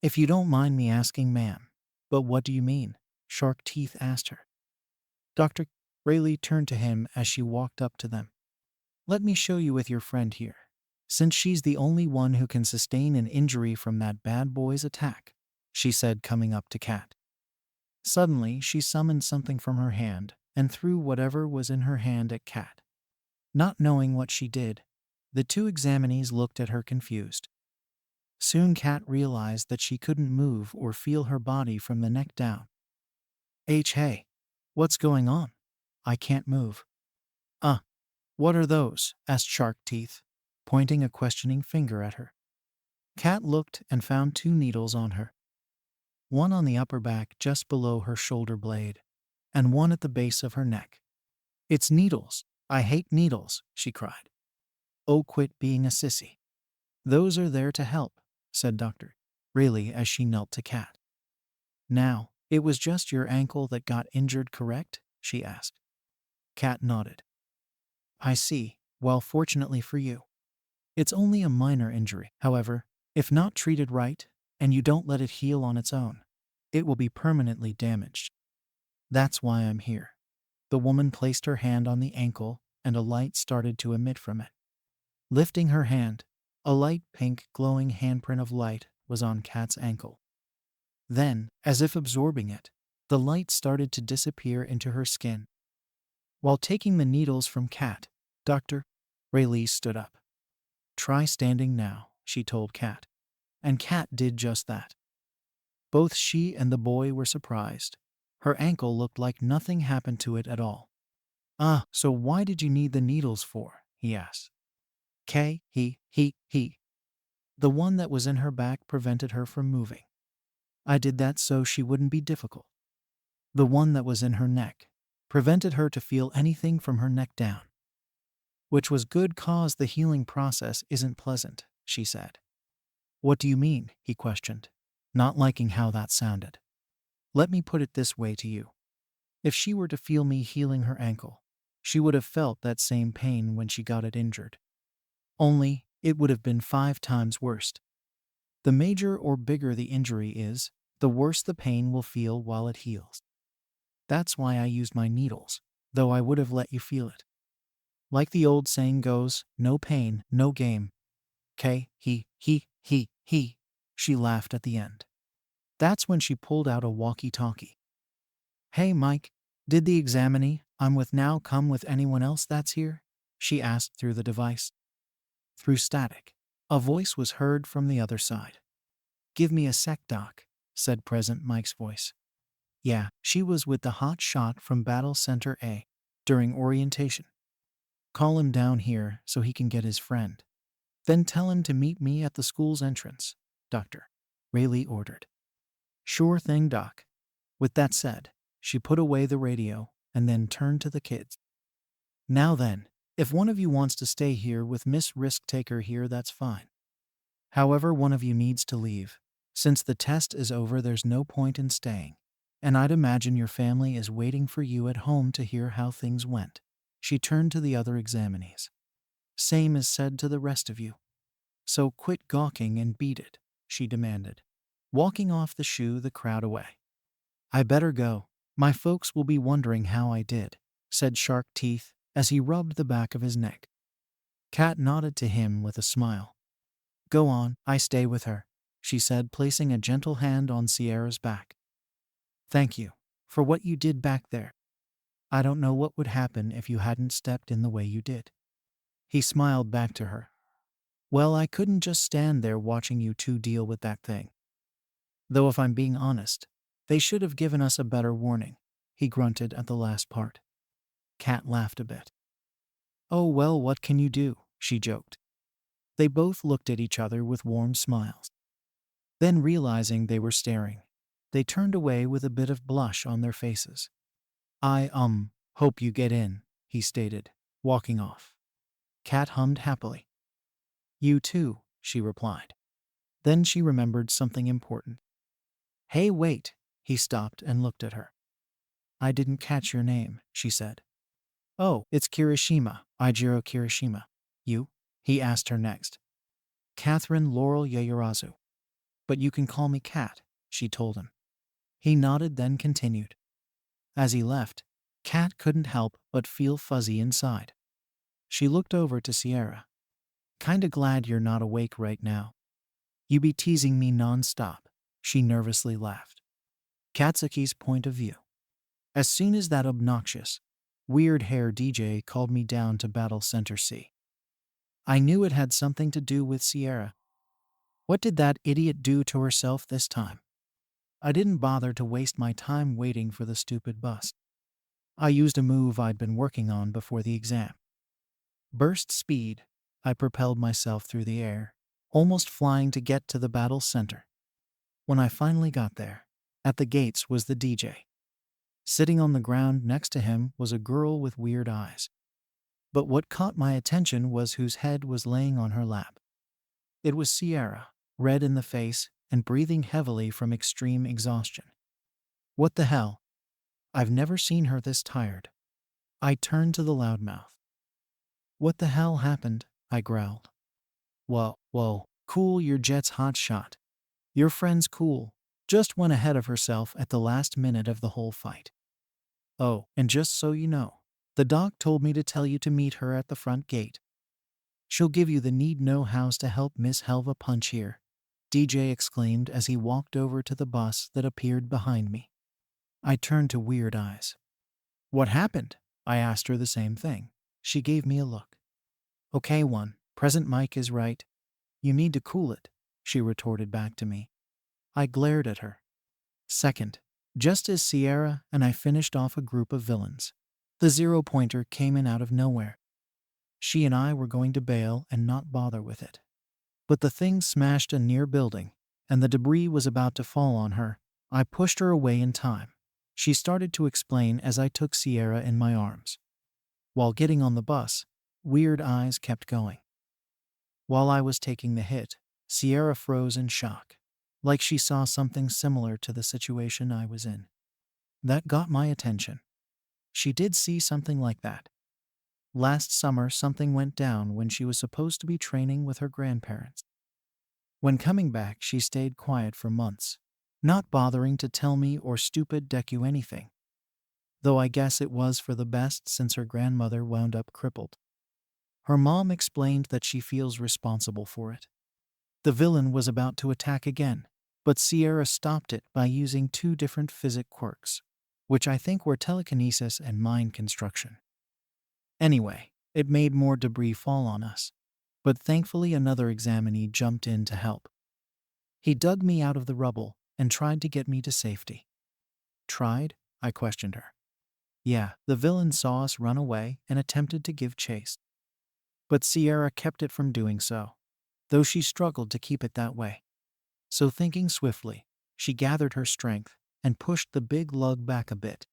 If you don't mind me asking, ma'am, but what do you mean? Shark Teeth asked her. Dr. Rayleigh turned to him as she walked up to them. Let me show you with your friend here, since she's the only one who can sustain an injury from that bad boy's attack, she said, coming up to Kat. Suddenly, she summoned something from her hand and threw whatever was in her hand at Kat. Not knowing what she did, the 2 examinees looked at her confused. Soon Kat realized that she couldn't move or feel her body from the neck down. Hey, what's going on? I can't move. What are those? Asked Shark Teeth, pointing a questioning finger at her. Kat looked and found 2 needles on her. One on the upper back just below her shoulder blade, and one at the base of her neck. It's needles. I hate needles, she cried. Oh, quit being a sissy. Those are there to help, said Dr. Rayleigh as she knelt to Kat. Now, it was just your ankle that got injured, correct? She asked. Kat nodded. I see. Well, fortunately for you, it's only a minor injury. However, if not treated right, and you don't let it heal on its own, it will be permanently damaged. That's why I'm here. The woman placed her hand on the ankle, and a light started to emit from it. Lifting her hand, a light pink glowing handprint of light was on Kat's ankle. Then, as if absorbing it, the light started to disappear into her skin. While taking the needles from Kat, Dr. Rayleigh stood up. Try standing now, she told Kat. And Kat did just that. Both she and the boy were surprised. Her ankle looked like nothing happened to it at all. "Ah, so why did you need the needles for?" he asked. He. The one that was in her back prevented her from moving. I did that so she wouldn't be difficult. The one that was in her neck prevented her to feel anything from her neck down. Which was good cause the healing process isn't pleasant, she said. What do you mean? He questioned, not liking how that sounded. Let me put it this way to you. If she were to feel me healing her ankle, she would have felt that same pain when she got it injured. Only, it would have been 5 times worse. The major or bigger the injury is, the worse the pain will feel while it heals. That's why I used my needles, though I would have let you feel it. Like the old saying goes, no pain, no game. He. She laughed at the end. That's when she pulled out a walkie-talkie. Hey Mike, did the examinee I'm with now come with anyone else that's here? She asked through the device. Through static, a voice was heard from the other side. Give me a sec, Doc, said Present Mike's voice. Yeah, she was with the hot shot from Battle Center A during orientation. Call him down here so he can get his friend. Then tell him to meet me at the school's entrance, Dr. Rayleigh ordered. Sure thing, Doc. With that said, she put away the radio and then turned to the kids. Now then, if one of you wants to stay here with Miss Risk Taker here, that's fine. However, one of you needs to leave. Since the test is over, there's no point in staying. And I'd imagine your family is waiting for you at home to hear how things went. She turned to the other examinees. Same is said to the rest of you. So quit gawking and beat it, she demanded, walking off the crowd away. I better go. My folks will be wondering how I did, said Shark Teeth as he rubbed the back of his neck. Kat nodded to him with a smile. Go on, I stay with her, she said, placing a gentle hand on Sierra's back. Thank you for what you did back there. I don't know what would happen if you hadn't stepped in the way you did. He smiled back to her. Well, I couldn't just stand there watching you two deal with that thing. Though if I'm being honest, they should have given us a better warning, he grunted at the last part. Kat laughed a bit. Oh well, what can you do, she joked. They both looked at each other with warm smiles. Then realizing they were staring, they turned away with a bit of blush on their faces. I hope you get in, he stated, walking off. Kat hummed happily. You too, she replied. Then she remembered something important. Hey, wait, he stopped and looked at her. I didn't catch your name, she said. Oh, it's Kirishima, Ijiro Kirishima. You? He asked her next. Catherine Laurel Yayarazu. But you can call me Kat, she told him. He nodded, then continued. As he left, Kat couldn't help but feel fuzzy inside. She looked over to Sierra. Kinda glad you're not awake right now. You be teasing me non-stop, she nervously laughed. Katsuki's point of view. As soon as that obnoxious, weird hair DJ called me down to Battle Center C, I knew it had something to do with Sierra. What did that idiot do to herself this time? I didn't bother to waste my time waiting for the stupid bus. I used a move I'd been working on before the exam. Burst speed, I propelled myself through the air, almost flying to get to the battle center. When I finally got there, at the gates was the DJ. Sitting on the ground next to him was a girl with weird eyes. But what caught my attention was whose head was laying on her lap. It was Sierra, red in the face and breathing heavily from extreme exhaustion. What the hell? I've never seen her this tired. I turned to the loudmouth. What the hell happened? I growled. Whoa, cool your jet's hot shot. Your friend's cool. Just went ahead of herself at the last minute of the whole fight. Oh, and just so you know, the doc told me to tell you to meet her at the front gate. She'll give you the need-know-hows to help Miss Helva punch here, DJ exclaimed as he walked over to the bus that appeared behind me. I turned to Weird Eyes. What happened? I asked her the same thing. She gave me a look. Okay, Present Mike is right. You need to cool it. she retorted back to me. I glared at her. Second, just as Sierra and I finished off a group of villains, the zero-pointer came in out of nowhere. She and I were going to bail and not bother with it. But the thing smashed a near building, and the debris was about to fall on her. I pushed her away in time. She started to explain as I took Sierra in my arms. While getting on the bus, Weird Eyes kept going. While I was taking the hit, Sierra froze in shock, like she saw something similar to the situation I was in. That got my attention. She did see something like that. Last summer, something went down when she was supposed to be training with her grandparents. When coming back, she stayed quiet for months, not bothering to tell me or stupid Deku anything. Though I guess it was for the best since her grandmother wound up crippled. Her mom explained that she feels responsible for it. The villain was about to attack again, but Sierra stopped it by using 2 different physic quirks, which I think were telekinesis and mind construction. Anyway, it made more debris fall on us, but thankfully another examinee jumped in to help. He dug me out of the rubble and tried to get me to safety. Tried? I questioned her. Yeah, the villain saw us run away and attempted to give chase. But Sierra kept it from doing so, though she struggled to keep it that way. So thinking swiftly, she gathered her strength and pushed the big lug back a bit.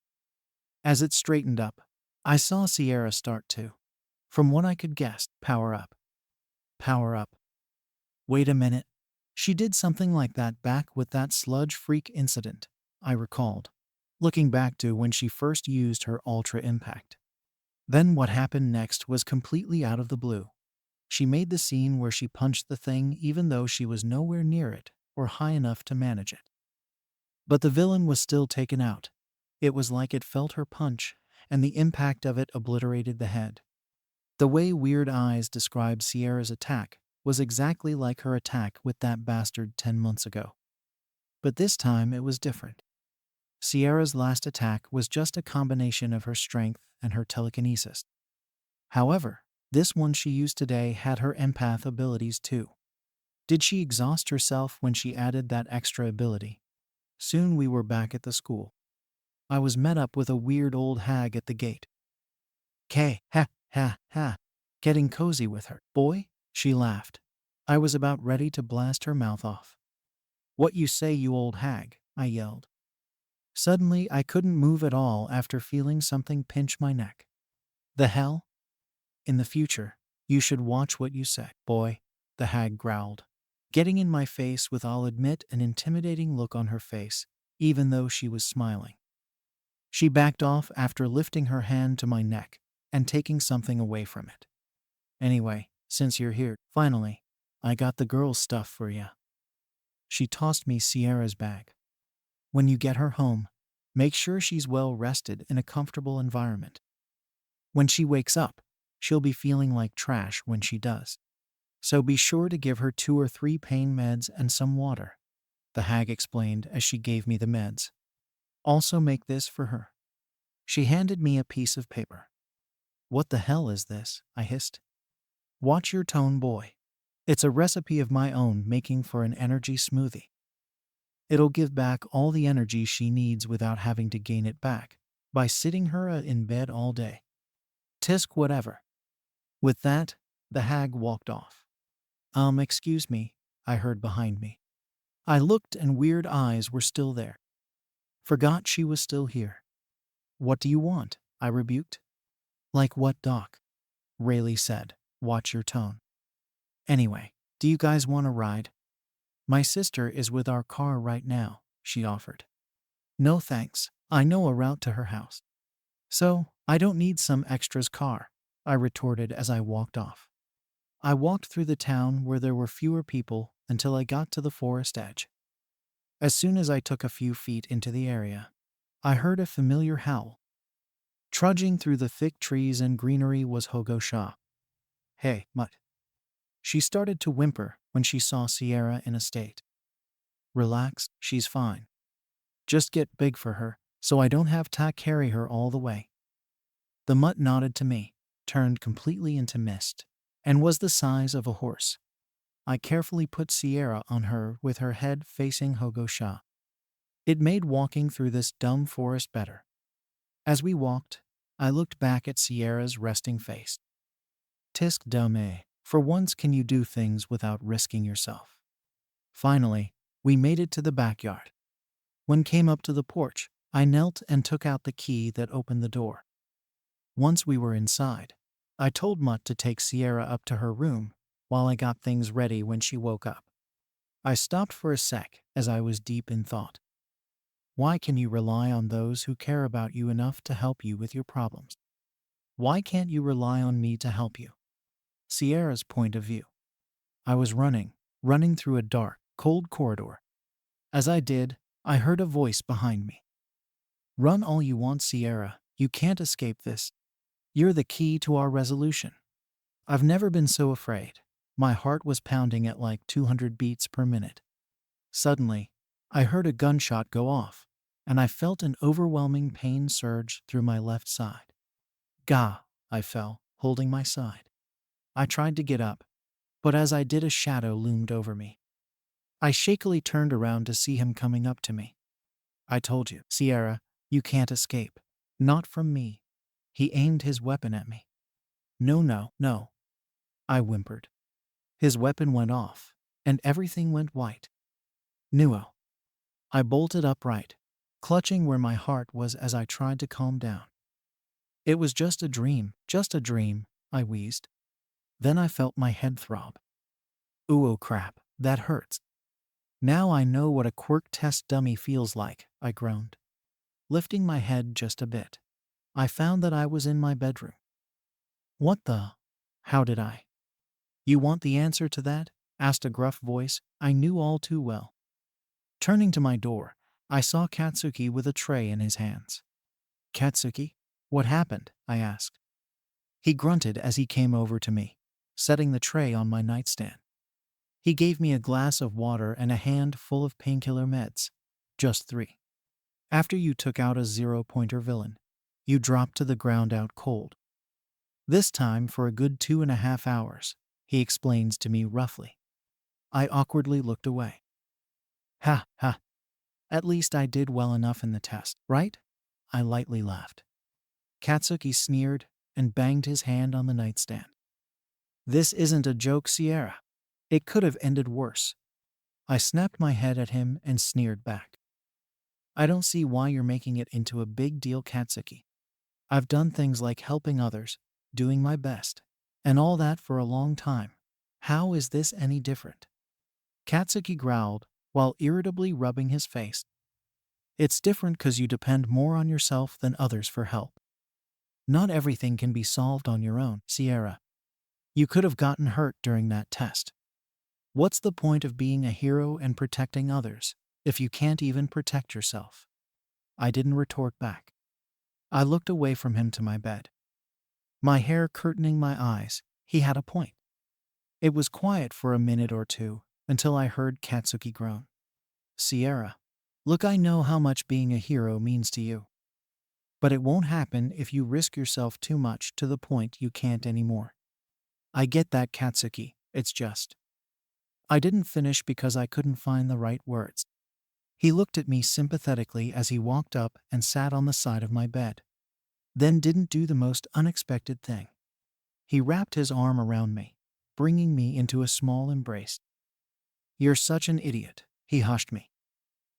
As it straightened up, I saw Sierra start to, from what I could guess, power up. Power up. Wait a minute. She did something like that back with that sludge freak incident, I recalled, looking back to when she first used her Ultra Impact. Then what happened next was completely out of the blue. She made the scene where she punched the thing even though she was nowhere near it or high enough to manage it. But the villain was still taken out. It was like it felt her punch, and the impact of it obliterated the head. The way Weird Eyes described Sierra's attack was exactly like her attack with that bastard 10 months ago. But this time it was different. Sierra's last attack was just a combination of her strength and her telekinesis. However, this one she used today had her empath abilities too. Did she exhaust herself when she added that extra ability? Soon we were back at the school. I was met up with a weird old hag at the gate. Ha, ha, ha. Getting cozy with her, boy? She laughed. I was about ready to blast her mouth off. What you say, you old hag? I yelled. Suddenly, I couldn't move at all after feeling something pinch my neck. The hell? In the future, you should watch what you say, boy, the hag growled, getting in my face with, I'll admit, an intimidating look on her face, even though she was smiling. She backed off after lifting her hand to my neck and taking something away from it. Anyway, since you're here, finally, I got the girl's stuff for ya. She tossed me Sierra's bag. When you get her home, make sure she's well rested in a comfortable environment. When she wakes up, she'll be feeling like trash when she does. So be sure to give her 2 or 3 pain meds and some water, the hag explained as she gave me the meds. Also make this for her. She handed me a piece of paper. What the hell is this? I hissed. Watch your tone, boy. It's a recipe of my own making for an energy smoothie. It'll give back all the energy she needs without having to gain it back by sitting her in bed all day. Tisk whatever. With that, the hag walked off. Excuse me, I heard behind me. I looked and Weird Eyes were still there. Forgot she was still here. What do you want? I rebuked. Like what, Doc? Rayleigh said, watch your tone. Anyway, do you guys want to ride? My sister is with our car right now, she offered. No thanks, I know a route to her house. So, I don't need some extra's car, I retorted as I walked off. I walked through the town where there were fewer people until I got to the forest edge. As soon as I took a few feet into the area, I heard a familiar howl. Trudging through the thick trees and greenery was Hogo Shah. Hey, mutt. She started to whimper when she saw Sierra in a state. Relax, she's fine. Just get big for her, so I don't have to carry her all the way. The mutt nodded to me, turned completely into mist, and was the size of a horse. I carefully put Sierra on her with her head facing Hogosha. It made walking through this dumb forest better. As we walked, I looked back at Sierra's resting face. Tisk dame, for once can you do things without risking yourself? Finally, we made it to the backyard. When came up to the porch, I knelt and took out the key that opened the door. Once we were inside, I told Mutt to take Sierra up to her room while I got things ready when she woke up. I stopped for a sec as I was deep in thought. Why can you rely on those who care about you enough to help you with your problems? Why can't you rely on me to help you? Sierra's point of view. I was running through a dark, cold corridor. As I did, I heard a voice behind me. Run all you want, Sierra. You can't escape this. You're the key to our resolution. I've never been so afraid. My heart was pounding at like 200 beats per minute. Suddenly, I heard a gunshot go off, and I felt an overwhelming pain surge through my left side. Gah! I fell, holding my side. I tried to get up, but as I did, a shadow loomed over me. I shakily turned around to see him coming up to me. I told you, Sierra, you can't escape. Not from me. He aimed his weapon at me. No, I whimpered. His weapon went off, and everything went white. Nuo. I bolted upright, clutching where my heart was as I tried to calm down. It was just a dream, I wheezed. Then I felt my head throb. Ooh, oh crap, that hurts. Now I know what a quirk test dummy feels like, I groaned. Lifting my head just a bit, I found that I was in my bedroom. What the? How did I? You want the answer to that? Asked a gruff voice I knew all too well. Turning to my door, I saw Katsuki with a tray in his hands. Katsuki? What happened? I asked. He grunted as he came over to me, setting the tray on my nightstand. He gave me a glass of water and a hand full of painkiller meds. Just 3. After you took out a 0-pointer villain, you dropped to the ground out cold. This time for a good 2.5 hours, he explains to me roughly. I awkwardly looked away. Ha. At least I did well enough in the test, right? I lightly laughed. Katsuki sneered and banged his hand on the nightstand. This isn't a joke, Sierra. It could have ended worse. I snapped my head at him and sneered back. I don't see why you're making it into a big deal, Katsuki. I've done things like helping others, doing my best, and all that for a long time. How is this any different? Katsuki growled while irritably rubbing his face. It's different because you depend more on yourself than others for help. Not everything can be solved on your own, Sierra. You could have gotten hurt during that test. What's the point of being a hero and protecting others if you can't even protect yourself? I didn't retort back. I looked away from him to my bed. My hair curtaining my eyes, he had a point. It was quiet for a minute or two until I heard Katsuki groan. Sierra, look, I know how much being a hero means to you. But it won't happen if you risk yourself too much to the point you can't anymore. I get that, Katsuki, it's just. I didn't finish because I couldn't find the right words. He looked at me sympathetically as he walked up and sat on the side of my bed. Then didn't do the most unexpected thing. He wrapped his arm around me, bringing me into a small embrace. You're such an idiot, he hushed me.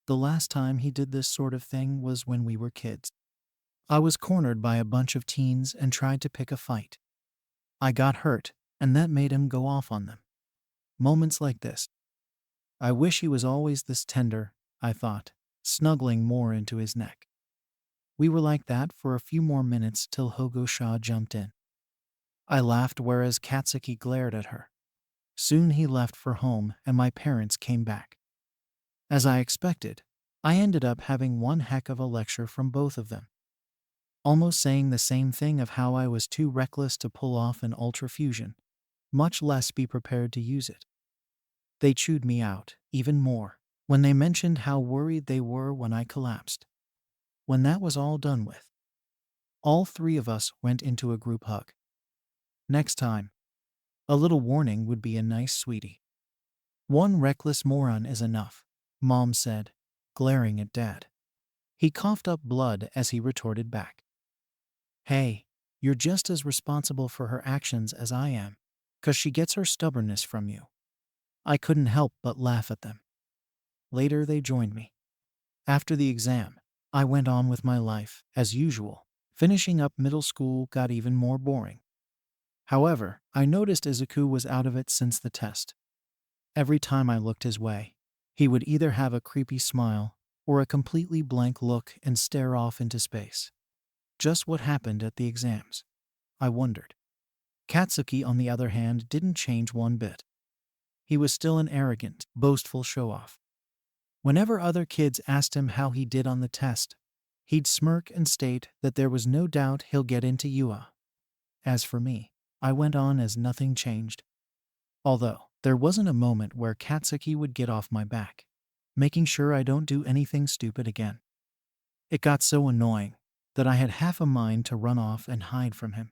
The last time he did this sort of thing was when we were kids. I was cornered by a bunch of teens and tried to pick a fight. I got hurt, and that made him go off on them. Moments like this. I wish he was always this tender, I thought, snuggling more into his neck. We were like that for a few more minutes till Hogosha jumped in. I laughed whereas Katsuki glared at her. Soon he left for home and my parents came back. As I expected, I ended up having one heck of a lecture from both of them. Almost saying the same thing of how I was too reckless to pull off an ultra fusion, much less be prepared to use it. They chewed me out, even more, when they mentioned how worried they were when I collapsed. When that was all done with, all 3 of us went into a group hug. Next time, a little warning would be a nice sweetie. One reckless moron is enough, Mom said, glaring at Dad. He coughed up blood as he retorted back. Hey, you're just as responsible for her actions as I am, 'cause she gets her stubbornness from you. I couldn't help but laugh at them. Later they joined me. After the exam, I went on with my life, as usual. Finishing up middle school got even more boring. However, I noticed Izuku was out of it since the test. Every time I looked his way, he would either have a creepy smile or a completely blank look and stare off into space. Just what happened at the exams? I wondered. Katsuki, on the other hand, didn't change one bit. He was still an arrogant, boastful show-off. Whenever other kids asked him how he did on the test, he'd smirk and state that there was no doubt he'll get into UA. As for me, I went on as nothing changed. Although, there wasn't a moment where Katsuki would get off my back, making sure I don't do anything stupid again. It got so annoying that I had half a mind to run off and hide from him.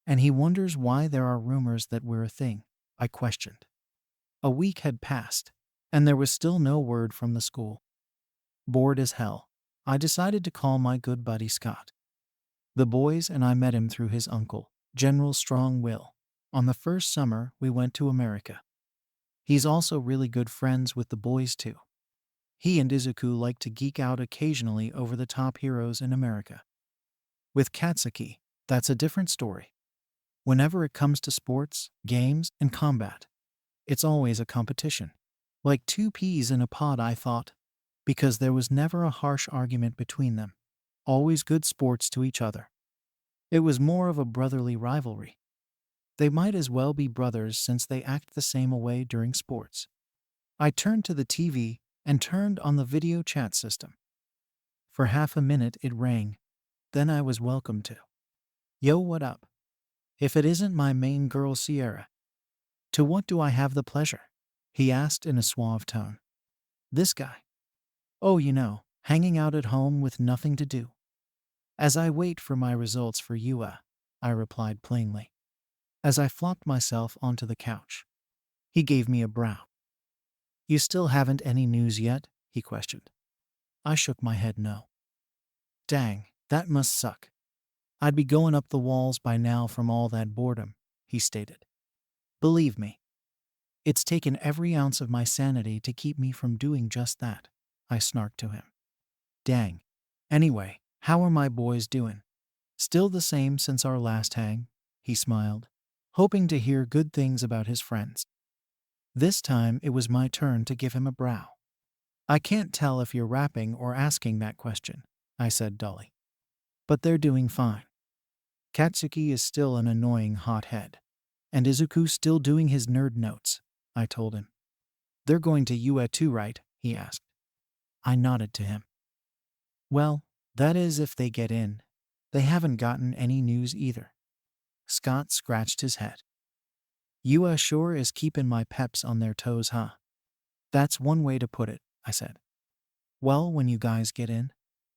And he wonders why there are rumors that we're a thing, I questioned. A week had passed, and there was still no word from the school. Bored as hell, I decided to call my good buddy Scott. The boys and I met him through his uncle, General Strong Will, on the first summer we went to America. He's also really good friends with the boys too. He and Izuku like to geek out occasionally over the top heroes in America. With Katsuki, that's a different story. Whenever it comes to sports, games, and combat, it's always a competition. Like two peas in a pod, I thought, because there was never a harsh argument between them. Always good sports to each other. It was more of a brotherly rivalry. They might as well be brothers since they act the same way during sports. I turned to the TV and turned on the video chat system. For half a minute it rang. Then I was welcome to. Yo, what up? If it isn't my main girl Sierra. To what do I have the pleasure? He asked in a suave tone. This guy. Oh, hanging out at home with nothing to do. As I wait for my results for UA, I replied plainly. As I flopped myself onto the couch. He gave me a brow. You still haven't any news yet? He questioned. I shook my head no. Dang, that must suck. I'd be going up the walls by now from all that boredom, he stated. Believe me, it's taken every ounce of my sanity to keep me from doing just that, I snarked to him. Dang. Anyway, how are my boys doing? Still the same since our last hang? He smiled, hoping to hear good things about his friends. This time it was my turn to give him a brow. I can't tell if you're rapping or asking that question, I said dully. But they're doing fine. Katsuki is still an annoying hothead. And Izuku's still doing his nerd notes, I told him. They're going to UA too, right? He asked. I nodded to him. Well, that is if they get in. They haven't gotten any news either. Scott scratched his head. UA sure is keeping my peps on their toes, huh? That's one way to put it, I said. Well, when you guys get in,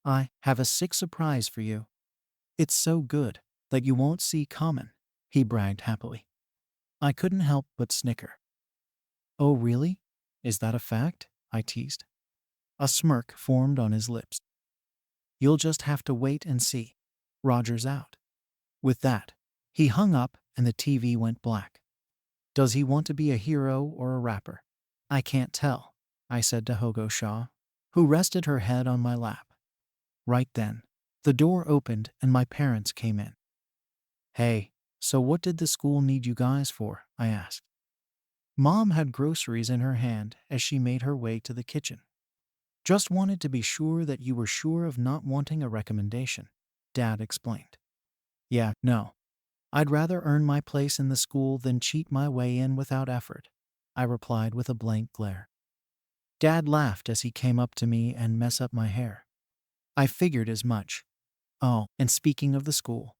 I have a sick surprise for you. It's so good that you won't see coming, he bragged happily. I couldn't help but snicker. Oh, really? Is that a fact? I teased. A smirk formed on his lips. You'll just have to wait and see. Roger's out. With that, he hung up and the TV went black. Does he want to be a hero or a rapper? I can't tell, I said to Hogo Shaw, who rested her head on my lap. Right then, the door opened and my parents came in. Hey, so what did the school need you guys for? I asked. Mom had groceries in her hand as she made her way to the kitchen. Just wanted to be sure that you were sure of not wanting a recommendation, Dad explained. Yeah, no. I'd rather earn my place in the school than cheat my way in without effort, I replied with a blank glare. Dad laughed as he came up to me and messed up my hair. I figured as much. Oh, and speaking of the school,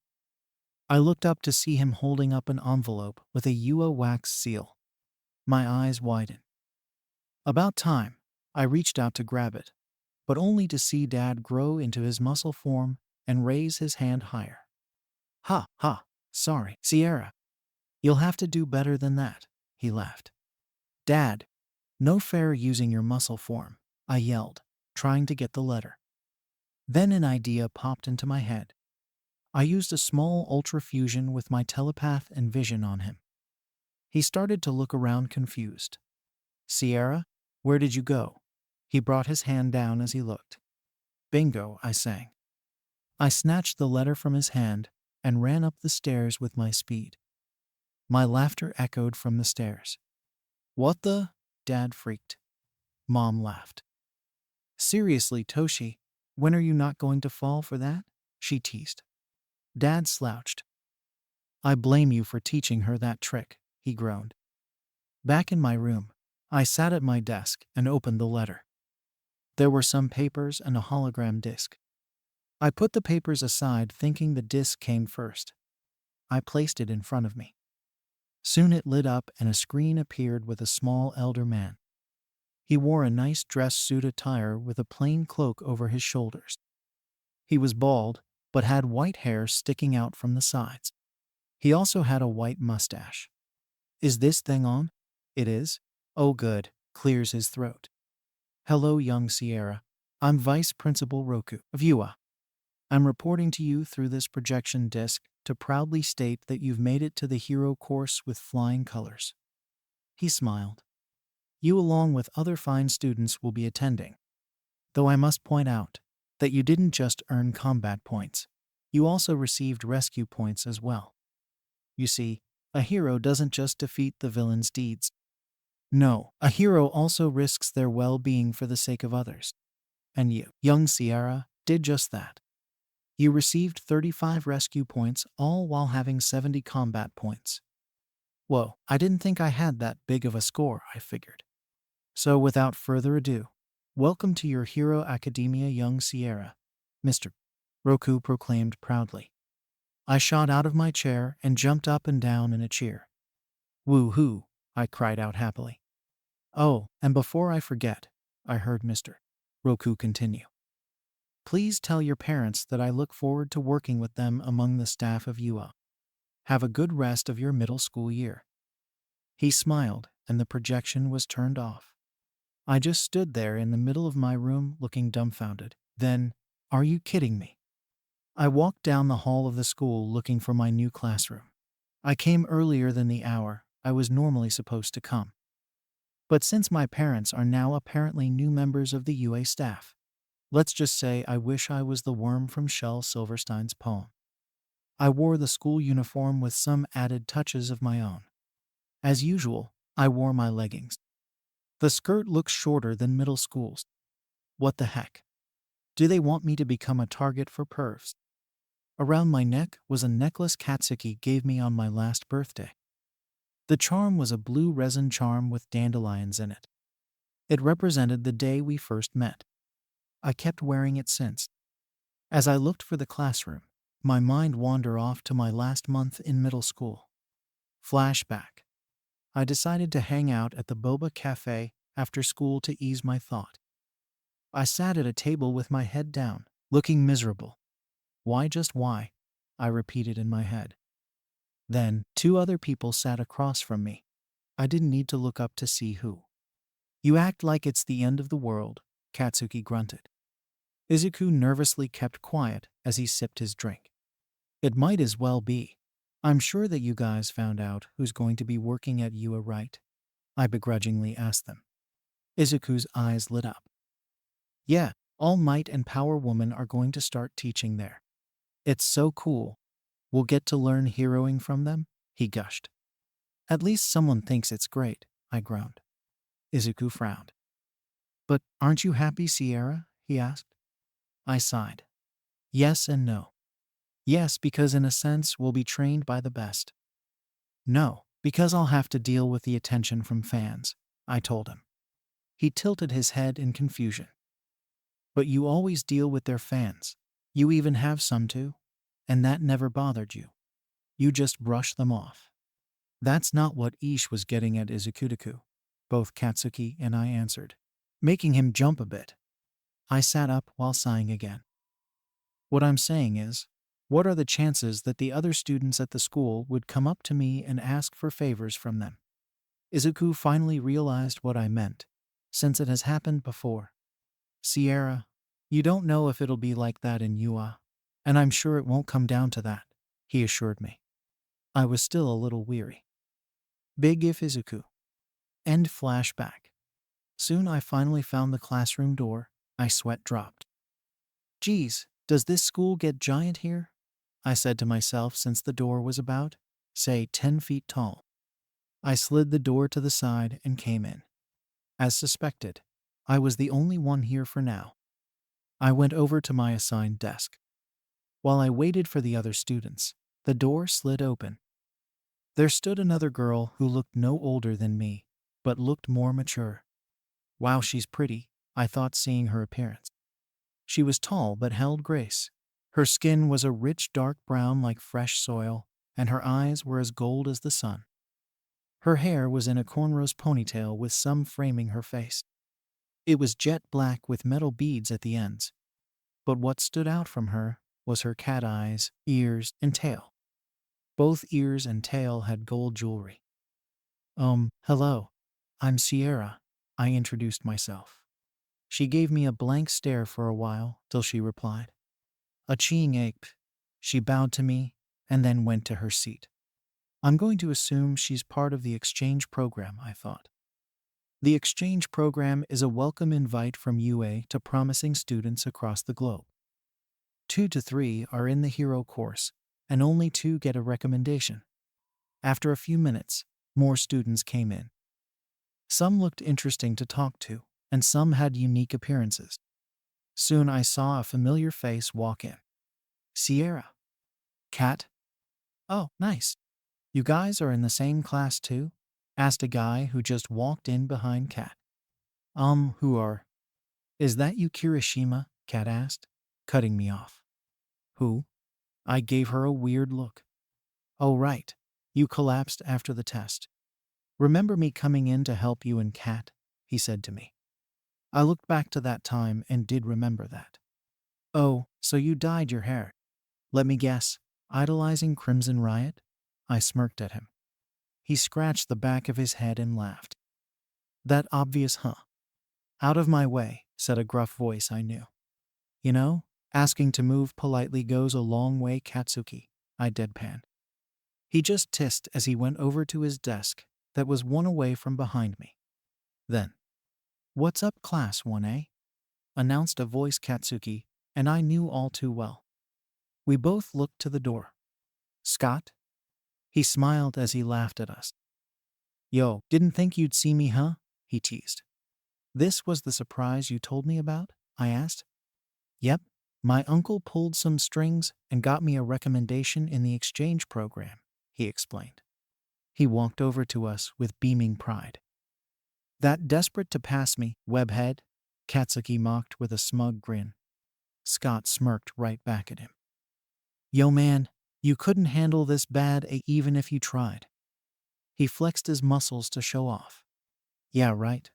I looked up to see him holding up an envelope with a UA wax seal. My eyes widened. About time, I reached out to grab it, but only to see Dad grow into his muscle form and raise his hand higher. Ha, ha, sorry, Sierra. You'll have to do better than that, he laughed. Dad, No fair using your muscle form, I yelled, trying to get the letter. Then an idea popped into my head. I used a small ultra-fusion with my telepath and vision on him. He started to look around confused. Sierra, where did you go? He brought his hand down as he looked. Bingo, I sang. I snatched the letter from his hand and ran up the stairs with my speed. My laughter echoed from the stairs. What the? Dad freaked. Mom laughed. Seriously, Toshi, when are you not going to fall for that? She teased. Dad slouched. I blame you for teaching her that trick, he groaned. Back in my room, I sat at my desk and opened the letter. There were some papers and a hologram disc. I put the papers aside thinking the disc came first. I placed it in front of me. Soon it lit up and a screen appeared with a small elder man. He wore a nice dress suit attire with a plain cloak over his shoulders. He was bald, but had white hair sticking out from the sides. He also had a white mustache. Is this thing on? It is? Oh good, clears his throat. Hello young Sierra. I'm Vice Principal Roku of UA. I'm reporting to you through this projection disc to proudly state that you've made it to the hero course with flying colors. He smiled. You along with other fine students will be attending. Though I must point out that you didn't just earn combat points. You also received rescue points as well. You see, a hero doesn't just defeat the villain's deeds. No, a hero also risks their well-being for the sake of others. And you, young Sierra, did just that. You received 35 rescue points, all while having 70 combat points. Whoa, I didn't think I had that big of a score, I figured. So without further ado, welcome to your Hero Academia, young Sierra, Mr. Roku proclaimed proudly. I shot out of my chair and jumped up and down in a cheer. Woo-hoo, I cried out happily. Oh, and before I forget, I heard Mr. Roku continue. Please tell your parents that I look forward to working with them among the staff of UA. Have a good rest of your middle school year. He smiled, and the projection was turned off. I just stood there in the middle of my room looking dumbfounded. Then, are you kidding me? I walked down the hall of the school looking for my new classroom. I came earlier than the hour I was normally supposed to come. But since my parents are now apparently new members of the UA staff, let's just say I wish I was the worm from Shel Silverstein's poem. I wore the school uniform with some added touches of my own. As usual, I wore my leggings. The skirt looks shorter than middle school's. What the heck? Do they want me to become a target for pervs? Around my neck was a necklace Katsuki gave me on my last birthday. The charm was a blue resin charm with dandelions in it. It represented the day we first met. I kept wearing it since. As I looked for the classroom, my mind wandered off to my last month in middle school. Flashback. I decided to hang out at the Boba Cafe after school to ease my thought. I sat at a table with my head down, looking miserable. Why just why? I repeated in my head. Then, two other people sat across from me. I didn't need to look up to see who. You act like it's the end of the world, Katsuki grunted. Izuku nervously kept quiet as he sipped his drink. It might as well be. I'm sure that you guys found out who's going to be working at UA, right? I begrudgingly asked them. Izuku's eyes lit up. Yeah, all Might and Power Woman are going to start teaching there. It's so cool. We'll get to learn heroing from them, he gushed. At least someone thinks it's great, I groaned. Izuku frowned. But aren't you happy, Sierra? He asked. I sighed. Yes and no. Yes, because in a sense we'll be trained by the best. No, because I'll have to deal with the attention from fans, I told him. He tilted his head in confusion. But you always deal with their fans. You even have some too. And that never bothered you. You just brush them off. That's not what Ish was getting at, Izuku. Both Katsuki and I answered, making him jump a bit. I sat up while sighing again. What I'm saying is, what are the chances that the other students at the school would come up to me and ask for favors from them? Izuku finally realized what I meant since it has happened before. Sierra, you don't know if it'll be like that in UA, and I'm sure it won't come down to that, he assured me. I was still a little weary. Big if Izuku. End flashback. Soon I finally found the classroom door. My sweat dropped. Geez, does this school get giant here? I said to myself since the door was about, say, 10 feet tall. I slid the door to the side and came in. As suspected, I was the only one here for now. I went over to my assigned desk. While I waited for the other students, the door slid open. There stood another girl who looked no older than me, but looked more mature. Wow, she's pretty, I thought seeing her appearance. She was tall but held grace. Her skin was a rich dark brown like fresh soil, and her eyes were as gold as the sun. Her hair was in a cornrows ponytail with some framing her face. It was jet black with metal beads at the ends. But what stood out from her was her cat eyes, ears, and tail. Both ears and tail had gold jewelry. Hello. I'm Sierra, I introduced myself. She gave me a blank stare for a while till she replied. A cheeing ape. She bowed to me and then went to her seat. I'm going to assume she's part of the exchange program, I thought. The exchange program is a welcome invite from UA to promising students across the globe. 2 to 3 are in the hero course, and only 2 get a recommendation. After a few minutes, more students came in. Some looked interesting to talk to, and some had unique appearances. Soon I saw a familiar face walk in. Sierra. Kat. Oh, nice. You guys are in the same class too? Asked a guy who just walked in behind Kat. Who are? Is that you Kirishima? Kat asked, cutting me off. Who? I gave her a weird look. Oh, right. You collapsed after the test. Remember me coming in to help you and Kat? He said to me. I looked back to that time and did remember that. Oh, so you dyed your hair. Let me guess, idolizing Crimson Riot? I smirked at him. He scratched the back of his head and laughed. That obvious, huh? Out of my way, said a gruff voice I knew. You know, asking to move politely goes a long way, Katsuki, I deadpanned. He just hissed as he went over to his desk that was one away from behind me. Then, what's up, Class 1A? Announced a voice Katsuki, and I knew all too well. We both looked to the door. Scott? He smiled as he laughed at us. Yo, didn't think you'd see me, huh? He teased. This was the surprise you told me about? I asked. Yep, my uncle pulled some strings and got me a recommendation in the exchange program, he explained. He walked over to us with beaming pride. That desperate to pass me, webhead? Katsuki mocked with a smug grin. Scott smirked right back at him. Yo man, you couldn't handle this bad even if you tried. He flexed his muscles to show off. Yeah, right.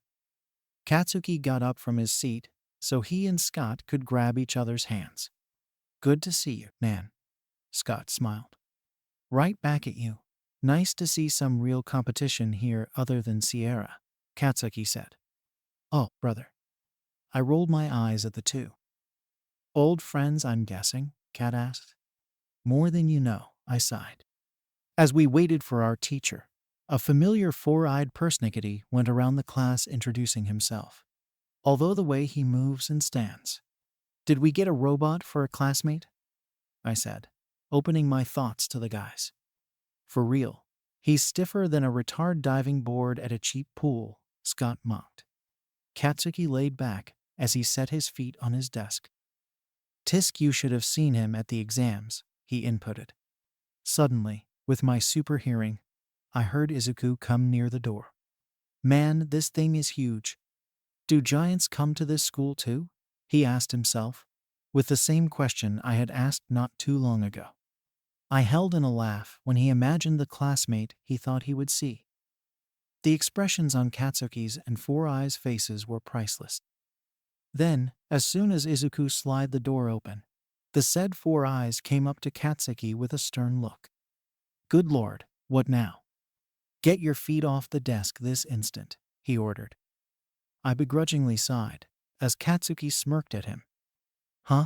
Katsuki got up from his seat so he and Scott could grab each other's hands. Good to see you, man. Scott smiled. Right back at you. Nice to see some real competition here other than Sierra, Katsuki said. Oh, brother. I rolled my eyes at the two. Old friends, I'm guessing, Kat asked. More than you know, I sighed. As we waited for our teacher, a familiar four-eyed persnickety went around the class introducing himself. Although the way he moves and stands. Did we get a robot for a classmate? I said, opening my thoughts to the guys. For real, he's stiffer than a retard diving board at a cheap pool, Scott mocked. Katsuki laid back as he set his feet on his desk. Tisk, you should have seen him at the exams, he inputted. Suddenly, with my super hearing, I heard Izuku come near the door. Man, this thing is huge. Do giants come to this school too? He asked himself, with the same question I had asked not too long ago. I held in a laugh when he imagined the classmate he thought he would see. The expressions on Katsuki's and Four Eyes' faces were priceless. Then, as soon as Izuku slid the door open, the said Four Eyes came up to Katsuki with a stern look. Good Lord, what now? Get your feet off the desk this instant, he ordered. I begrudgingly sighed, as Katsuki smirked at him. Huh?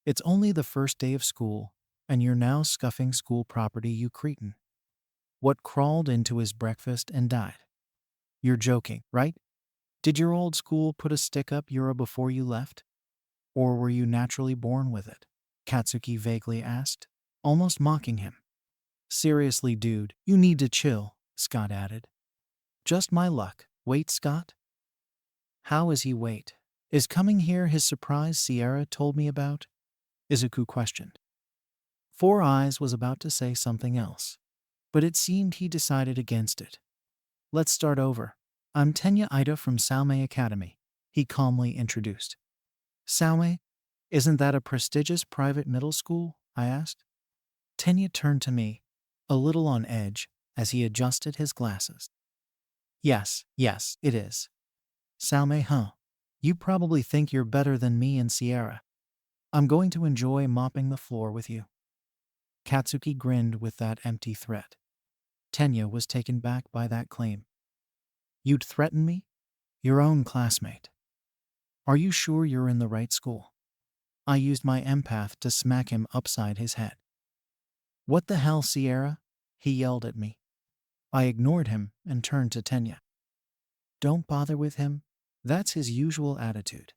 It's only the first day of school, and you're now scuffing school property, you cretin. What crawled into his breakfast and died? You're joking, right? Did your old school put a stick up your before you left? Or were you naturally born with it? Katsuki vaguely asked, almost mocking him. Seriously, dude, you need to chill, Scott added. Just my luck. Wait, Scott? How is he wait? Is coming here his surprise Sierra told me about? Izuku questioned. Four Eyes was about to say something else, but it seemed he decided against it. Let's start over. I'm Tenya Ida from Salme Academy, he calmly introduced. Salme? Isn't that a prestigious private middle school? I asked. Tenya turned to me, a little on edge, as he adjusted his glasses. Yes, it is. Salme, huh? You probably think you're better than me and Sierra. I'm going to enjoy mopping the floor with you. Katsuki grinned with that empty threat. Tenya was taken back by that claim. You'd threaten me? Your own classmate. Are you sure you're in the right school? I used my empath to smack him upside his head. What the hell, Sierra? He yelled at me. I ignored him and turned to Tenya. Don't bother with him. That's his usual attitude.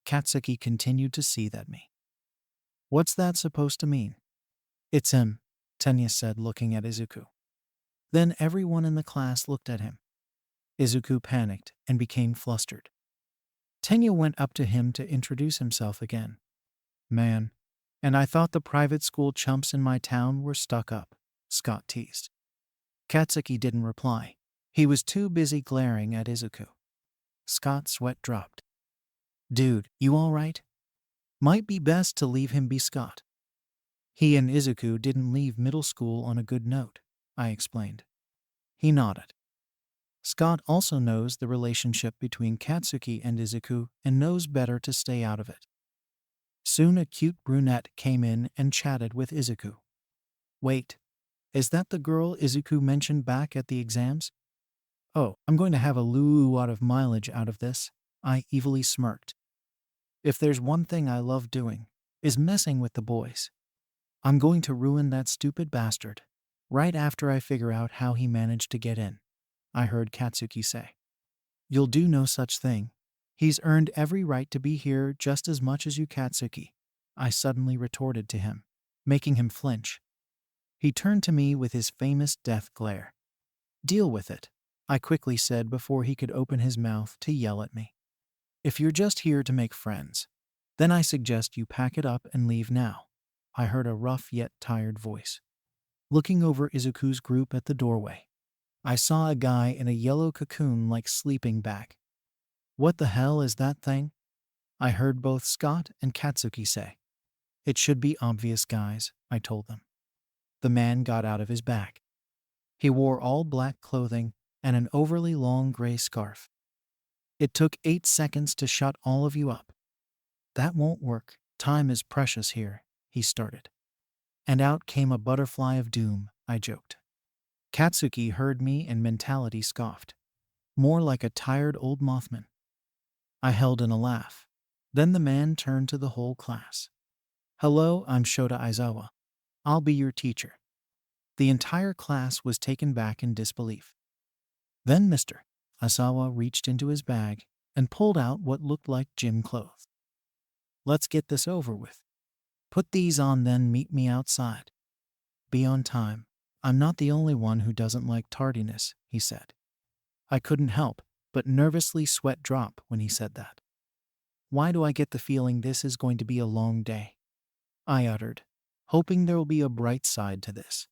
Katsuki continued to seethe at me. What's that supposed to mean? It's him, Tenya said, looking at Izuku. Then everyone in the class looked at him. Izuku panicked and became flustered. Tenya went up to him to introduce himself again. Man, and I thought the private school chumps in my town were stuck up, Scott teased. Katsuki didn't reply. He was too busy glaring at Izuku. Scott's sweat dropped. Dude, you all right? Might be best to leave him be, Scott. He and Izuku didn't leave middle school on a good note, I explained. He nodded. Scott also knows the relationship between Katsuki and Izuku and knows better to stay out of it. Soon a cute brunette came in and chatted with Izuku. Wait, is that the girl Izuku mentioned back at the exams? Oh, I'm going to have a lot of mileage out of this, I evilly smirked. If there's one thing I love doing, is messing with the boys. I'm going to ruin that stupid bastard, right after I figure out how he managed to get in, I heard Katsuki say. You'll do no such thing. He's earned every right to be here just as much as you, Katsuki, I suddenly retorted to him, making him flinch. He turned to me with his famous death glare. Deal with it, I quickly said before he could open his mouth to yell at me. If you're just here to make friends, then I suggest you pack it up and leave now, I heard a rough yet tired voice. Looking over Izuku's group at the doorway, I saw a guy in a yellow cocoon like sleeping bag. What the hell is that thing? I heard both Scott and Katsuki say. It should be obvious, guys, I told them. The man got out of his bag. He wore all black clothing and an overly long gray scarf. It took 8 seconds to shut all of you up. That won't work. Time is precious here, he started. And out came a butterfly of doom, I joked. Katsuki heard me and mentality scoffed. More like a tired old Mothman. I held in a laugh. Then the man turned to the whole class. Hello, I'm Shota Aizawa. I'll be your teacher. The entire class was taken back in disbelief. Then Mr. Aizawa reached into his bag and pulled out what looked like gym clothes. Let's get this over with. Put these on, then meet me outside. Be on time. I'm not the only one who doesn't like tardiness, he said. I couldn't help but nervously sweat drop when he said that. Why do I get the feeling this is going to be a long day? I uttered, hoping there will be a bright side to this.